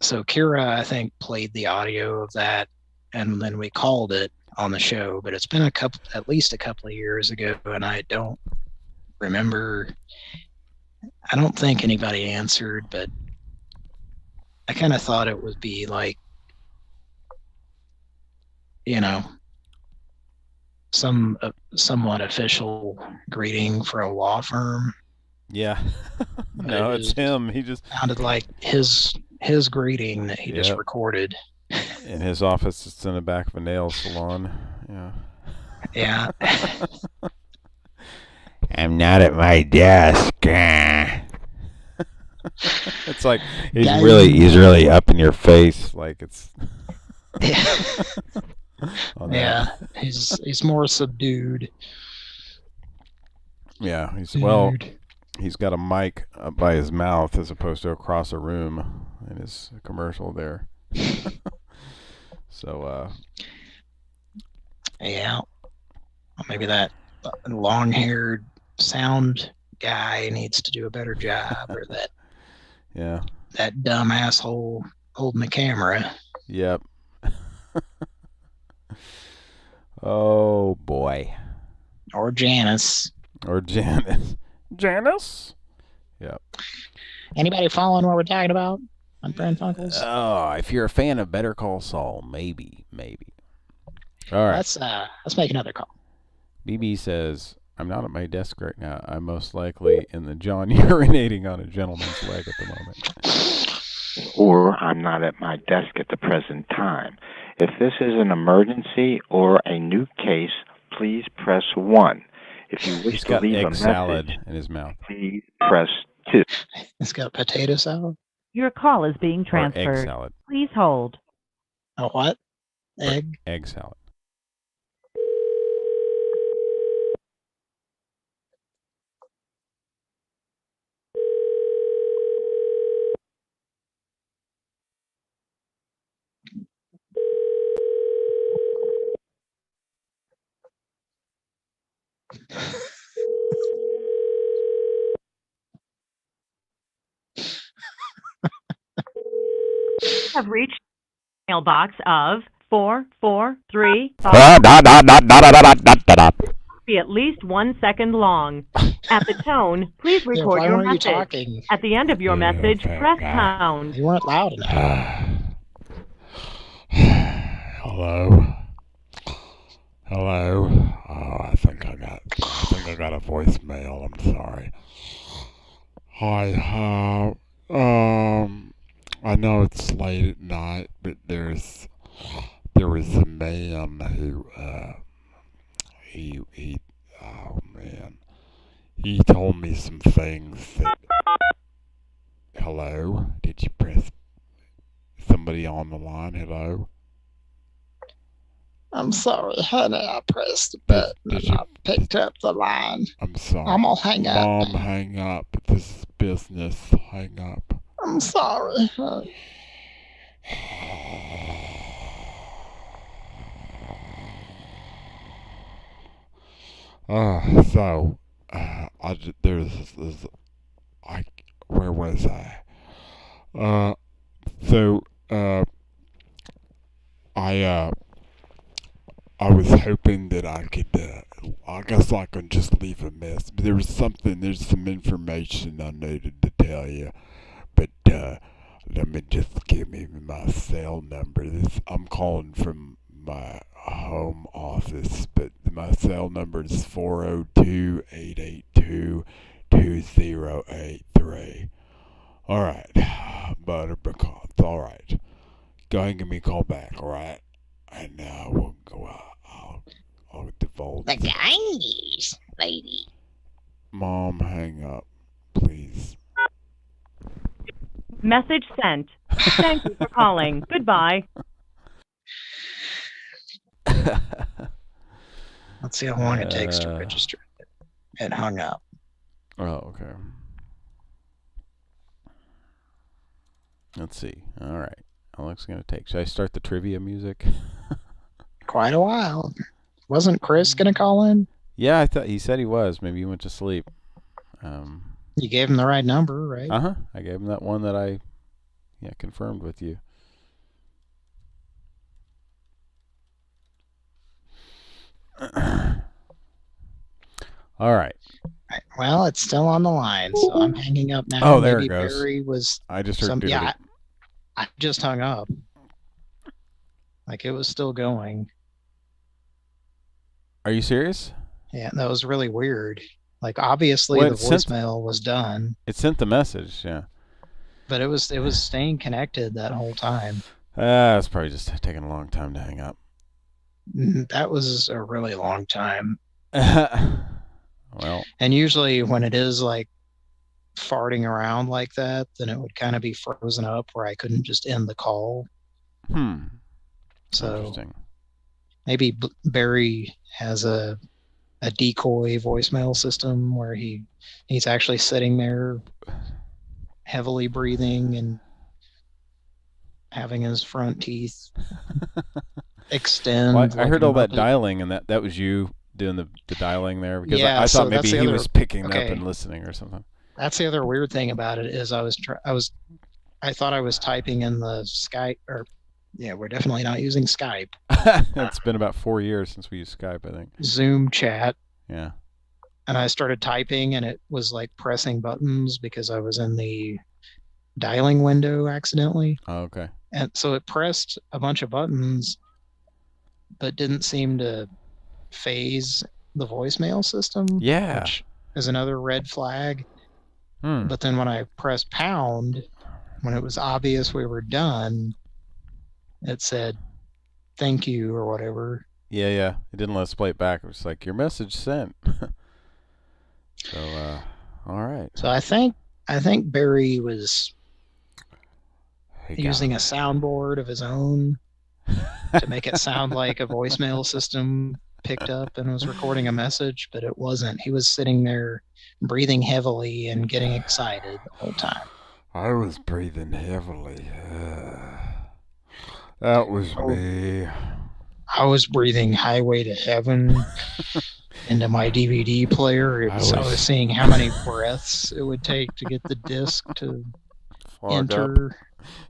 so Kira, I think, played the audio of that, and then we called it on the show. But it's been at least a couple of years ago, and I don't remember. I don't think anybody answered, but I kind of thought it would be like, some somewhat official greeting for a law firm. Yeah. No, it's him. He just sounded like his greeting that he just recorded. In his office, it's in the back of a nail salon. Yeah. I'm not at my desk. It's like he's really up in your face, like it's. Yeah, he's more subdued. Yeah, he's got a mic up by his mouth as opposed to across a room in his commercial there. So yeah, maybe that long-haired sound guy needs to do a better job, or that dumb asshole holding the camera. Yep. Oh boy. Or Janice. Janice? Yep. Anybody following what we're talking about on Pran Funkels? Oh, if you're a fan of Better Call Saul, maybe. All right. Let's make another call. BB says, I'm not at my desk right now. I'm most likely in the John urinating on a gentleman's leg at the moment. Or I'm not at my desk at the present time. If this is an emergency or a new case, please press 1. If you wish to leave a message, salad in his mouth. Please press 2. It's got potato salad. Your call is being transferred. Egg salad. Please hold. A what? Egg? Egg salad. Have reached mailbox of 443. Be at least 1 second long. At the tone, please record your message. At the end of your message, press pound. You weren't loud enough. Hello. Oh, I think I got a voicemail. I'm sorry. Hi. I know it's late at night, but there was a man who he told me some things that. Hello? Did you press somebody on the line? Hello? I'm sorry, honey. I pressed the button and I picked up the line. I'm sorry. I'm gonna hang up. Mom, hang up. This is business. Hang up. I'm sorry. So, where was I? So, I was hoping that I could, I guess I can just leave a mess. But there's some information I needed to tell you. But, let me just give me my cell number. I'm calling from my home office, but my cell number is 402-882-2083. Alright, Butterbacons, alright. Go ahead and give me a call back, alright? And now we'll go out. I'll divulge. The guys, lady. Mom, hang up, please. Message sent. Thank you for calling. Goodbye. Let's see how long it takes to register. It hung up. Oh, okay. Let's see. All right. How long's it going to take? Should I start the trivia music? Quite a while. Wasn't Chris going to call in? Yeah, I thought he said he was. Maybe he went to sleep. You gave him the right number, right? Uh-huh. I gave him that one that I confirmed with you. All right. Well, it's still on the line, so I'm hanging up now. Oh, there Maybe it goes. Barry was I just heard I just hung up. Like it was still going. Are you serious? Yeah, that was really weird. Like obviously the voicemail was done. It sent the message, yeah. But it was staying connected that whole time. It's probably just taking a long time to hang up. That was a really long time. Well, and usually when it is like farting around like that, then it would kind of be frozen up where I couldn't just end the call. So interesting. Maybe Barry has a decoy voicemail system where he's actually sitting there heavily breathing and having his front teeth extend. Well, I heard all that dialing, and that was you doing the dialing there, because I thought maybe he was picking up and listening or something. That's the other weird thing about it is I thought I was typing in the Skype, or we're definitely not using Skype. It's been about 4 years since we used Skype, I think. Zoom chat. Yeah. And I started typing, and it was like pressing buttons because I was in the dialing window accidentally. Oh, okay. And so it pressed a bunch of buttons, but didn't seem to phase the voicemail system. Yeah. Which is another red flag. But then when I pressed pound, when it was obvious we were done, it said, "Thank you," or whatever. Yeah. It didn't let us play it back. It was like, your message sent. So, all right. So I think Barry was using a soundboard of his own to make it sound like a voicemail system picked up and was recording a message, but it wasn't. He was sitting there breathing heavily and getting excited the whole time. I was breathing heavily. That was me. I was breathing Highway to Heaven into my DVD player. I was seeing how many breaths it would take to get the disc to enter.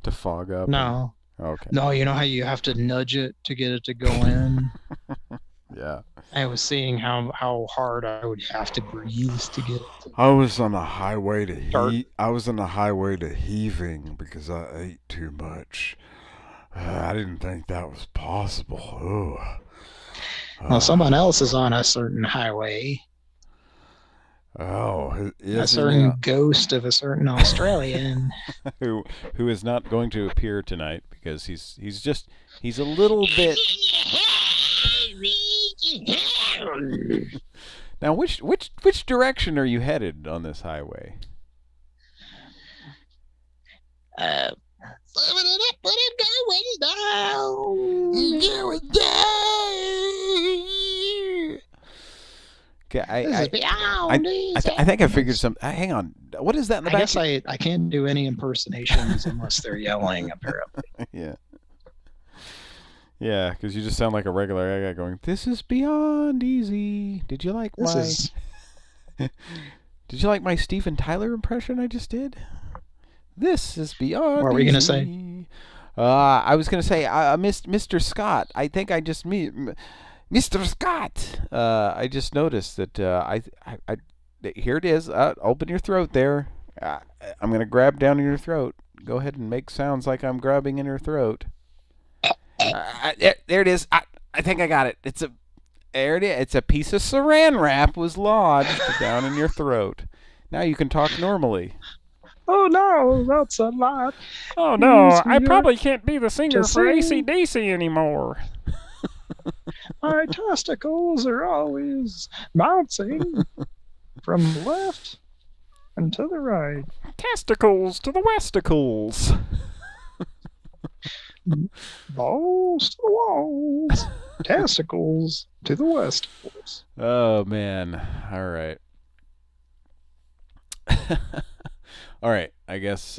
To fog up? No. Okay. No, you know how you have to nudge it to get it to go in? Yeah. I was seeing how hard I would have to breathe to get it. I was on a highway to heaving because I ate too much. I didn't think that was possible. Well, someone else is on a certain highway. Oh, a certain ghost of a certain Australian who is not going to appear tonight because he's a little bit. Now, which direction are you headed on this highway? Okay, This is beyond easy. I think I figured some. Hang on. What is that in the back? I guess I can't do any impersonations unless they're yelling, apparently. Yeah. Yeah, because you just sound like a regular guy going, "This is beyond easy." Did you like Did you like my Steven Tyler impression I just did? This is beyond. What were you gonna say? I was gonna say, Mr. Scott. I think I just Mr. Scott. I just noticed that here it is. Open your throat there. I'm gonna grab down in your throat. Go ahead and make sounds like I'm grabbing in your throat. There it is. I think I got it. There it is. It's a piece of saran wrap was lodged down in your throat. Now you can talk normally. Oh no, that's a lot. Oh no, I probably can't be the singer for AC/DC anymore. My testicles are always bouncing from the left and to the right. Testicles to the westicles. Balls to the walls. Testicles to the westicles. Oh man. All right. All right. I guess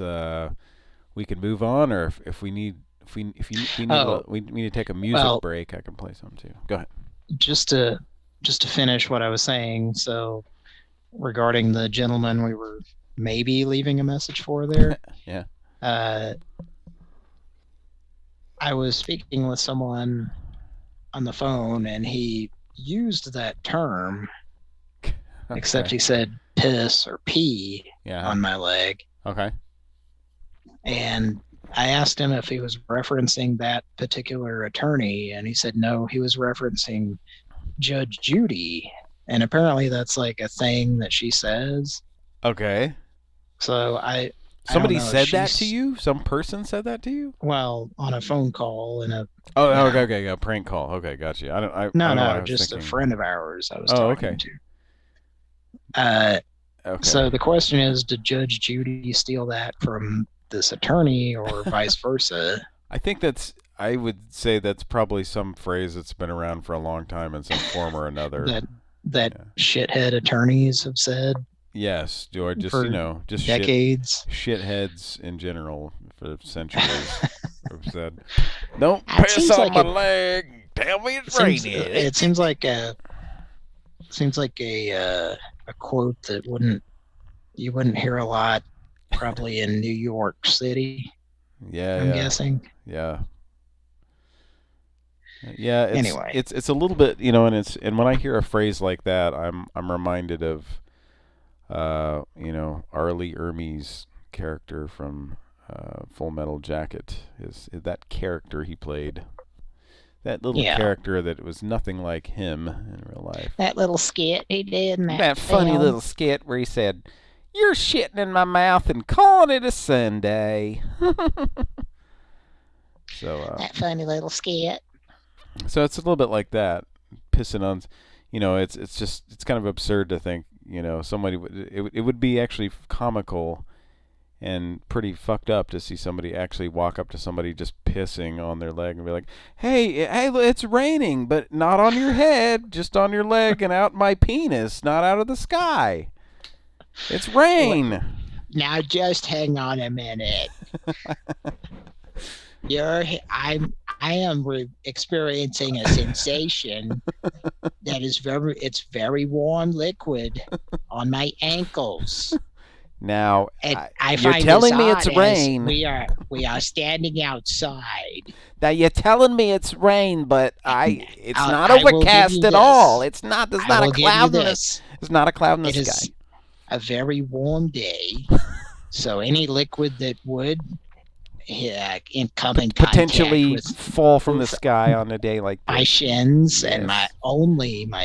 we can move on, or if we need we need to take a music break, I can play some too. Go ahead. Just to finish what I was saying, so regarding the gentleman we were maybe leaving a message for there. Yeah. I was speaking with someone on the phone, and he used that term, except he said piss or pee on my leg. Okay. And I asked him if he was referencing that particular attorney, and he said no, he was referencing Judge Judy. And apparently that's like a thing that she says. Okay. So Somebody said that to you? Some person said that to you? Well, on a phone call in a. Okay, a prank call. Okay, got you. Just a friend of ours I was talking to. Okay. So the question is, did Judge Judy steal that from this attorney, or vice versa? I would say that's probably some phrase that's been around for a long time in some form or another. that shithead attorneys have said. Yes, or just just decades. Shitheads in general for centuries have said, "Don't piss on my leg. Tell me it's raining." It seems like a quote that you wouldn't hear a lot, probably in New York City. Yeah, I'm guessing. Yeah. Yeah. Anyway, it's a little bit, and when I hear a phrase like that, I'm reminded of. Arlie Ermey's character from Full Metal Jacket is that character he played. That little character that was nothing like him in real life. That little skit he did in that funny little skit where he said, "You're shitting in my mouth and calling it a Sunday." So that funny little skit. So it's a little bit like that, pissing on. It's kind of absurd to think. Somebody it would be actually comical and pretty fucked up to see somebody actually walk up to somebody just pissing on their leg and be like, hey, it's raining, but not on your head, just on your leg and out my penis, not out of the sky. It's rain. Now just hang on a minute. I am experiencing a sensation that is very warm liquid on my ankles. Now, I you're find telling me this it's odd rain. We are standing outside. Now you're telling me it's rain, but it's not overcast at all. It's not. There's not a cloud in this. There's not a cloud in the sky. It is a very warm day, so any liquid that would come in potentially contact with fall from the sky on a day like this. My shins and my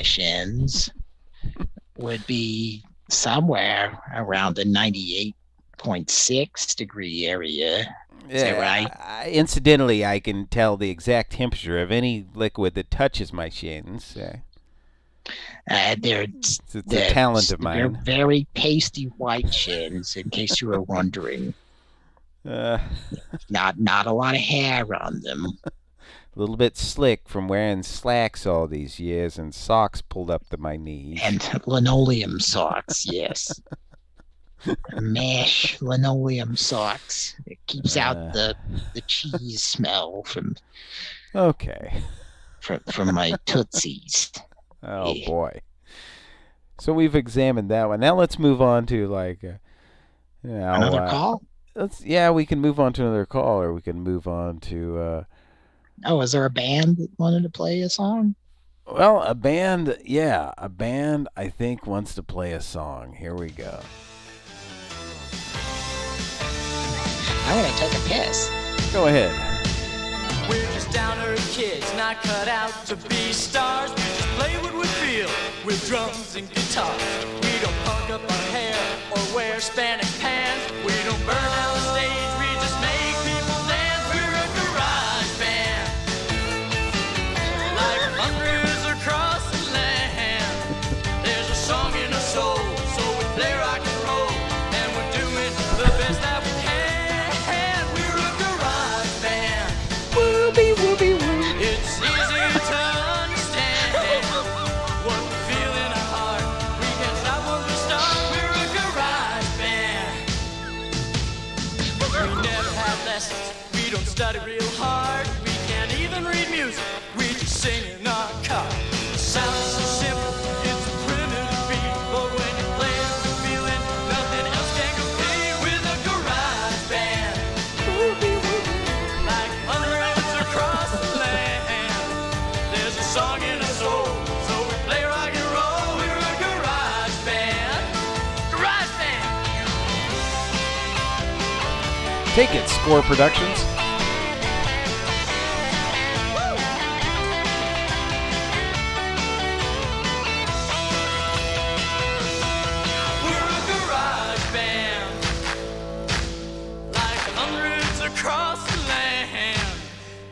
shins would be somewhere around the 98.6 degree area. Is that right? Incidentally, I can tell the exact temperature of any liquid that touches my shins. It's a talent of mine. They're very pasty white shins, in case you were wondering. Not a lot of hair on them. A little bit slick from wearing slacks all these years and socks pulled up to my knees. And linoleum socks, yes. Mesh linoleum socks. It keeps out the cheese smell from from my Tootsies. Oh boy. So we've examined that one. Now let's move on to another call? We can move on to another call, or we can move on to is there a band that wanted to play a song? Well, a band I think wants to play a song. Here we go. I'm gonna take a piss. Go ahead. We're just down-earth kids, not cut out to be stars. We just play what we feel with drums and guitars. We don't punk up our hair or wear Spanish pants. We don't burn down the stage, we just make people dance. We're a garage band, like hundreds across the land. There's a song in our soul, so we play rock and roll, and we're doing the best that we can. We're a garage band. Whoopie, whoopie, whoop. It's easy to understand what we feel in our heart. We can't stop when we start. We're a garage band. We never have lessons. We don't study real hard. We can't even read music. We just sing in our car. The sound is so simple. It's a primitive beat. But when you play it, we feel it. Nothing else can compete with a garage band. Like hundreds across the land. There's a song in our soul. So we play rock and roll. We're a garage band. Garage band. Take it, Score Productions. We're a garage band. Like hundreds across the land.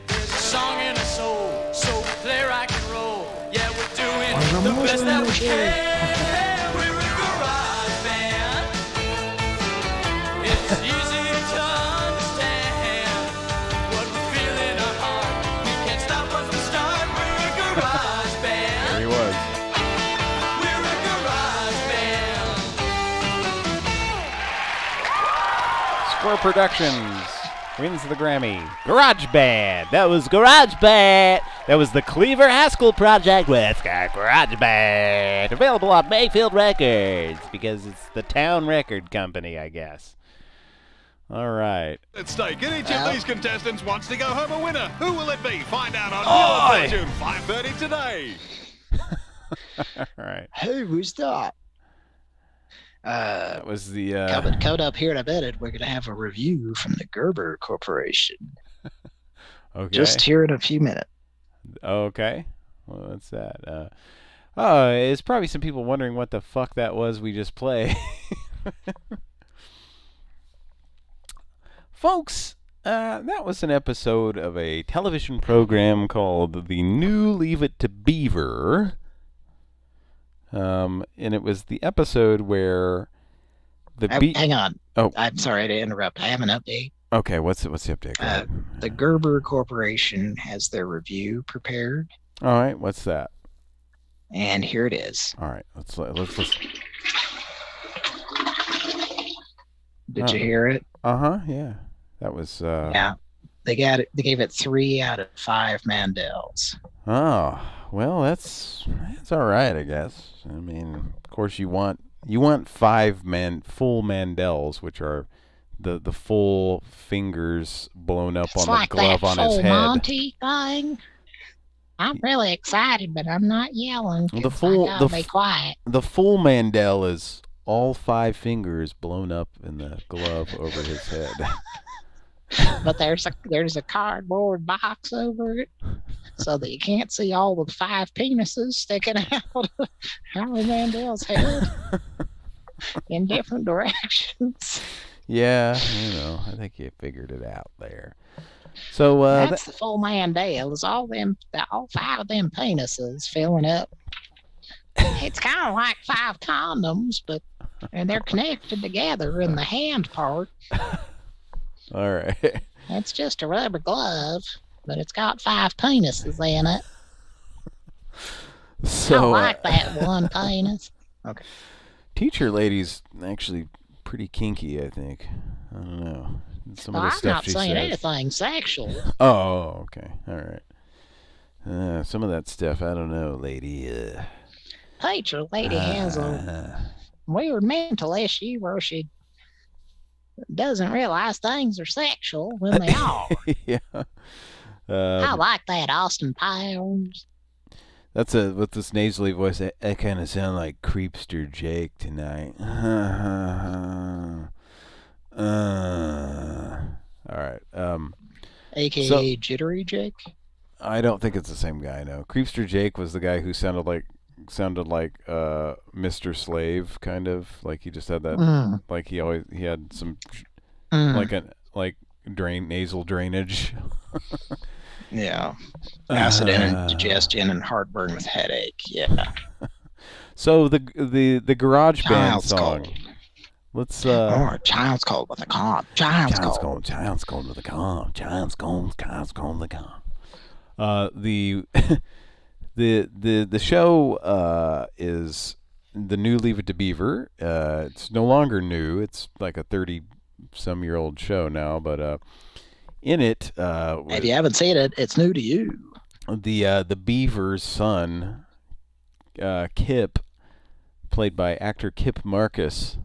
There's a song in our soul. So we play rock and roll. Yeah, we're doing the best that we can. We're a garage band. It's easy to understand what we feel in our heart. We can't stop once we start. We're a garage band. There he was. We're a garage band. Score Productions wins the Grammy. Garage Band. That was Garage Band. That was the Cleaver Haskell Project with Garage Band. Available on Mayfield Records because it's the town record company, I guess. All right. At stake, and each of these contestants wants to go home a winner. Who will it be? Find out on Oi! Wheel of Fortune, 5:30 today. All right. Who was that? That was the Code up here in a minute. We're gonna have a review from the Gerber Corporation. Okay. Just here in a few minutes. Okay. Well, what's that? It's probably some people wondering what the fuck that was we just played. Folks, that was an episode of a television program called The New Leave It to Beaver. And it was the episode where hang on. Oh, I'm sorry to interrupt. I have an update. Okay, what's the update? Go ahead. The Gerber Corporation has their review prepared. All right, what's that? And here it is. All right, let's listen. Did you hear it? Yeah. That was Yeah. They gave it 3 out of 5 Mandels. Oh, well, that's all right, I guess. I mean, of course you want 5 full Mandels, which are the full fingers blown up It's on like the glove that on his full head. Monty thing. I'm really excited, but I'm not yelling. The full I gotta be quiet. The full Mandel is all 5 fingers blown up in the glove over his head. But there's a cardboard box over it, so that you can't see all the 5 penises sticking out of Howie Mandel's head in different directions. Yeah, I think you figured it out there. So that's the full Mandel. Is all 5 of them penises filling up. It's kind of like 5 condoms, and they're connected together in the hand part. All right. It's just a rubber glove. but it's got 5 penises in it. So, I like that one penis. Okay. Teacher lady's actually pretty kinky, I think. I don't know. Some of the I'm stuff not she saying says. anything sexual. Oh, okay. All right. Some of that stuff, I don't know, lady. Teacher lady has a weird mental issue where she doesn't realize things are sexual when they are. Yeah. I like that, Austin Powers. That's with this nasally voice. I kind of sound like Creepster Jake tonight. All right. AKA Jittery Jake. I don't think it's the same guy. No, Creepster Jake was the guy who sounded like Mr. Slave, kind of like he just had that like he had some like nasal drainage. Yeah. Acid indigestion and heartburn with headache. Yeah. So the garage band song. Cold. Let's Child's Cold with a cough. Child's Cold. Child's Cold with a cough. Child's Cold with a cough. The show is the new Leave It to Beaver. It's no longer new. It's like a 30-some-year-old show now, but in it, if you haven't seen it, it's new to you. The Beaver's son, Kip, played by actor Kip Marcus.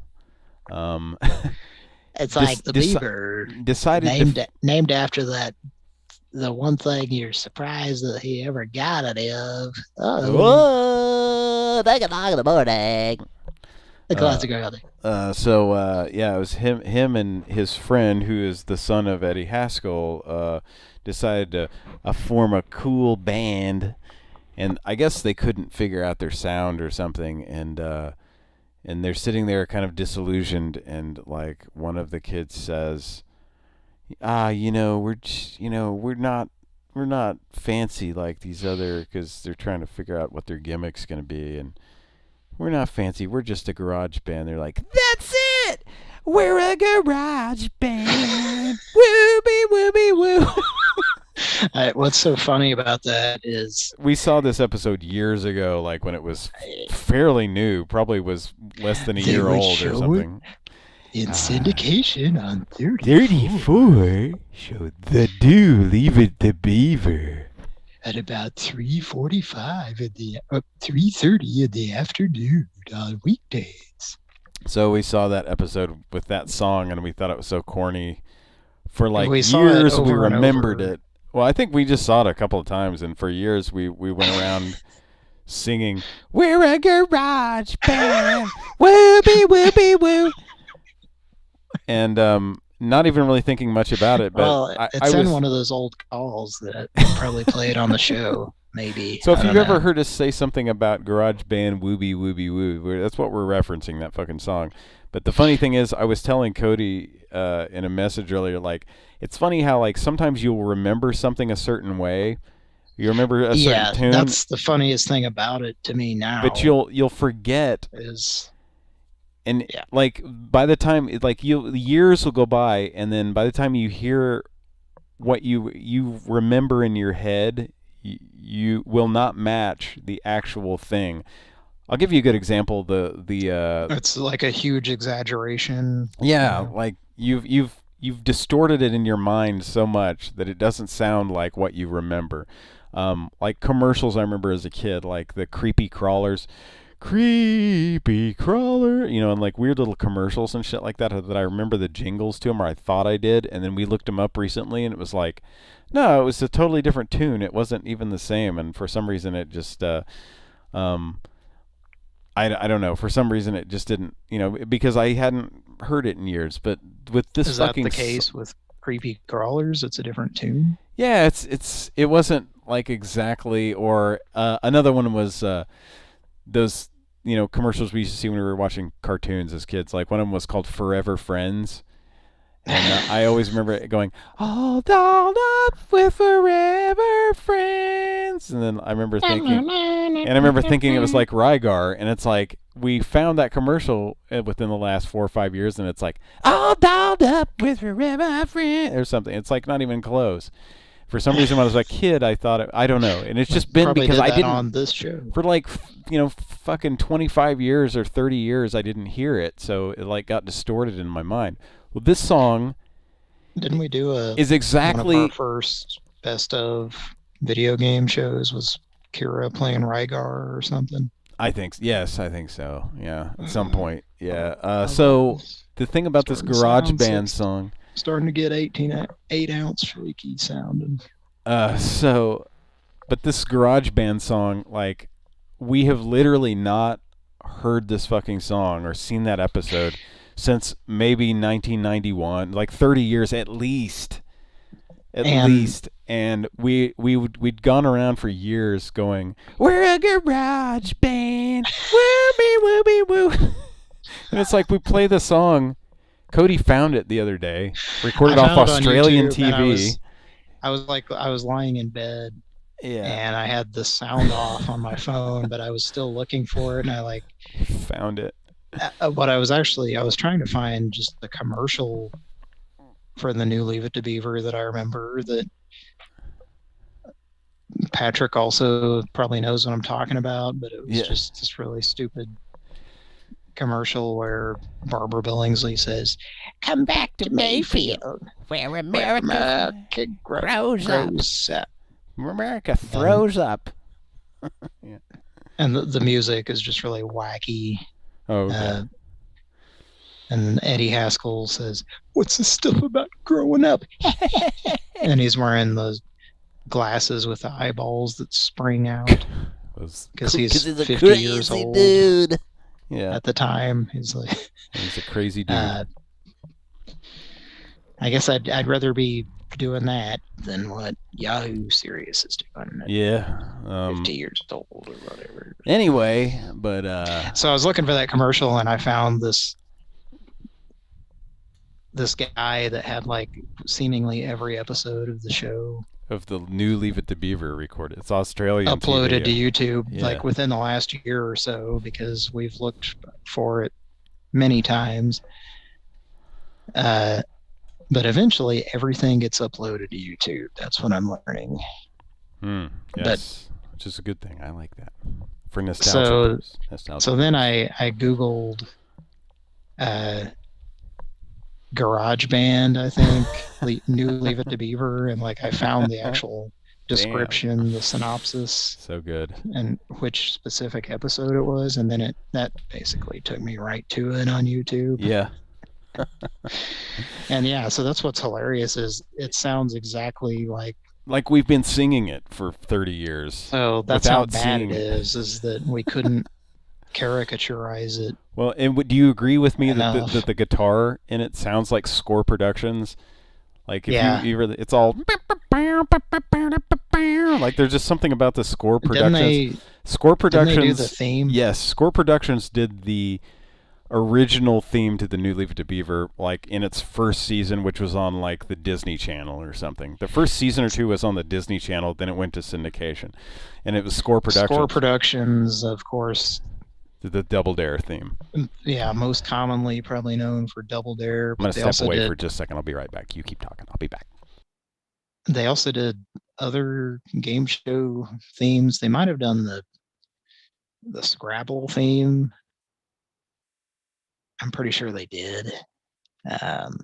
It's like the Beaver decided named after the one thing you're surprised that he ever got it of. Whoa, take a dog in the morning. The classic early. Yeah, it was him and his friend, who is the son of Eddie Haskell, decided to form a cool band, and I guess they couldn't figure out their sound or something, and they're sitting there kind of disillusioned, and like one of the kids says, we're not fancy like these other, because they're trying to figure out what their gimmick's going to be, and we're not fancy. We're just a garage band. They're like, that's it. We're a garage band. Wooby wooby woo. What's so funny about that is we saw this episode years ago, like when it was fairly new. Probably was less than a year old or something. In syndication on 34. Show the Leave It to Beaver. At about 3:45 3:30 in the afternoon on weekdays. So we saw that episode with that song, and we thought it was so corny. For like years, we remembered it. Well, I think we just saw it a couple of times, and for years we went around singing, "We're a garage band, whoopee whoopee woo," and not even really thinking much about it. But it's in one of those old calls that probably played on the show, maybe. So if you've ever heard us say something about garage band wooby wooby woo, that's what we're referencing, that fucking song. But the funny thing is, I was telling Cody in a message earlier, like, it's funny how like sometimes you'll remember something a certain way. You remember a certain tune. Yeah, that's the funniest thing about it to me now. But you'll forget. And like by the time years will go by, and then by the time you hear what you remember in your head, you will not match the actual thing. I'll give you a good example. It's like a huge exaggeration. Yeah, like you've distorted it in your mind so much that it doesn't sound like what you remember. Like commercials I remember as a kid, like the creepy crawlers. Creepy crawler, and like weird little commercials and shit like that I remember the jingles to them, or I thought I did, and then we looked them up recently, and it was like, no, it was a totally different tune. It wasn't even the same, and for some reason it just, I don't know. For some reason it just didn't, because I hadn't heard it in years. But with this is that the case with creepy crawlers? It's a different tune. Yeah, it wasn't like exactly, or another one was. Those commercials we used to see when we were watching cartoons as kids. Like one of them was called Forever Friends, and I always remember it going, all dolled up with Forever Friends, and then I remember thinking it was like Rygar, and it's like we found that commercial within the last 4 or 5 years, and it's like all dolled up with Forever Friends or something. It's like not even close. For some reason, when I was a kid, I thought I don't know, and it's just been Probably because did I that didn't on this show. for like fucking 25 years or 30 years I didn't hear it, so it like got distorted in my mind. Well, this song Didn't we do is exactly one of our first best of video game shows was Kira playing Rygar or something? I think so. Yeah, at some point. Yeah. So the thing about this garage band song, starting to get 8-ounce shaky sounding. But this garage band song, like, we have literally not heard this fucking song or seen that episode since maybe 1991, like 30 years at least. And we'd gone around for years going, we're a garage band, woo woo. And it's like we play the song. Cody found it the other day, recorded off Australian TV. I was lying in bed, and I had the sound off on my phone, but I was still looking for it, and I found it. But I was trying to find just the commercial for the new Leave It to Beaver that I remember that Patrick also probably knows what I'm talking about, but it was just this really stupid commercial where Barbara Billingsley says, "Come back to Mayfield, where America grows up." America throws up. Yeah. And the music is just really wacky. Oh, okay. And Eddie Haskell says, "What's this stuff about growing up?" And he's wearing those glasses with the eyeballs that spring out because he's 50 years old. Dude. Yeah. At the time, he's a crazy dude. I guess I'd rather be doing that than what Yahoo Serious is doing. Yeah. 50 years old or whatever. Anyway, but so I was looking for that commercial and I found this guy that had like seemingly every episode of the show of the new Leave It to Beaver recorded. It's Australian uploaded TV. to YouTube like within the last year or so because we've looked for it many times. But eventually everything gets uploaded to YouTube. That's what I'm learning. Yes, which is a good thing. I like that for nostalgia. So then I Googled Garage Band, I think, new Leave It to Beaver, and like I found the actual description, the synopsis. So good. And which specific episode it was, and then that basically took me right to it on YouTube. Yeah. And yeah, so that's what's hilarious is it sounds exactly like we've been singing it for 30 years. So that's how bad it is that we couldn't caricaturize it. Well, and do you agree with me that the guitar in it sounds like Score Productions? Like if you really, it's all like there's just something about the Score Productions. Score Productions. Didn't they do the theme? Yes, Score Productions did the original theme to the new Leave It to Beaver, like in its first season, which was on like the Disney Channel or something. The first season or two was on the Disney Channel, then it went to syndication, and it was Score Productions. Score Productions, of course. The Double Dare theme. Yeah, most commonly probably known for Double Dare. I'm going to step away for just a second. I'll be right back. You keep talking. I'll be back. They also did other game show themes. They might have done the Scrabble theme. I'm pretty sure they did. And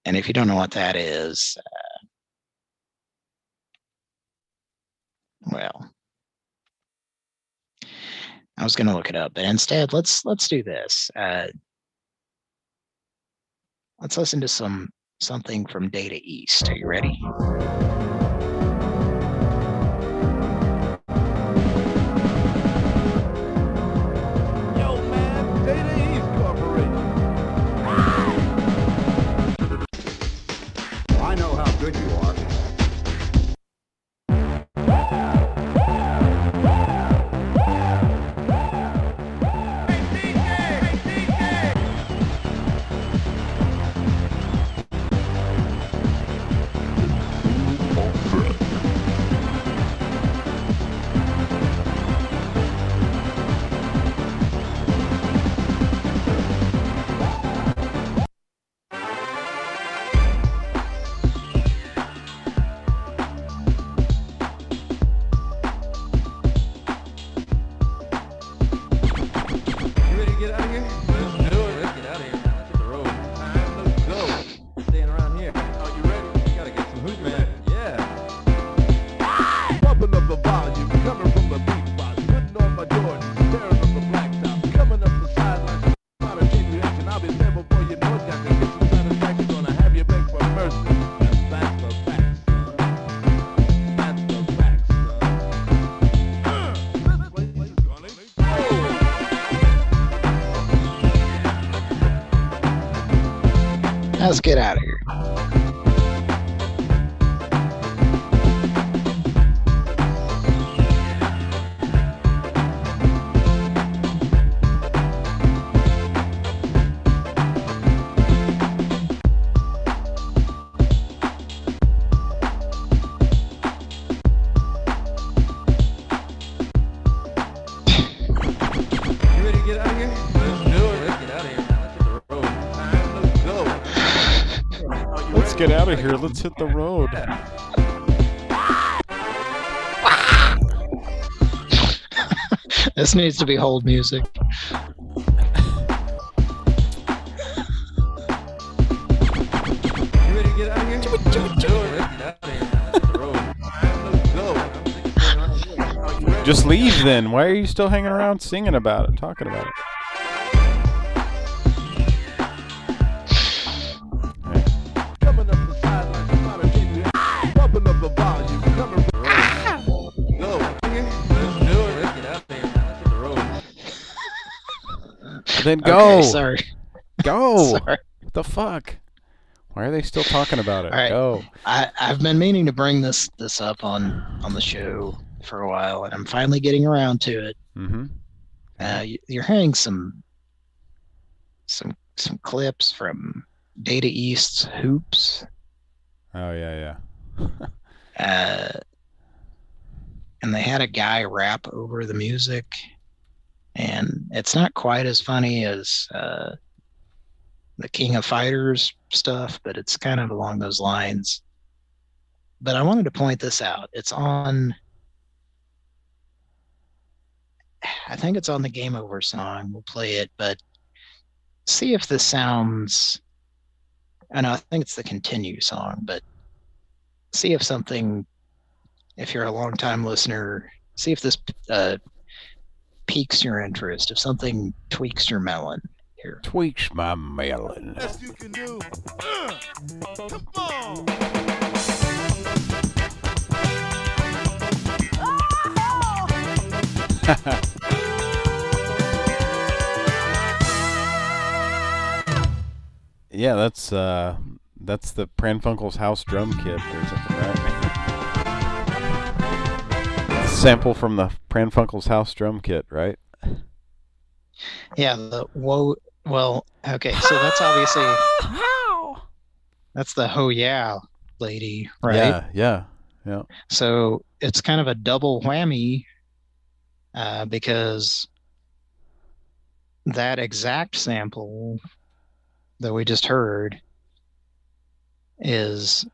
if you don't know what that is, well, I was going to look it up, but instead, let's do this. Let's listen to something from Data East. Are you ready? Yo, man, Data East Corporation. I know how good you are. Let's get out of here. Let's get out of here. Let's hit the road. This needs to be hold music. Just leave then. Why are you still hanging around singing about it, talking about it? Then go. Okay, sorry. Go. Sorry. What the fuck? Why are they still talking about it? All right. Go. I've been meaning to bring this up on the show for a while, and I'm finally getting around to it. Mm-hmm. You're hearing some clips from Data East's Hoops. Oh yeah. And they had a guy rap over the music, and it's not quite as funny as the King of Fighters stuff, but it's kind of along those lines. But I wanted to point this out. It's on, I think it's on the Game Over song. We'll play it, but see if this sounds, I know, I think it's the Continue song, but see if something, if you're a long-time listener, see if this piques your interest, if something tweaks your melon here. Tweaks my melon. Best you can do. Come on. Yeah, that's the Pran Funkels house drum kit or something, right? Sample from the Pran Funkels house drum kit, right? Yeah, well, okay, so that's obviously that's the Ho Yeah lady, right? Yeah. So it's kind of a double whammy because that exact sample that we just heard is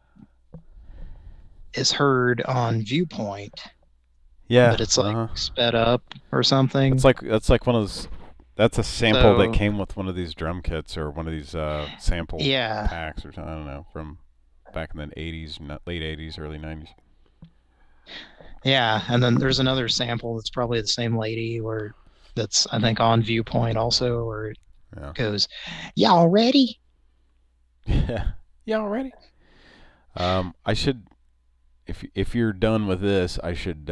heard on Viewpoint. Yeah, but it's like sped up or something. That's like one of those. That's a sample that came with one of these drum kits or one of these sample packs or something. I don't know, from back in the 80s, late 80s, early 90s. Yeah, and then there's another sample that's probably the same lady, or that's I think on Viewpoint also, where it goes, "Y'all ready?" Yeah, y'all ready? I should, if you're done with this, I should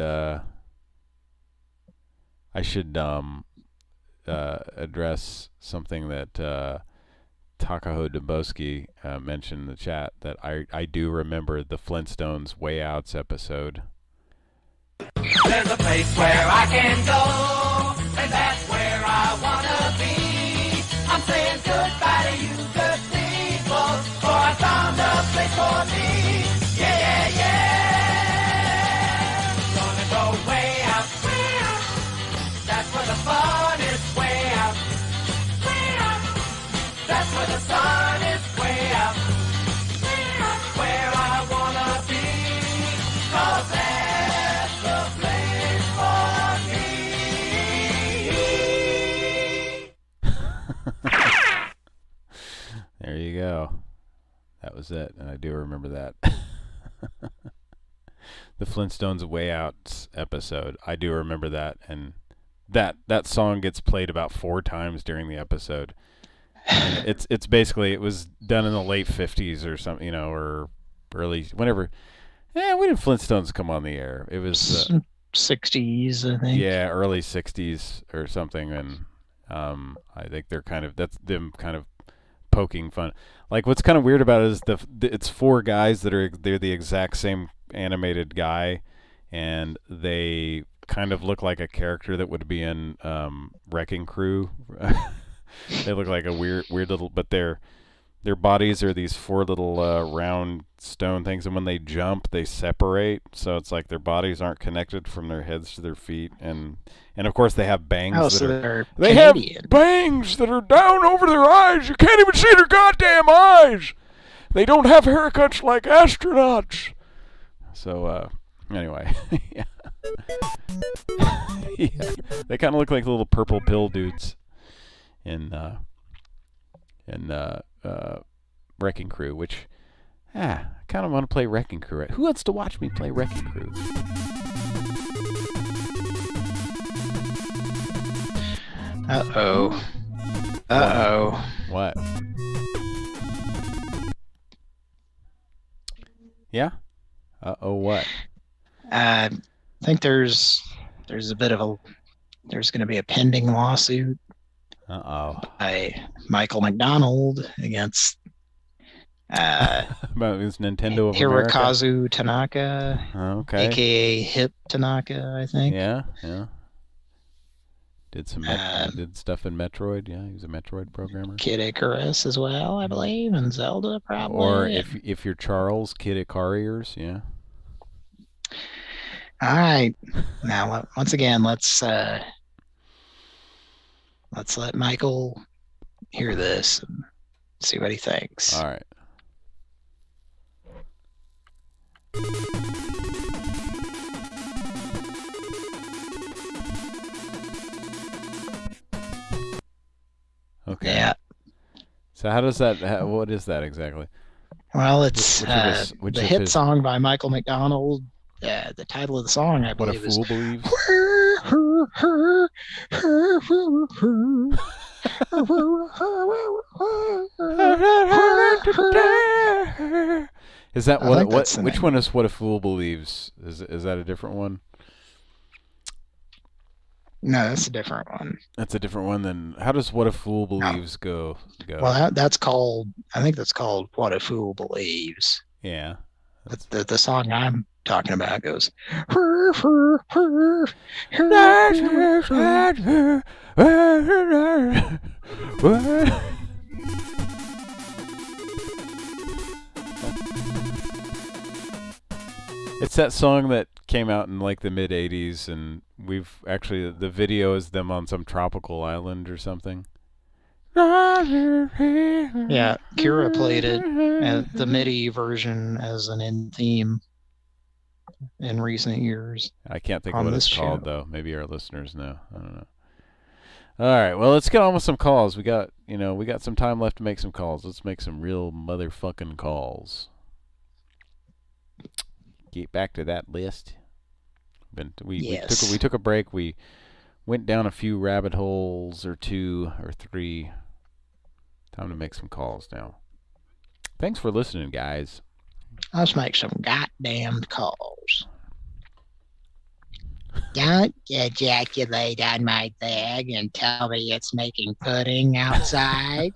address something that Takaho Dembowski mentioned in the chat, that I do remember the Flintstones Way Outs episode. There's a place where I can go, and that's where I wanna be. I'm saying goodbye to you good people, for I found a place for me. Yeah. Gonna go way out. That's where the fun is, way out. That's where the sun is, way out. Where I wanna be, 'cause that's the place for me. There you go. That was it, and I do remember that. The Flintstones Way Out episode. I do remember that, and that song gets played about 4 times during the episode. And it's basically, it was done in the late 50s or something, or early, whenever. When did Flintstones come on the air? It was 60s, I think. Yeah, early 60s or something, and I think that's them kind of poking fun. Like what's kind of weird about it is it's 4 guys they're the exact same animated guy, and they kind of look like a character that would be in Wrecking Crew. They look like a weird little, but their bodies are these 4 little round stone things, and when they jump, they separate. So it's like their bodies aren't connected from their heads to their feet, and of course they have bangs. Oh, so they have bangs that are down over their eyes. You can't even see their goddamn eyes. They don't have haircuts like astronauts. So anyway, yeah. Yeah. They kind of look like little purple pill dudes in Wrecking Crew, which I kind of want to play Wrecking Crew. Who wants to watch me play Wrecking Crew? Uh-oh. What? Yeah? Uh-oh, what? I think there's going to be a pending lawsuit by Michael McDonald against about his Nintendo of America? Hirokazu Tanaka, okay, aka Hip Tanaka, I think. Yeah. Did stuff in Metroid. Yeah, he was a Metroid programmer. Kid Icarus as well, I believe, and Zelda probably. Or if you're Charles, Kid Icarus, yeah. All right. Now, once again, let's let Michael hear this and see what he thinks. All right. Okay. Yeah. So how does that? What is that exactly? Well, it's the hit song by Michael McDonald. The title of the song, I believe, is What a Fool Believes. Is that which one is What a Fool Believes? Is that a different one? No, that's a different one. That's a different one. Then how does What a Fool Believes go? Well, that's called. I think that's called What a Fool Believes. Yeah. The song I'm talking about goes. It's that song that came out in like the mid '80s, and we've actually the video is them on some tropical island or something. Yeah, Kira played it, the MIDI version, as an end theme in recent years. I can't think of what it's called though. Maybe our listeners know. I don't know. All right, well, let's get on with some calls. We got some time left to make some calls. Let's make some real motherfucking calls. Get back to that list. We took a break. We went down a few rabbit holes, or 2 or 3. Time to make some calls now. Thanks for listening, guys. Let's make some goddamn calls. Don't ejaculate on my bag and tell me it's making pudding outside.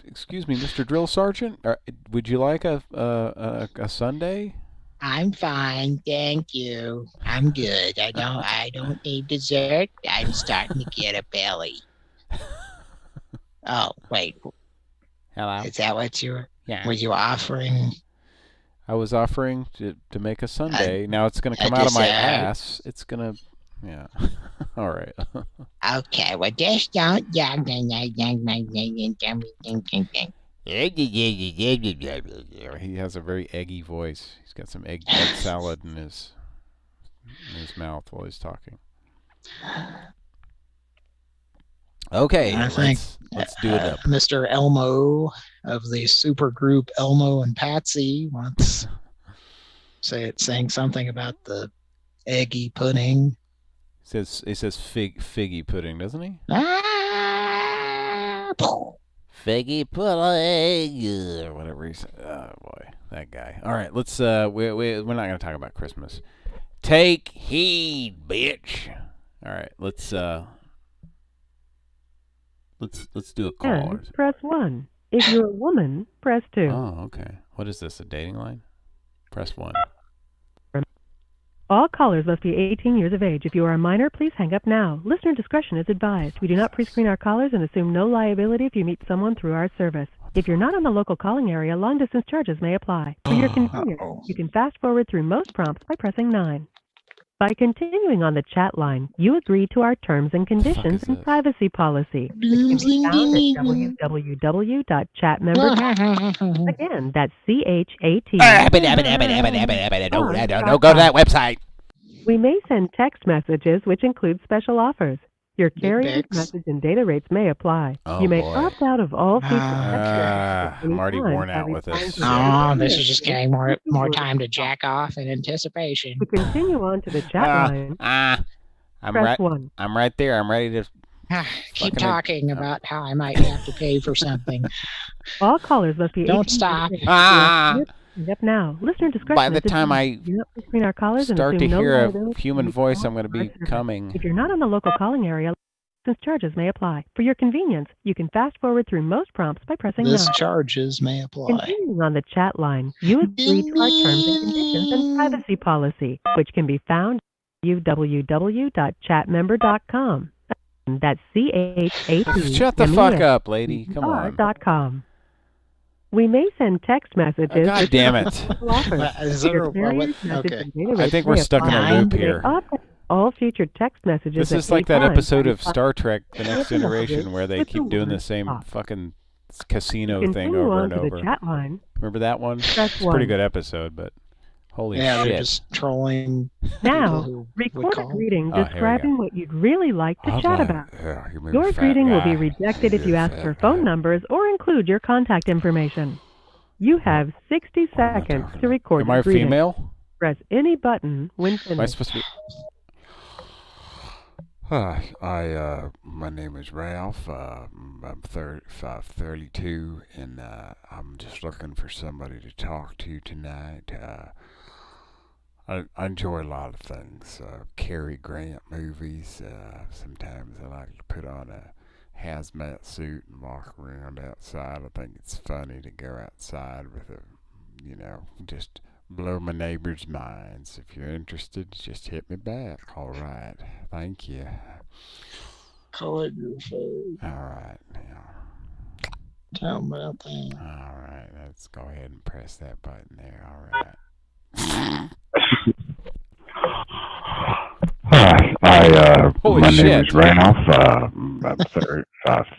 Excuse me, Mr. Drill Sergeant. Would you like a sundae? I'm fine, thank you. I'm good. I don't need dessert. I'm starting to get a belly. Oh, wait. Hello? Is that what you were? Yeah. Were you offering? I was offering to make a sundae. Now it's going to come out of my ass. It's going to, yeah. All right. Okay, well, just don't. He has a very eggy voice. He's got some egg salad in his mouth while he's talking. Okay, I think let's do it up. Mr. Elmo of the supergroup Elmo and Patsy wants saying something about the eggy pudding. It says figgy pudding, doesn't he? Figgy pudding, or whatever he said. Oh boy, that guy. All right, let's. We're not going to talk about Christmas. Take heed, bitch. All right, let's. Let's do a call. And press 1. If you're a woman, press 2. Oh, okay. What is this? A dating line? Press 1. All callers must be 18 years of age. If you are a minor, please hang up now. Listener discretion is advised. We do not pre-screen our callers and assume no liability if you meet someone through our service. If you're not on the local calling area, long-distance charges may apply. For your convenience, you can fast-forward through most prompts by pressing 9. By continuing on the chat line, you agree to our terms and conditions and privacy policy, which can be found at www.chatmember.com. Again, that's CHAT. Don't go to that website. We may send text messages which include special offers. Your carrier's message and data rates may apply. Oh, you may boy. opt out of all future I'm already worn out with this. Oh, this is just getting more time to jack off in anticipation. To continue on to the chat line, I'm press 1. I'm right there. I'm ready to Keep talking about how I might have to pay for something. All callers must be. Don't stop. Up now. Listener discretion. By the time I screen our callers start and to assume hear no a human voice, I'm going to be coming. If you're not on the local calling area, license charges may apply. For your convenience, you can fast forward through most prompts by pressing 9. This charges may apply. Continuing on the chat line, you agree to our terms and conditions and privacy policy, which can be found at www.chatmember.com. That's CHAT. Shut the fuck up, lady. Come on. .com. We may send text messages. God damn it. Is there a, okay. I think we're stuck in a loop here. All future text messages. This is like that episode of Star Trek: The Next Generation where they keep doing the same fucking casino thing over and over. Remember that one? It's a pretty good episode, but holy shit. They're just trolling. Now, record a greeting describing what you'd really like to chat about. Your greeting will be rejected if you ask for phone numbers or include your contact information. You have 60 seconds to record your greeting. Am I female? Press any button when finished. Am I supposed to be... My name is Ralph. I'm 32, and I'm just looking for somebody to talk to tonight. I enjoy a lot of things. Cary Grant movies. Sometimes I like to put on a hazmat suit and walk around outside. I think it's funny to go outside with just blow my neighbors' minds. If you're interested, just hit me back. All right. Thank you. Call it your phone. All right. Now. Tell me about that. All right. Let's go ahead and press that button there. All right. My name is Ralph. I'm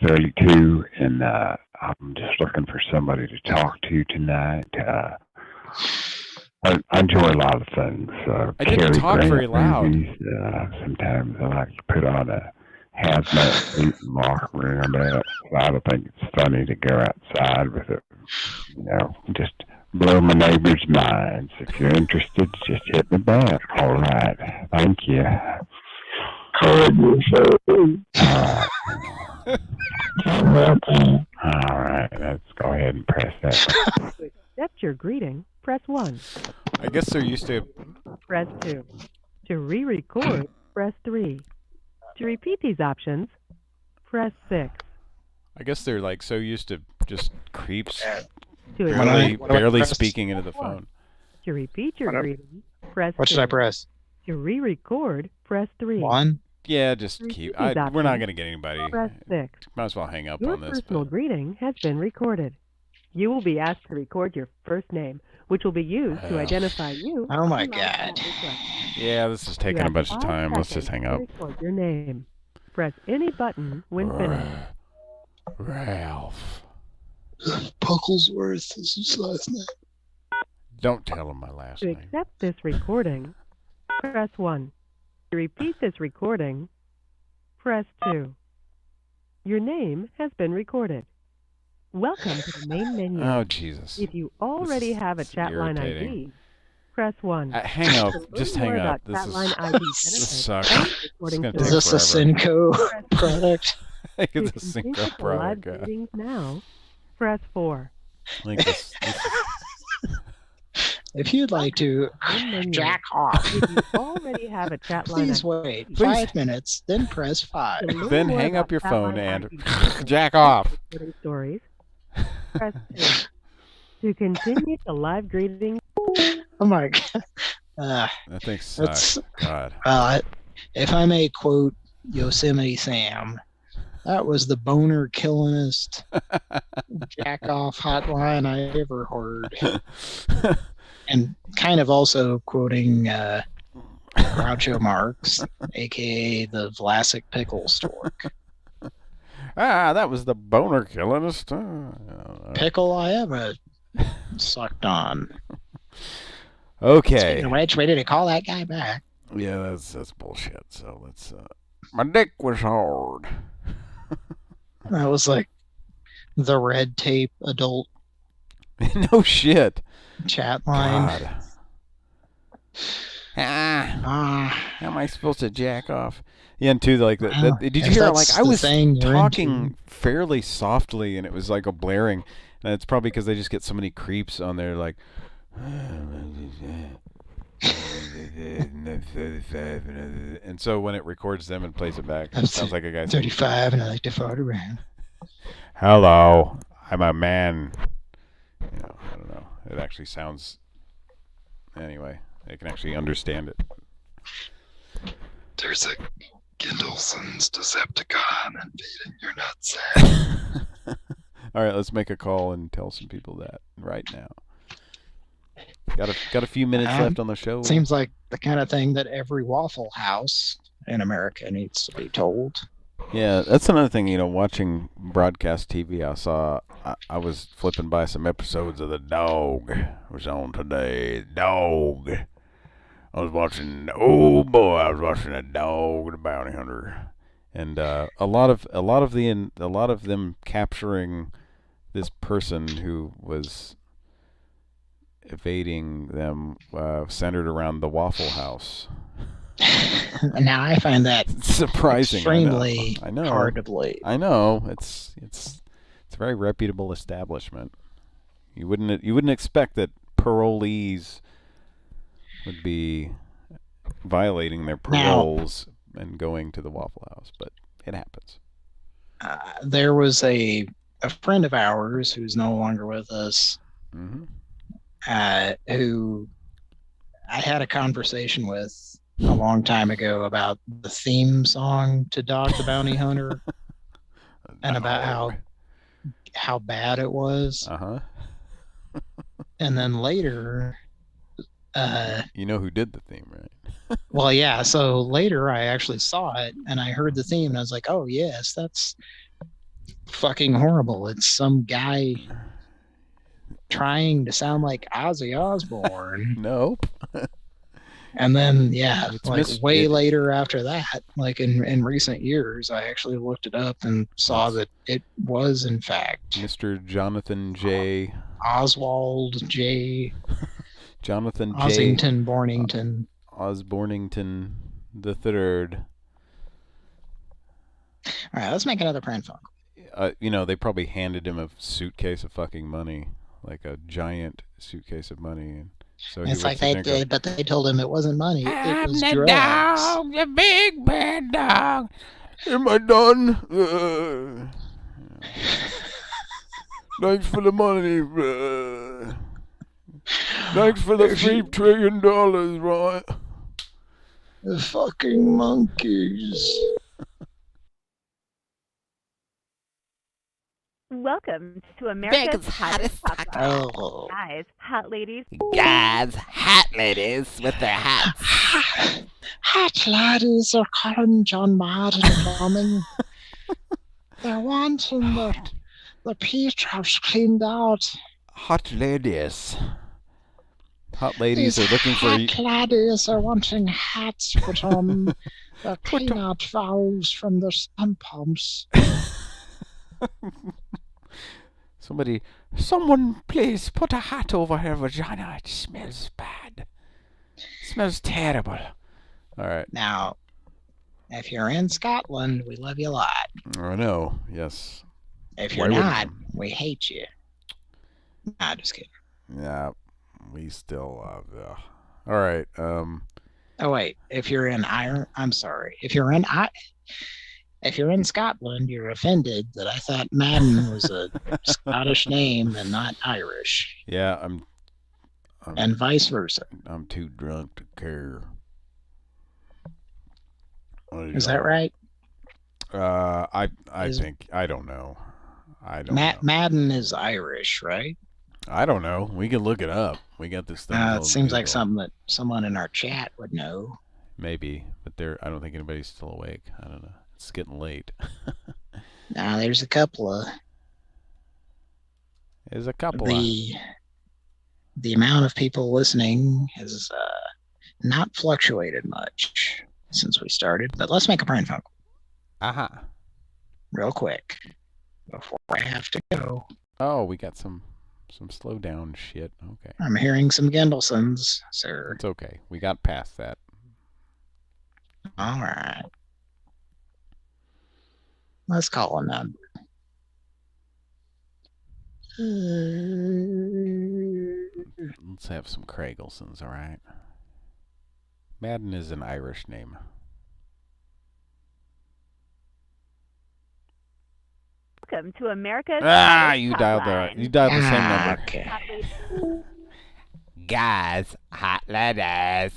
32, and I'm just looking for somebody to talk to tonight. I enjoy a lot of things. I didn't talk very loud. Movies. Sometimes I like to put on a hazmat suit and walk around outside. I think it's funny to go outside with it, just blow my neighbors' minds. If you're interested, just hit me back. All right. Thank you. All right. Let's go ahead and press that. To accept your greeting, press 1. I guess they're used to... Press 2. To re-record, press 3. To repeat these options, press 6. I guess they're like so used to just creeps To barely speaking into the phone. To repeat your greeting, press What 2. should I press? To re-record, press 3. 1? Yeah, just keep... we're not going to get anybody. Press 6. Might as well hang up Your on this. personal greeting has been recorded. You will be asked to record your first name, which will be used to identify you. Oh my God. Yeah, this is taking a bunch of time. Let's just hang up. Record your name. Press any button when finished. Ralph. Pucklesworth is his last name. Don't tell him my last To name. accept this recording, press 1. To repeat this recording, press 2. Your name has been recorded. Welcome to the main menu. Oh, Jesus. If you already have a chat line ID, press 1. Hang up. Just hang up. This sucks. Is this a Cinco product? I think it's a Cinco product. Now, press 4. I think this if you'd like to jack off, If you already have a chat line, please wait 5 minutes, then press 5. Then hang up your phone and jack off. Stories. Press 2. To continue the live greeting. Oh my god. That thing sucks. God. If I may quote Yosemite Sam, that was the boner killingest jack off hotline I ever heard. And kind of also quoting Groucho Marx, aka the Vlasic pickle stork. That was the boner killingest pickle I ever sucked on. Okay. Speaking of which, ready to call that guy back. Yeah, that's bullshit. So let's. My dick was hard. That was like the red tape adult. No shit. Chat line. How am I supposed to jack off? Yeah, and too, like, did you hear? Like, I was talking fairly softly, and it was like a blaring. And it's probably because they just get so many creeps on there, like. And so when it records them and plays it back, it sounds like a guy. 35, and I like to fart around. Hello, I'm a man. You know, I don't know. It actually sounds. Anyway, they can actually understand it. There's a Gendelson's Decepticon invading your nutsack. All right, let's make a call and tell some people that right now. Got a few minutes left on the show. Seems like the kind of thing that every Waffle House in America needs to be told. Yeah, that's another thing. You know, watching broadcast TV, I was flipping by some episodes of The Dog. Was on today. Dog. I was watching. Oh boy, I was watching The Dog, the Bounty Hunter, and a lot of them capturing this person who was evading them centered around the Waffle House. Now I find that surprising. Extremely I know. hard to believe. I know. It's a very reputable establishment. You wouldn't expect that parolees would be violating their paroles and going to the Waffle House, but it happens. There was a friend of ours who's no longer with us. Mm-hmm. Who I had a conversation with a long time ago about the theme song to Dog the Bounty Hunter and about how bad it was. Uh-huh. And then later you know who did the theme, right? Well, yeah, so later I actually saw it and I heard the theme and I was like, oh yes, that's fucking horrible. It's some guy trying to sound like Ozzy Osbourne. Nope. And then, yeah, it's way later after that, like in recent years, I actually looked it up and saw that it was, in fact, Mr. Jonathan J. Oswald J. Jonathan J. Ossington Bornington. Osbornington the Third. All right, let's make another prank phone. You know, they probably handed him a suitcase of fucking money. Like a giant suitcase of money, and so it's like they did, but they told him it wasn't money. It was the drugs. dog, the big bad dog. Am I done? Thanks for the money. Thanks for the $3 trillion, right? The fucking monkeys. Welcome to America's hottest talk show. Oh. Guys, hot ladies. Guys, hot ladies with their hats. Hot ladies are calling John Martin plumbing. They're wanting the Petros cleaned out. Hot ladies. Hot ladies are looking for. Hot ladies are wanting hats put on. They're clean out valves from their sump pumps. Someone please put a hat over her vagina. It smells bad. It smells terrible. All right. Now, if you're in Scotland, we love you a lot. I know. Yes. If you're not, we hate you. Nah, just kidding. Yeah. We still all right. Oh wait, if you're in Ireland, I'm sorry. If you're in Scotland, you're offended that I thought Madden was a Scottish name and not Irish. Yeah, and vice versa. I'm too drunk to care. Is that right? I think I don't know. I don't know. Madden is Irish, right? I don't know. We can look it up. We got this thing. It seems like something that someone in our chat would know. Maybe, but I don't think anybody's still awake. I don't know. It's getting late. Now there's a couple of. There's a couple. The amount of people listening has not fluctuated much since we started. But let's make a Pran Funkel. Real quick before I have to go. Oh, we got some slow down shit. Okay. I'm hearing some Gendelsons, sir. It's okay. We got past that. All right. Let's call a number. Let's have some Craiglesons, all right? Madden is an Irish name. Welcome to America's you dialed the same number. Okay. Guys, hot ladies.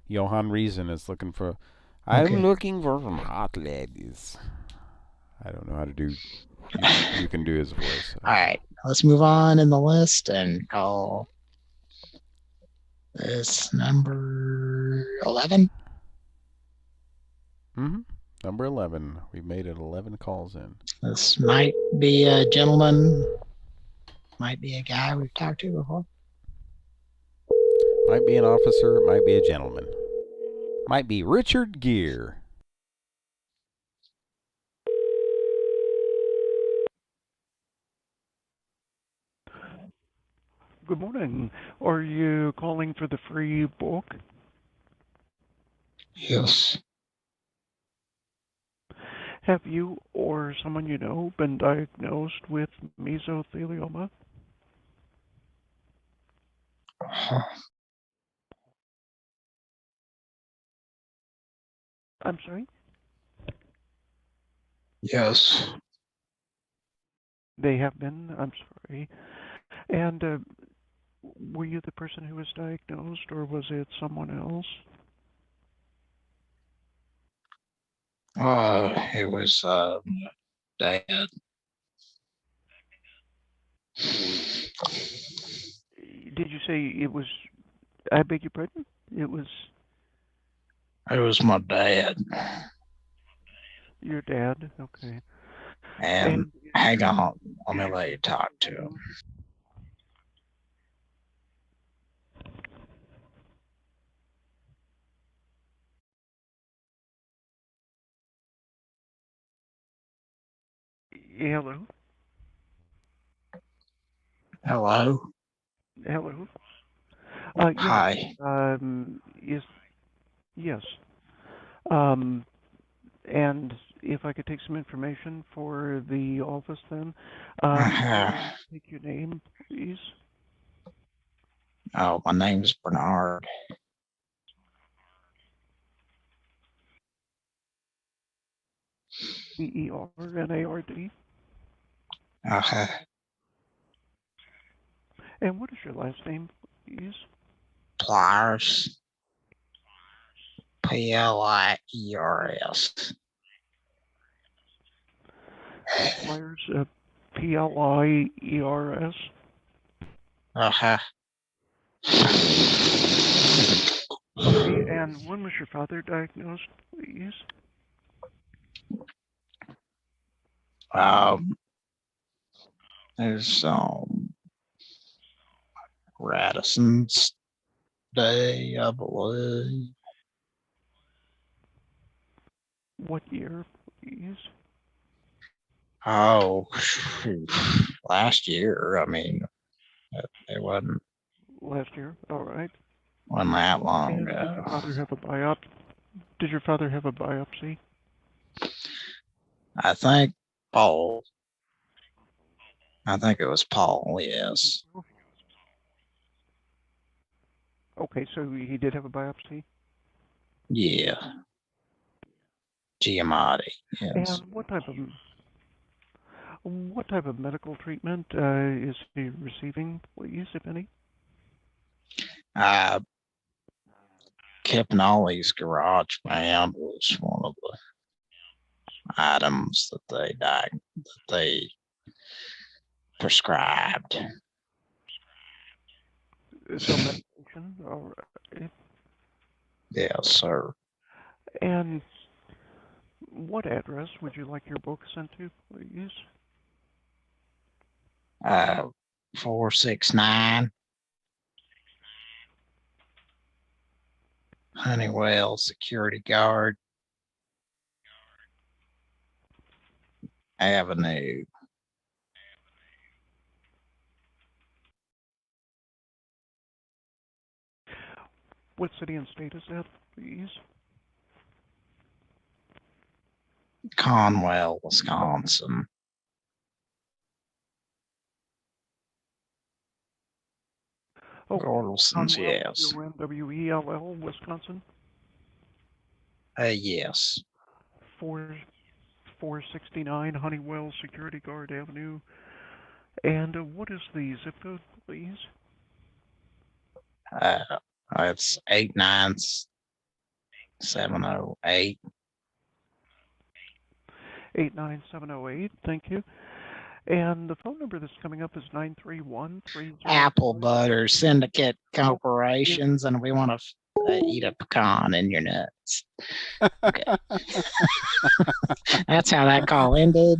Johan Reason is looking for. I'm looking for some hot ladies. I don't know how to do. You can do his voice. All right, let's move on in the list and call this number 11. Number 11. We made it 11 calls in. This might be a gentleman. Might be a guy we've talked to before. Might be an officer. Might be a gentleman. Might be Richard Gere. Good morning. Are you calling for the free book? Yes. Have you or someone you know been diagnosed with mesothelioma? I'm sorry? Yes. They have been? I'm sorry. And were you the person who was diagnosed, or was it someone else? It was Dad. Did you say it was? I beg your pardon? It was my dad. Your dad? Okay. And hang on, let me let you talk to him. Hello? Hello? Hello? Hi. Yes. And if I could take some information for the office then. Take your name, please. Oh, my name's Bernard. Bernard. And what is your last name, please? Pliers. Pliers. Pliers, Pliers. Okay, and when was your father diagnosed, please? There's Radisson's Day, I believe. What year, please? Oh, last year. I mean, it wasn't. Last year, all right. Wasn't that long And ago. Did your father have a biopsy? Did your father have a biopsy? I think Paul. I think it was Paul, yes. Okay, so he did have a biopsy? Yeah. Giamatti, yes. And what type of medical treatment is he receiving, please, if any? Kipnali's garage band was one of the items that they prescribed. So medication, all right. Yes, sir. And what address would you like your book sent to, please? 469 Honeywell Security Guard Avenue. What city and state is that, please? Conwell, Wisconsin. Oh, Orlson's, yes. WELL, Wisconsin? Yes. 469 Honeywell Security Guard Avenue. And what is the zip code, please? It's 89708. 89708, thank you. And the phone number that's coming up is 93130. Apple Butter Syndicate Corporations, and we want to eat a pecan in your nuts. Okay. That's how that call ended.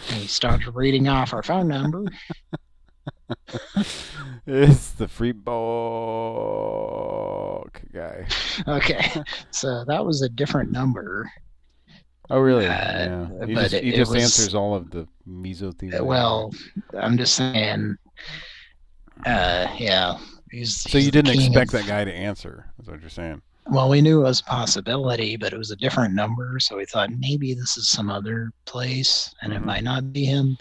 He started reading off our phone number. It's the free bulk guy. Okay, so that was a different number. Oh, really? Yeah. He but just answers all of the mesothelioma. Well, I'm just saying, yeah. So you didn't expect that guy to answer, is what you're saying. Well, we knew it was a possibility, but it was a different number, so we thought maybe this is some other place, and it might not be him.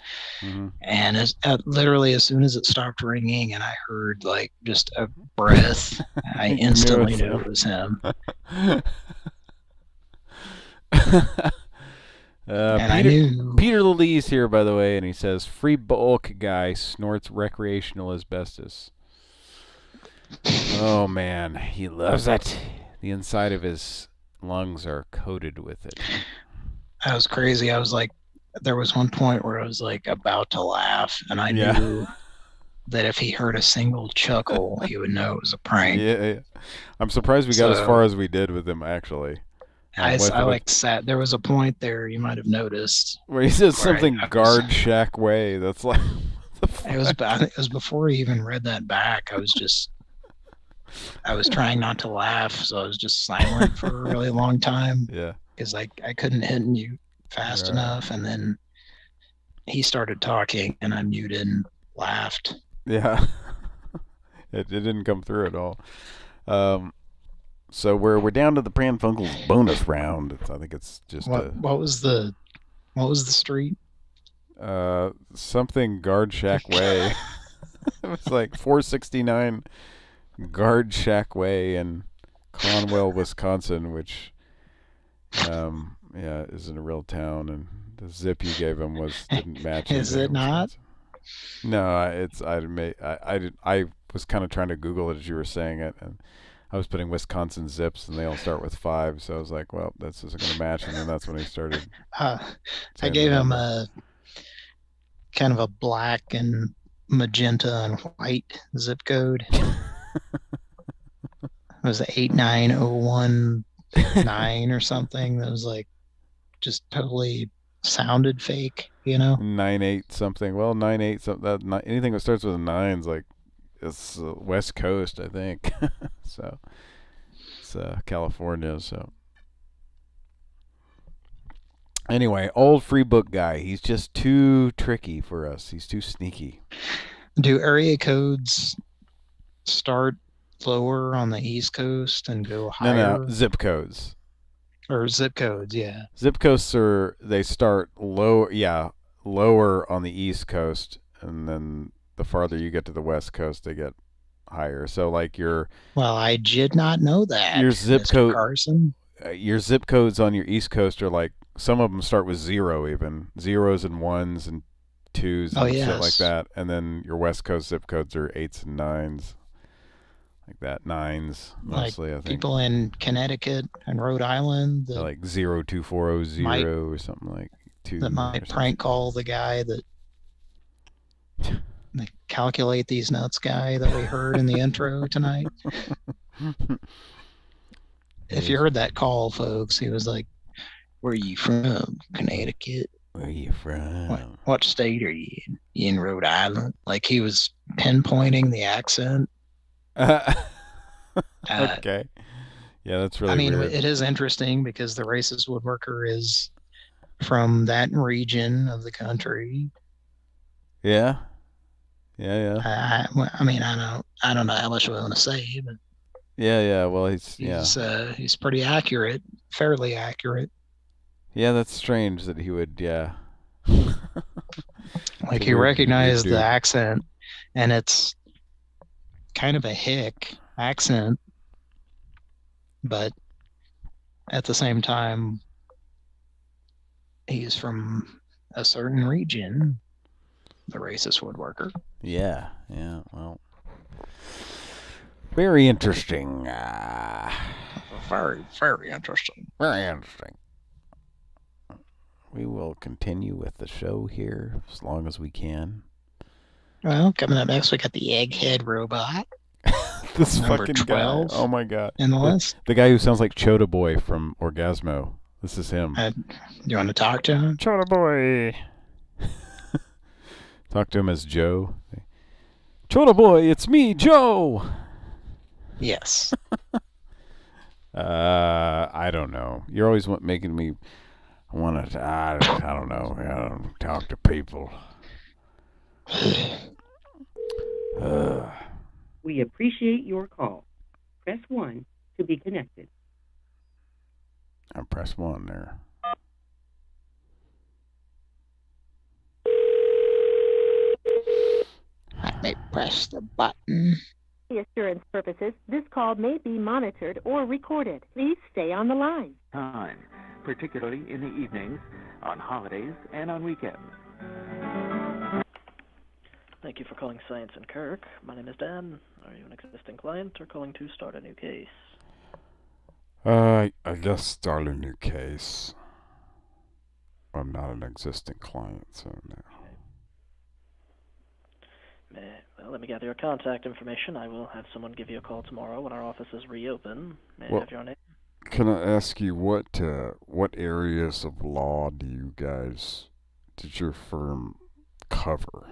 And literally as soon as it stopped ringing and I heard like just a breath, I instantly knew it was him. Peter Lee's here, by the way, and he says, free bulk guy snorts recreational asbestos. Oh, man, he loves it. The inside of his lungs are coated with it. That was crazy. I was like, there was one point where I was like about to laugh, and I knew that if he heard a single chuckle, he would know it was a prank. Yeah. I'm surprised we got as far as we did with him, actually. I sat. There was a point there you might have noticed where he says something guard shack way. That's like it was before he even read that back. I was trying not to laugh, so I was just silent for a really long time. Yeah, because I couldn't hit you fast enough, and then he started talking, and I muted and laughed. Yeah, it didn't come through at all. So we're down to the Pran Funkels bonus round. I think it's just what was the street? Something Guard Shack Way. It was like 469 Guard Shack Way in Conwell, Wisconsin, which isn't a real town, and the zip you gave him didn't match. Is it not? No, I was kind of trying to Google it as you were saying it, and I was putting Wisconsin zips, and they all start with 5, so I was like, well, this isn't going to match, and then that's when he started. I gave him a kind of a black and magenta and white zip code. It was 89019 or something. That was like just totally sounded fake, 98 something. Well, 98 something. Anything that starts with a 9's like it's West Coast, I think. So it's California. So anyway, old free book guy. He's just too tricky for us. He's too sneaky. Do area codes start lower on the East Coast and go higher? No, zip codes. Or zip codes, yeah. Zip codes they start lower on the East Coast, and then the farther you get to the West Coast, they get higher. So like Well, I did not know that. your zip Mr. code, Carson. Your zip codes on your East Coast are like, some of them start with 0, even zeros and ones and twos and shit like that. And then your West Coast zip codes are 8s and 9s. Like that, 9s mostly, like I think. People in Connecticut and Rhode Island. They're like 02400 or something like 2. That might prank call the guy that the calculate these nuts guy that we heard in the intro tonight. If you heard that call, folks, he was like, "Where are you from? Connecticut? Where are you from? What state are you in? You in Rhode Island?" Like he was pinpointing the accent. Okay. Yeah, that's really I mean, weird. it is interesting because the racist woodworker is from that region of the country. Yeah. Yeah. I mean, I don't know how much we want to say, but yeah. Well, he's pretty accurate, fairly accurate. Yeah, that's strange that he would. Yeah. Like he recognized the accent, and it's kind of a hick accent, but at the same time, he's from a certain region, the racist woodworker. Yeah. Well, very interesting. Very, very interesting. Very interesting. We will continue with the show here as long as we can. Well, coming up next, we got the egghead robot. This Number fucking 12 guy. Oh my god. in the list. The guy who sounds like Chota Boy from Orgasmo. This is him. You want to talk to him? Chota Boy. Talk to him as Joe. Chota Boy, it's me, Joe. Yes. I don't know. You're always making me want to. I don't know. I don't talk to people. We appreciate your call. Press 1 to be connected. I press 1 there. Let me press the button. For assurance purposes, this call may be monitored or recorded. Please stay on the line. Time, particularly in the evenings, on holidays, and on weekends. Thank you for calling Science and Kirk. My name is Dan. Are you an existing client or calling to start a new case? I guess start a new case. I'm not an existing client, so no. Well, let me gather your contact information. I will have someone give you a call tomorrow when our offices reopen. May I have your name? Can I ask you what areas of law did your firm cover?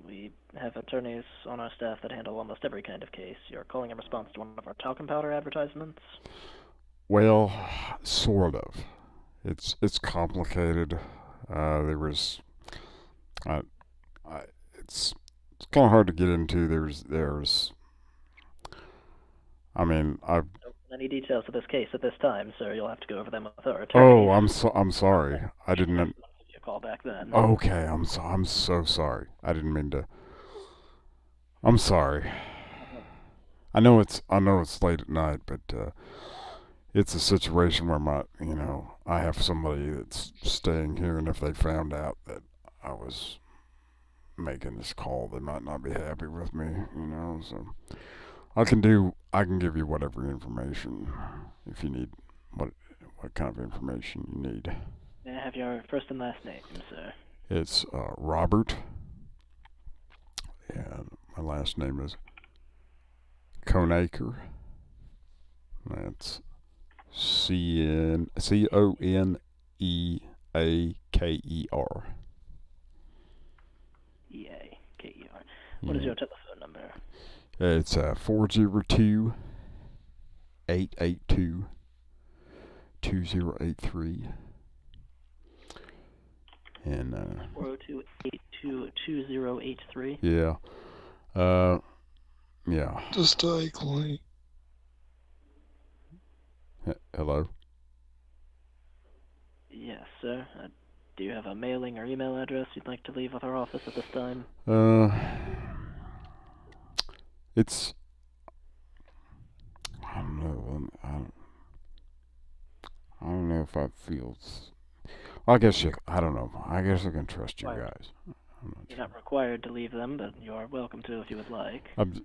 We have attorneys on our staff that handle almost every kind of case. You're calling in response to one of our talcum powder advertisements? Well, sort of. It's complicated. It's kind of hard to get into. I mean, I've. Any details of this case at this time, sir? You'll have to go over them with our attorney. Oh, I'm sorry. I didn't. I'll give you a call back then. Okay, I'm so sorry. I didn't mean to. I'm sorry. I know it's late at night, but it's a situation where I have somebody that's staying here, and if they found out that I was making this call, they might not be happy with me, so I can give you whatever information if you need what kind of information you need. May I have your first and last name, sir? It's Robert, and my last name is Conaker. That's Coneaker. E-A-K-E-R. What is your telephone number? It's 402-882-2083. And 402-822-2083. Yeah. Yeah. Just take like. Hello? Yes, sir. Do you have a mailing or email address you'd like to leave with our office at this time? It's I don't know. I don't know if I feel. I guess I don't know. I guess I can trust you guys. You're not required to leave them, but you are welcome to if you would like. I'm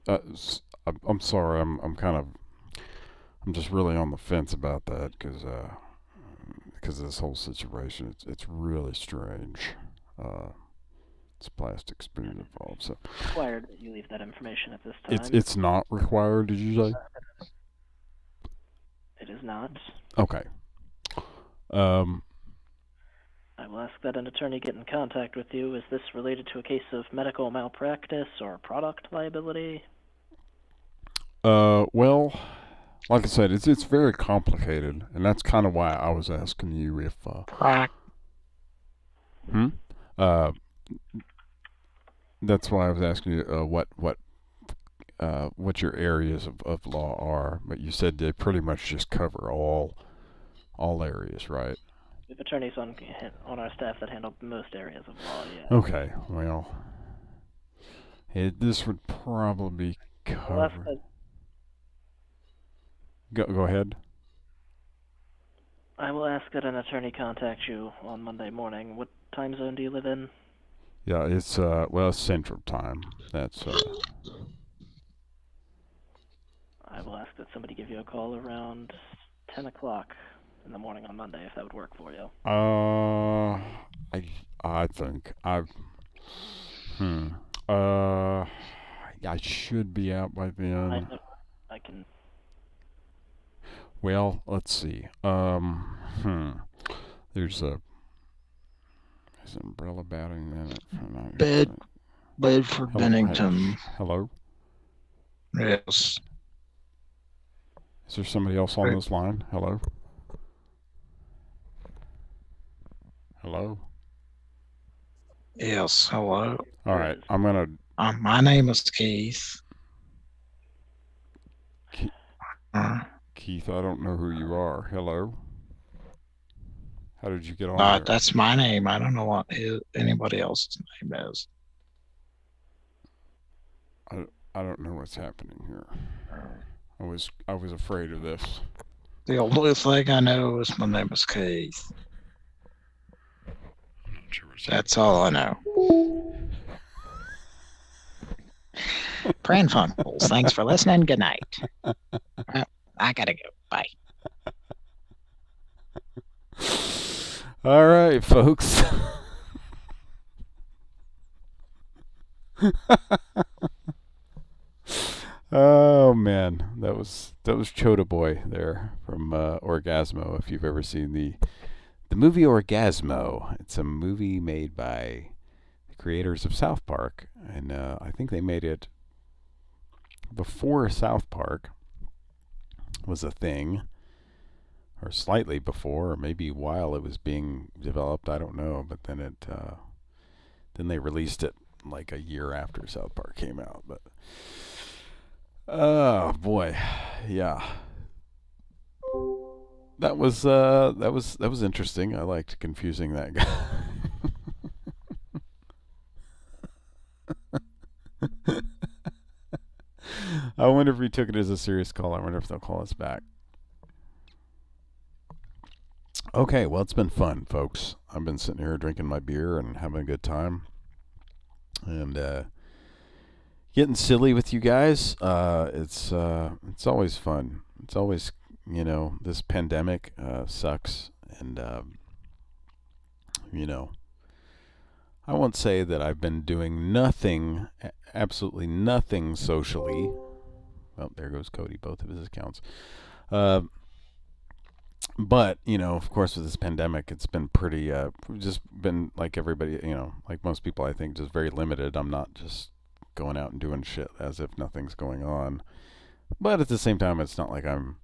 sorry. I'm kind of. I'm just really on the fence about that because of this whole situation. It's really strange. It's plastic spoon involved. So Required that you leave that information at this time. it's not required. Did you say? It is not. Okay. I will ask that an attorney get in contact with you. Is this related to a case of medical malpractice or product liability? Well, like I said, it's very complicated, and that's kind of why I was asking you if. That's why I was asking you what your areas of law are, but you said they pretty much just cover all areas, right? We have attorneys on our staff that handle most areas of law, yeah. Okay, well, this would probably cover. Go ahead. I will ask that an attorney contact you on Monday morning. What time zone do you live in? Yeah, it's Central Time. That's I will ask that somebody give you a call around 10 o'clock in the morning on Monday, if that would work for you. I think I should be out by then. I can. Well, let's see. There's an umbrella batting minute. Bedford Bennington. Hello? Yes. Is there somebody else on this line? Hello? Hello? Yes, hello. All right, I'm gonna. My name is Keith. Keith, I don't know who you are. Hello? How did you get on there? That's my name. I don't know what anybody else's name is. I don't know what's happening here. I was afraid of this. The only thing I know is my name is Keith. That's all I know. Pran Funkels, thanks for listening. Good night. I gotta go. Bye. All right, folks. Oh man, that was Chota Boy there from Orgasmo. If you've ever seen the movie Orgasmo, it's a movie made by the creators of South Park, and I think they made it before South Park was a thing, or slightly before, or maybe while it was being developed. I don't know, but then then they released it like a year after South Park came out. But oh boy, yeah. That was interesting. I liked confusing that guy. I wonder if he took it as a serious call. I wonder if they'll call us back. Okay, well, it's been fun, folks. I've been sitting here drinking my beer and having a good time, and getting silly with you guys. It's always fun. It's always, this pandemic sucks, and I won't say that I've been doing nothing, absolutely nothing socially. Well, there goes Cody, both of his accounts. But, of course, with this pandemic, it's been pretty, just been like everybody, like most people, I think, just very limited. I'm not just going out and doing shit as if nothing's going on. But at the same time, it's not like I'm,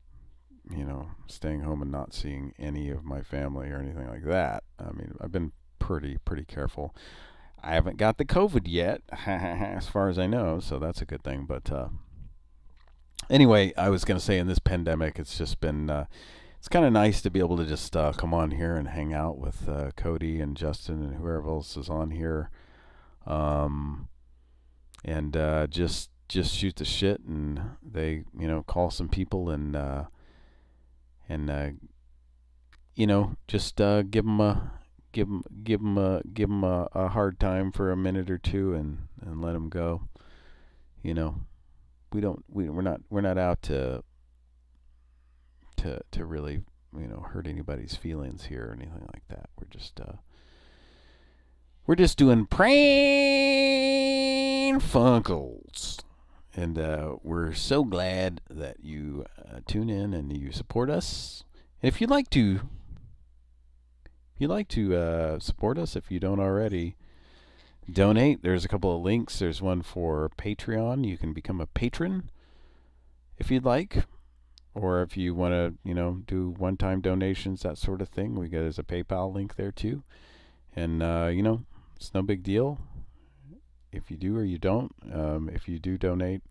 staying home and not seeing any of my family or anything like that. I mean, I've been pretty careful. I haven't got the COVID yet, as far as I know, so that's a good thing. But anyway, I was going to say in this pandemic, it's just been, it's kind of nice to be able to just come on here and hang out with Cody and Justin and whoever else is on here, and just just shoot the shit, and they, call some people and just give them a hard time for a minute or two and let them go. We're not out to really, hurt anybody's feelings here or anything like that. We're just doing Pran Funkels. And we're so glad that you tune in and you support us. And if you'd like to support us, if you don't already, donate. There's a couple of links. There's one for Patreon. You can become a patron if you'd like. Or if you want to, do one-time donations, that sort of thing. There's a PayPal link there too. And, it's no big deal if you do or you don't. If you do donate,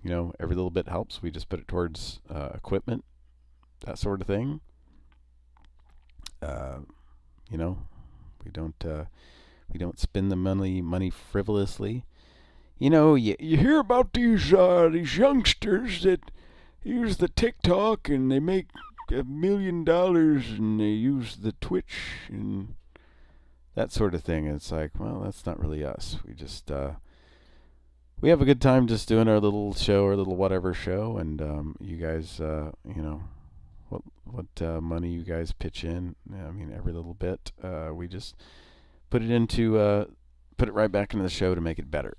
every little bit helps. We just put it towards equipment, that sort of thing. We don't spend the money frivolously. You hear about these youngsters that use the TikTok and they make $1 million and they use the Twitch and that sort of thing. It's like, well, that's not really us. We just we have a good time just doing our little show, our little whatever show, and you guys, what money you guys pitch in. I mean, every little bit. We just put it right back into the show to make it better.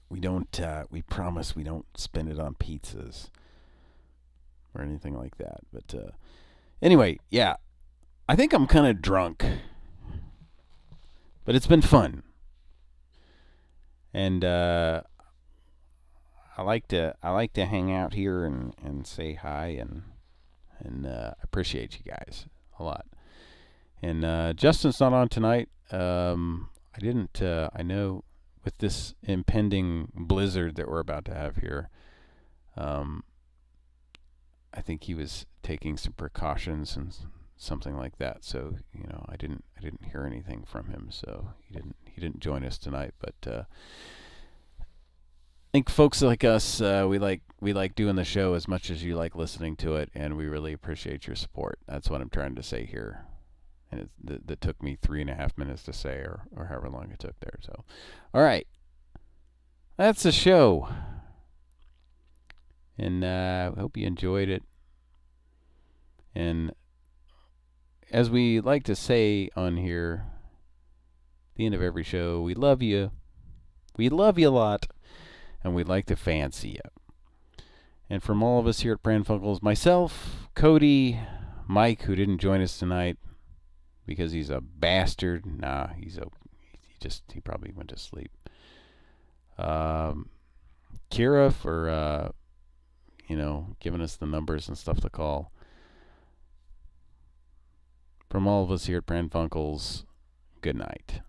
We promise we don't spend it on pizzas or anything like that. But anyway, yeah, I think I'm kind of drunk, but it's been fun. And I like to hang out here and say hi and appreciate you guys a lot. And Justin's not on tonight. I know with this impending blizzard that we're about to have here, I think he was taking some precautions and something like that. So I didn't hear anything from him. So he didn't join us tonight. But I think folks like us, we like doing the show as much as you like listening to it, and we really appreciate your support. That's what I'm trying to say here. And that took me 3.5 minutes to say, or however long it took there. So, all right, that's the show, and I hope you enjoyed it. And as we like to say on here, at the end of every show, we love you a lot, and we'd like to fancy you. And from all of us here at Pran Funkels, myself, Cody, Mike, who didn't join us tonight because he's a bastard. Nah, he probably went to sleep. Kira for giving us the numbers and stuff to call. From all of us here at Pran Funkels, good night.